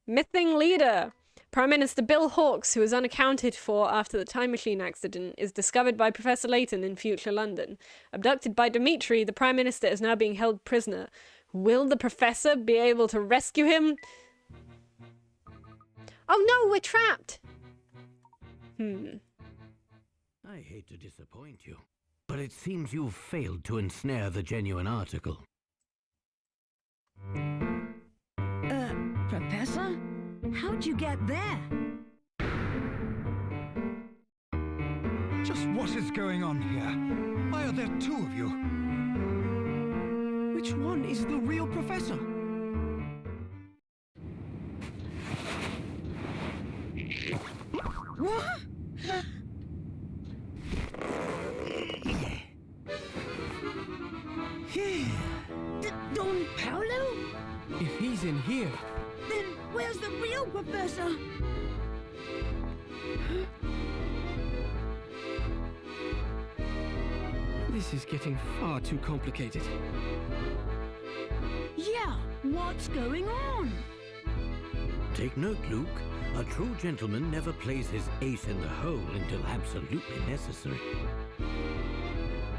Missing leader. Prime Minister Bill Hawks, who is unaccounted for after the time machine accident, is discovered by Professor Layton in future London. Abducted by Dimitri, the Prime Minister is now being held prisoner. Will the Professor be able to rescue him? Oh no, we're trapped! I hate to disappoint you, but it seems you've failed to ensnare the genuine article. Professor? How'd you get there? Just what is going on here? Why are there 2 of you? Which one is the real professor? What? Don Paolo? If he's in here, Then where's the real professor? this is getting far too complicated. Yeah, what's going on? Take note, Luke. A true gentleman never plays his ace in the hole until absolutely necessary.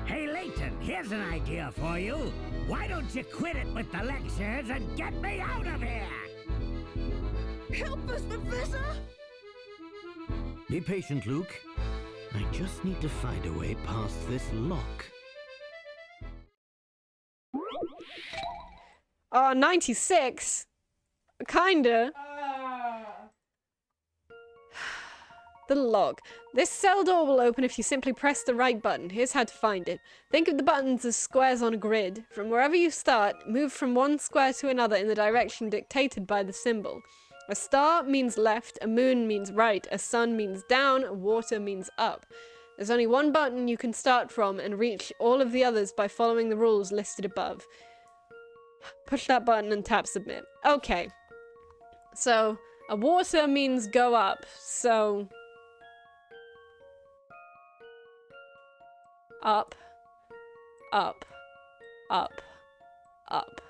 Hey, Layton, here's an idea for you. Why don't you quit it with the lectures and get me out of here? Help us, Professor! Be patient, Luke. I just need to find a way past this lock. 96? Kinda. The lock. This cell door will open if you simply press the right button. Here's how to find it. Think of the buttons as squares on a grid. From wherever you start, move from one square to another in the direction dictated by the symbol. A star means left, a moon means right, a sun means down, a water means up. There's only one button you can start from and reach all of the others by following the rules listed above. Push that button and tap submit. Okay. So, a water means go up, so... Up, up, up, up.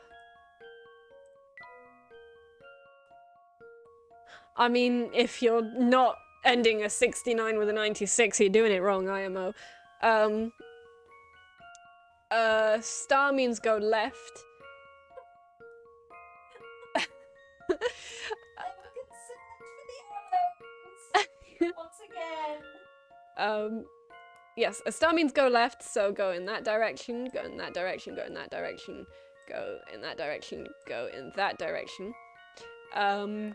I mean, if you're not ending a 69 with a 96, you're doing it wrong, IMO. Star means go left. Once again. Yes, a star means go left, so go in that direction, go in that direction, go in that direction, go in that direction, go in that direction. A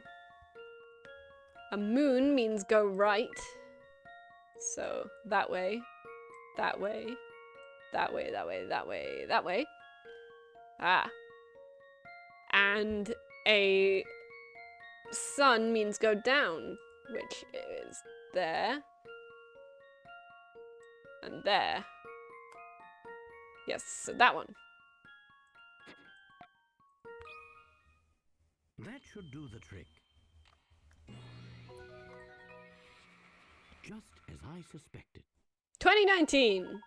moon means go right, so that way, that way, that way, that way, that way, that way. Ah. And a sun means go down, which is there. And there. Yes, so that one. That should do the trick. Just as I suspected. 2019!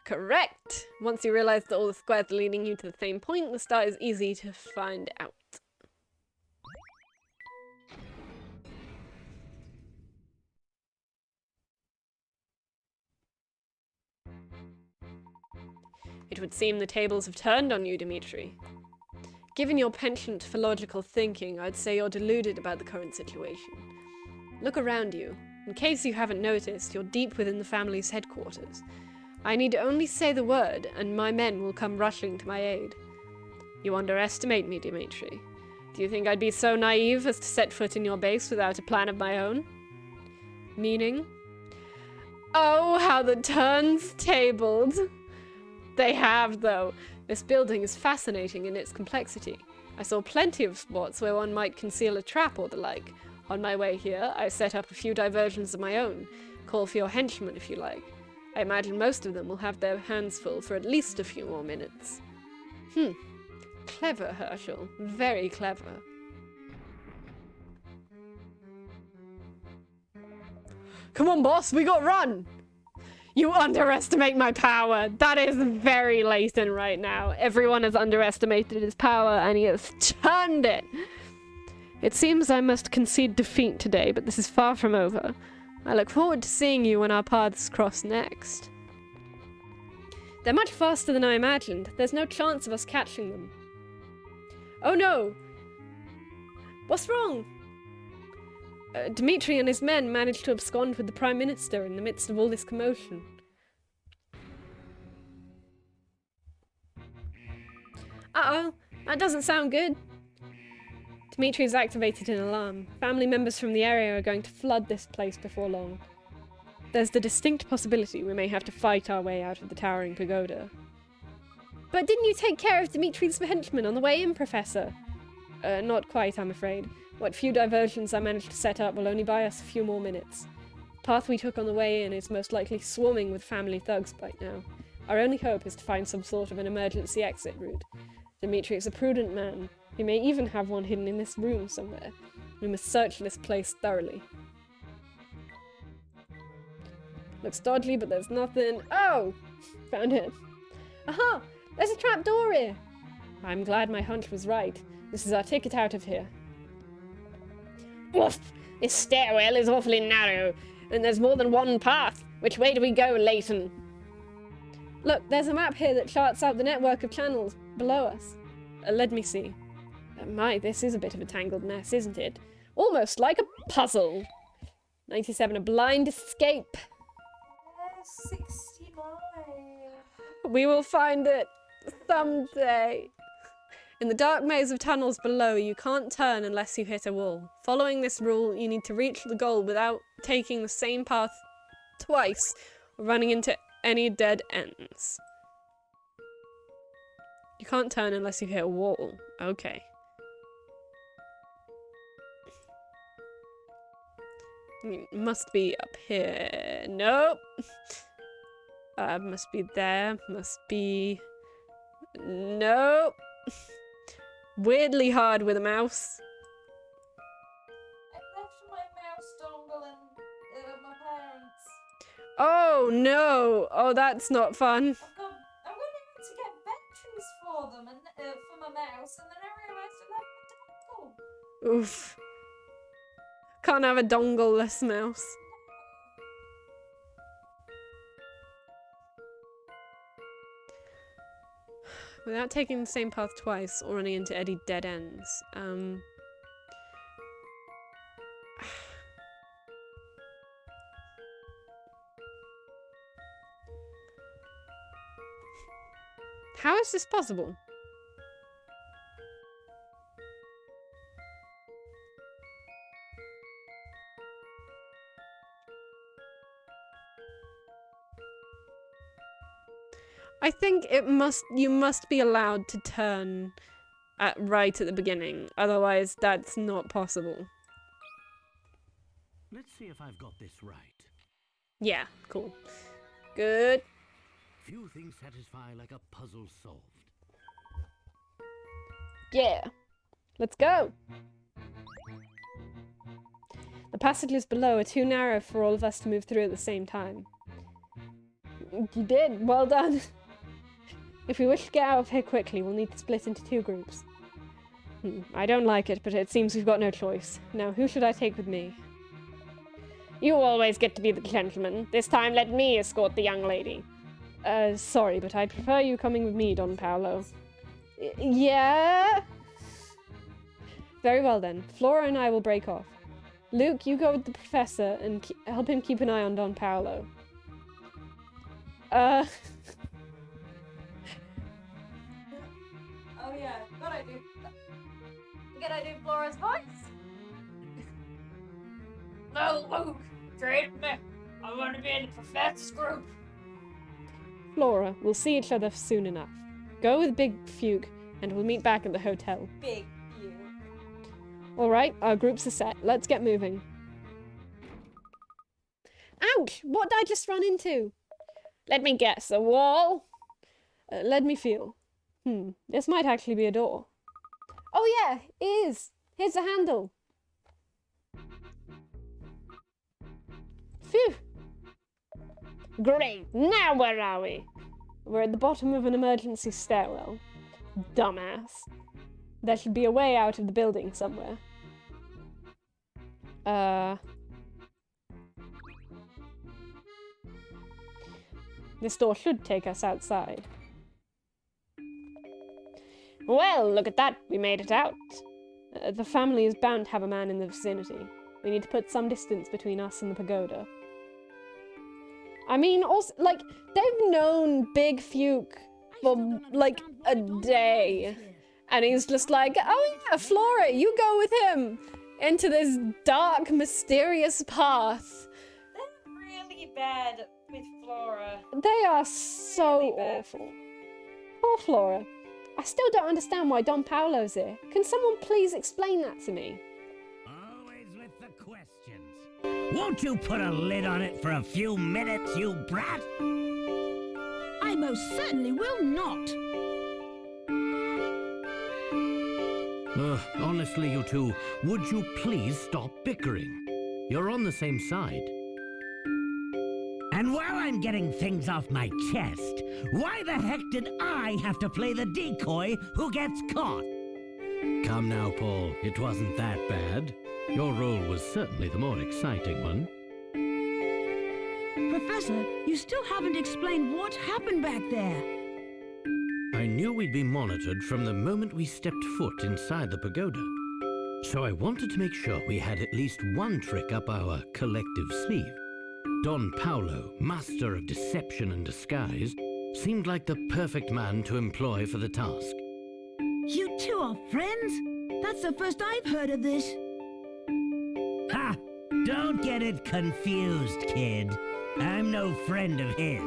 Correct! Once you realize that all the squares are leading you to the same point, the star is easy to find out. It would seem the tables have turned on you, Dimitri. Given your penchant for logical thinking, I'd say you're deluded about the current situation. Look around you. In case you haven't noticed, you're deep within the family's headquarters. I need only say the word, and my men will come rushing to my aid. You underestimate me, Dimitri. Do you think I'd be so naive as to set foot in your base without a plan of my own? Meaning? Oh, how the turns tabled! They have, though. This building is fascinating in its complexity. I saw plenty of spots where one might conceal a trap or the like. On my way here, I set up a few diversions of my own. Call for your henchmen if you like. I imagine most of them will have their hands full for at least a few more minutes. Clever, Herschel. Very clever. Come on, boss, we got run! You underestimate my power! That is very Layton right now. Everyone has underestimated his power, and he has turned it! It seems I must concede defeat today, but this is far from over. I look forward to seeing you when our paths cross next. They're much faster than I imagined. There's no chance of us catching them. Oh no! What's wrong? Dmitri and his men managed to abscond with the Prime Minister in the midst of all this commotion. Uh-oh, that doesn't sound good. Dmitri's activated an alarm. Family members from the area are going to flood this place before long. There's the distinct possibility we may have to fight our way out of the towering pagoda. But didn't you take care of Dmitri's henchmen on the way in, Professor? Not quite, I'm afraid. What few diversions I managed to set up will only buy us a few more minutes. The path we took on the way in is most likely swarming with family thugs by now. Our only hope is to find some sort of an emergency exit route. Dmitri is a prudent man. He may even have one hidden in this room somewhere. We must search this place thoroughly. Looks dodgy, but there's nothing. Oh! Found it. Aha! There's a trap door here! I'm glad my hunch was right. This is our ticket out of here. Oof! This stairwell is awfully narrow, and there's more than one path. Which way do we go, Layton? Look, there's a map here that charts out the network of channels below us. Let me see. My, this is a bit of a tangled mess, isn't it? Almost like a puzzle. 97, a blind escape. 69. We will find it someday. In the dark maze of tunnels below, you can't turn unless you hit a wall. Following this rule, you need to reach the goal without taking the same path twice or running into any dead ends. You can't turn unless you hit a wall. Okay. It must be up here. Nope. Must be there. Must be... Nope. Weirdly hard with a mouse. I left my mouse dongle in my parents. Oh no! Oh, that's not fun. I went out to get batteries for them and for my mouse, and then I realised I left my dongle. Oof. Can't have a dongle-less mouse. Without taking the same path twice or running into any dead ends. How is this possible? I think you must be allowed to turn right at the beginning, otherwise that's not possible. Let's see if I've got this right. Yeah, cool. Good. Few things satisfy like a puzzle solved. Yeah. Let's go. The passages below are too narrow for all of us to move through at the same time. You did. Well done. If we wish to get out of here quickly, we'll need to split into 2 groups. I don't like it, but it seems we've got no choice. Now, who should I take with me? You always get to be the gentleman. This time, let me escort the young lady. Sorry, but I'd prefer you coming with me, Don Paolo. Yeah? Very well, then. Flora and I will break off. Luke, you go with the professor and help him keep an eye on Don Paolo. Oh yeah, gotta do Flora's voice. No, Luke, trade me. I want to be in the professor's group. Flora, we'll see each other soon enough. Go with Big Fuke, and we'll meet back at the hotel. Big you. Alright, our groups are set. Let's get moving. Ouch! What did I just run into? Let me guess, a wall? Let me feel. This might actually be a door. Oh yeah, it is! Here's the handle. Phew! Great, now where are we? We're at the bottom of an emergency stairwell. Dumbass. There should be a way out of the building somewhere. This door should take us outside. Well, look at that. We made it out. The family is bound to have a man in the vicinity. We need to put some distance between us and the pagoda. I mean, also, like, they've known Big Fuke for, like, a day. And he's just like, oh yeah, Flora, you go with him into this dark, mysterious path. They're really bad with Flora. They are so awful. Poor Flora. I still don't understand why Don Paolo's here. Can someone please explain that to me? Always with the questions. Won't you put a lid on it for a few minutes, you brat? I most certainly will not. Honestly, you two, would you please stop bickering? You're on the same side. And while I'm getting things off my chest, why the heck did I have to play the decoy who gets caught? Come now, Paul. It wasn't that bad. Your role was certainly the more exciting one. Professor, you still haven't explained what happened back there. I knew we'd be monitored from the moment we stepped foot inside the pagoda. So I wanted to make sure we had at least one trick up our collective sleeve. Don Paolo, master of deception and disguise, seemed like the perfect man to employ for the task. You two are friends? That's the first I've heard of this. Ha! Don't get it confused, kid. I'm no friend of his.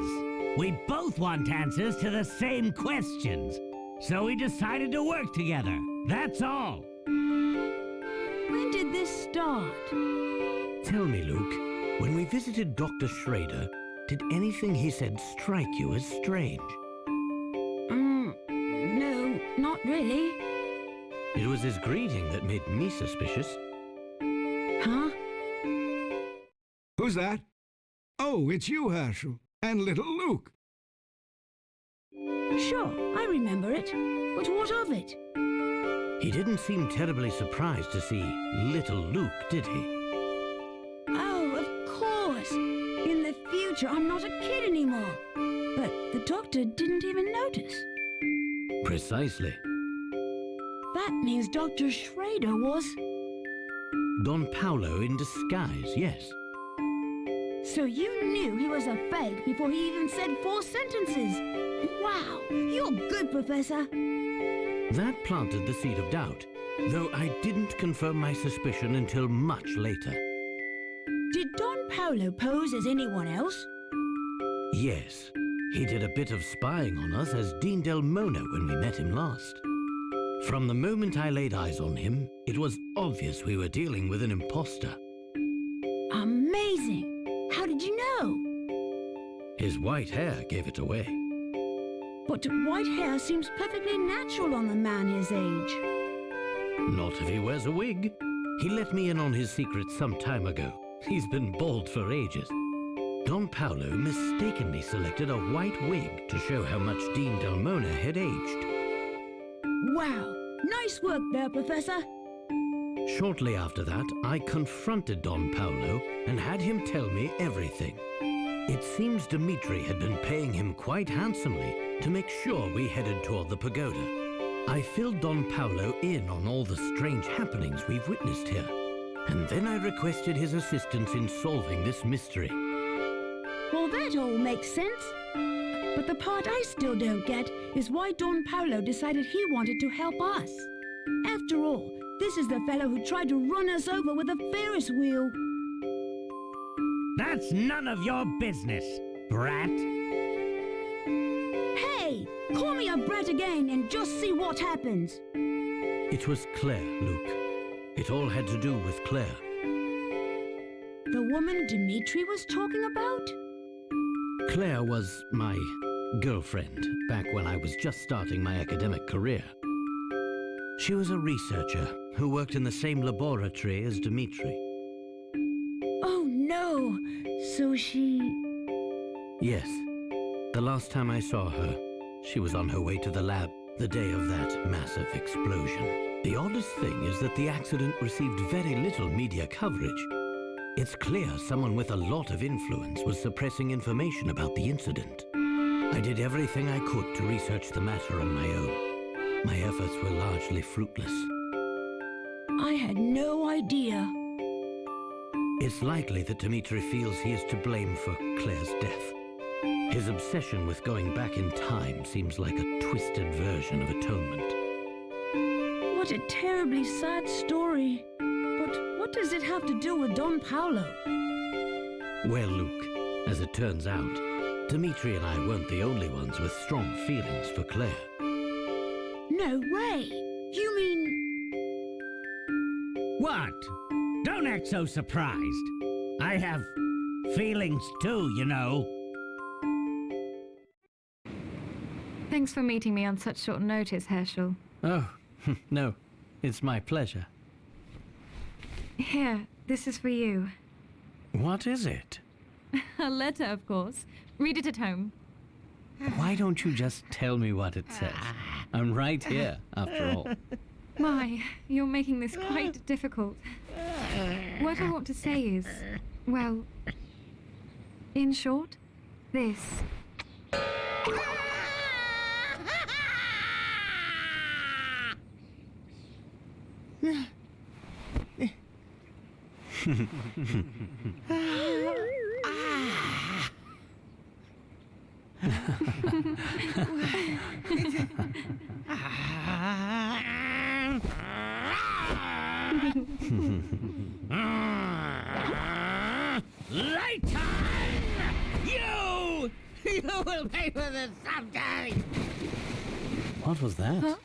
We both want answers to the same questions. So we decided to work together. That's all. When did this start? Tell me, Luke, when we visited Dr. Schrader, did anything he said strike you as strange? No, not really. It was his greeting that made me suspicious. Huh? Who's that? Oh, it's you, Herschel. And little Luke. Sure, I remember it. But what of it? He didn't seem terribly surprised to see little Luke, did he? Oh, of course. In the future, I'm not a kid anymore. But the doctor didn't even notice. Precisely. That means Dr. Schrader was... Don Paulo in disguise, yes. So you knew he was a fake before he even said 4 sentences. Wow, you're good, Professor. That planted the seed of doubt, though I didn't confirm my suspicion until much later. Did Don Paulo pose as anyone else? Yes, he did a bit of spying on us as Dean Del Mona when we met him last. From the moment I laid eyes on him, it was obvious we were dealing with an imposter. Amazing. How did you know? His white hair gave it away. But white hair seems perfectly natural on a man his age. Not if he wears a wig. He let me in on his secret some time ago. He's been bald for ages. Don Paulo mistakenly selected a white wig to show how much Dean Del Mona had aged. Wow, nice work there, Professor. Shortly after that, I confronted Don Paulo and had him tell me everything. It seems Dmitri had been paying him quite handsomely to make sure we headed toward the pagoda. I filled Don Paulo in on all the strange happenings we've witnessed here, and then I requested his assistance in solving this mystery. Well, that all makes sense. But the part I still don't get is why Don Paulo decided he wanted to help us. After all, this is the fellow who tried to run us over with a Ferris wheel. That's none of your business, brat. Hey, call me a brat again and just see what happens. It was Claire, Luke. It all had to do with Claire. The woman Dmitri was talking about? Claire was my girlfriend back when I was just starting my academic career. She was a researcher who worked in the same laboratory as Dmitri. Oh no, so she... Yes. The last time I saw her, she was on her way to the lab the day of that massive explosion. The oddest thing is that the accident received very little media coverage. It's clear someone with a lot of influence was suppressing information about the incident. I did everything I could to research the matter on my own. My efforts were largely fruitless. I had no idea. It's likely that Dmitri feels he is to blame for Claire's death. His obsession with going back in time seems like a twisted version of atonement. What a terribly sad story. But what does it have to do with Don Paulo? Well, Luke, as it turns out, Dmitri and I weren't the only ones with strong feelings for Claire. No way! You mean... What? Don't act so surprised. I have feelings too, you know. Thanks for meeting me on such short notice, Herschel. Oh, no, it's my pleasure. Here, this is for you. What is it? A letter, of course. Read it at home. Why don't you just tell me what it says? I'm right here, after all. Why, you're making this quite difficult. What I want to say is, well, in short, this. Later! You! You will pay for this someday! What was that? Huh?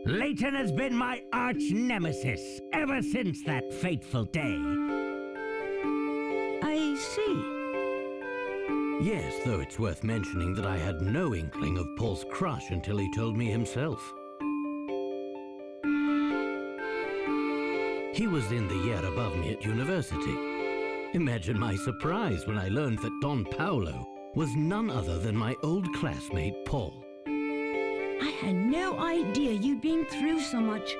Leighton has been my arch nemesis ever since that fateful day. I see. Yes, though it's worth mentioning that I had no inkling of Paul's crush until he told me himself. He was in the year above me at university. Imagine my surprise when I learned that Don Paulo was none other than my old classmate, Paul. I had no idea you'd been through so much.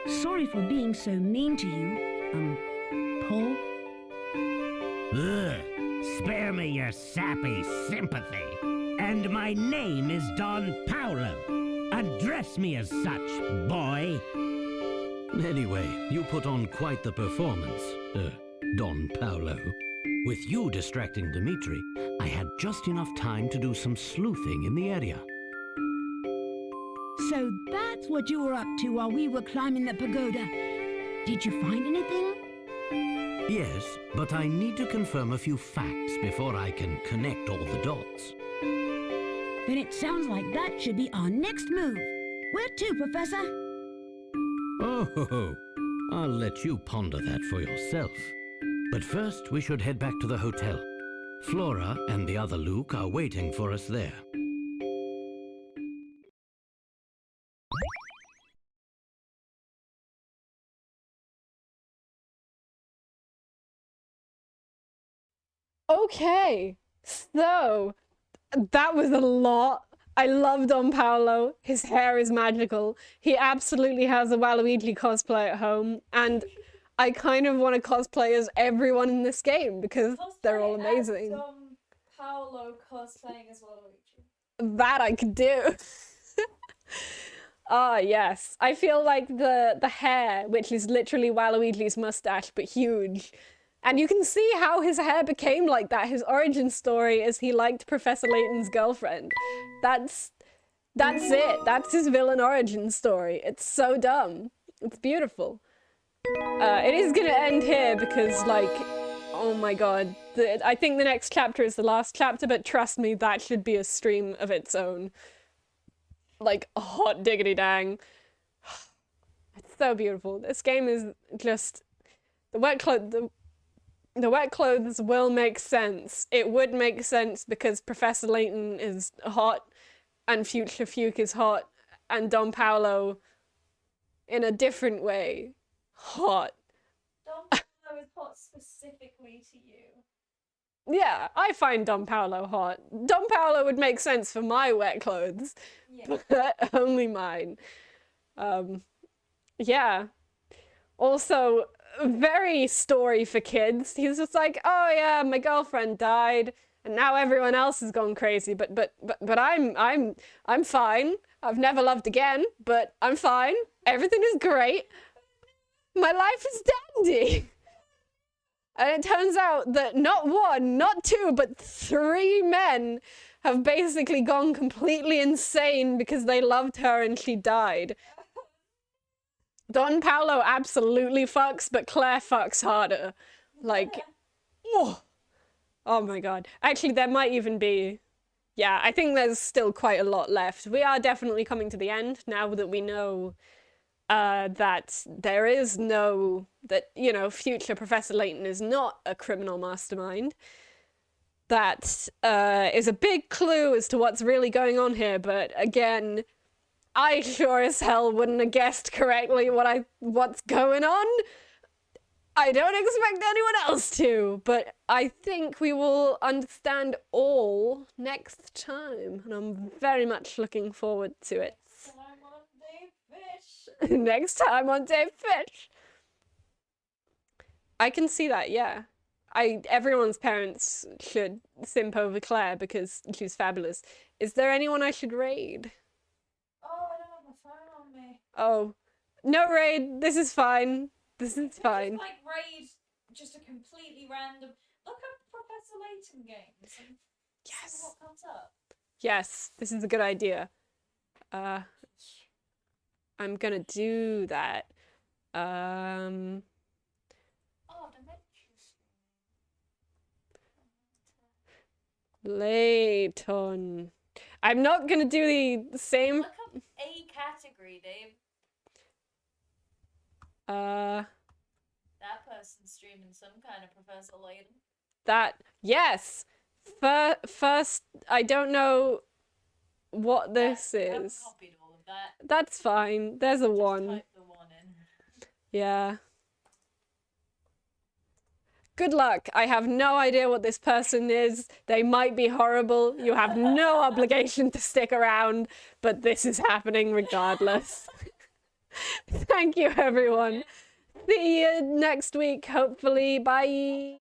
Sorry for being so mean to you, Paul. Ugh. Spare me your sappy sympathy. And my name is Don Paolo. Address me as such, boy. Anyway, you put on quite the performance, Don Paolo. With you distracting Dimitri, I had just enough time to do some sleuthing in the area. So that's what you were up to while we were climbing the pagoda. Did you find anything? Yes, but I need to confirm a few facts before I can connect all the dots. Then it sounds like that should be our next move. Where to, Professor? Oh, I'll let you ponder that for yourself. But first, we should head back to the hotel. Flora and the other Luke are waiting for us there. Okay, so that was a lot. I love Don Paolo. His hair is magical. He absolutely has a Waluigi cosplay at home, and I kind of want to cosplay as everyone in this game because they're all amazing. Don Paolo cosplaying as Waluigi. That I could do. Ah, yes. I feel like the hair, which is literally Waluigi's mustache, but huge. And you can see how his hair became like that. His origin story is he liked Professor Layton's girlfriend. That's it. That's his villain origin story. It's so dumb. It's beautiful. It is gonna end here because, like, oh my god. I think the next chapter is the last chapter, but trust me, that should be a stream of its own. Like, hot diggity dang. It's so beautiful. This game is just... The wet clothes will make sense. It would make sense because Professor Layton is hot, and Future Fuke is hot, and Don Paolo, in a different way, hot. Don Paolo is hot specifically to you. Yeah, I find Don Paolo hot. Don Paolo would make sense for my wet clothes, Yeah. but only mine. Yeah. Also, very story for kids. He's just like, oh yeah, my girlfriend died, and now everyone else has gone crazy. But I'm fine. I've never loved again, but I'm fine. Everything is great. My life is dandy. And it turns out that not one, not two, but 3 men have basically gone completely insane because they loved her and she died. Don Paolo absolutely fucks, but Claire fucks harder. Like, oh my god. Actually, there might even be... Yeah, I think there's still quite a lot left. We are definitely coming to the end now that we know that there is no... That, you know, future Professor Layton is not a criminal mastermind. That is a big clue as to what's really going on here, but again... I sure as hell wouldn't have guessed correctly what's going on. I don't expect anyone else to, but I think we will understand all next time, and I'm very much looking forward to it. Time on Dave Fish. Next time on Dave Fish. I can see that, yeah. Everyone's parents should simp over Claire because she's fabulous. Is there anyone I should raid? Oh, I don't have my phone on me. Oh, no raid. This is fine. This is fine. Just like raid just a completely random. Look up Professor Layton games and see what comes up. Yes, this is a good idea. I'm gonna do that. Oh, Dimensions. Layton. I'm not gonna do the same. Look up a category, Dave. That person's streaming some kind of Professor Layton. Yes! First, I don't know what this is. I've copied all of that. That's fine. There's a Just 1. type the 1 in. Yeah. Good luck. I have no idea what this person is. They might be horrible. You have no obligation to stick around, but this is happening regardless. Thank you, everyone. See you next week, hopefully. Bye.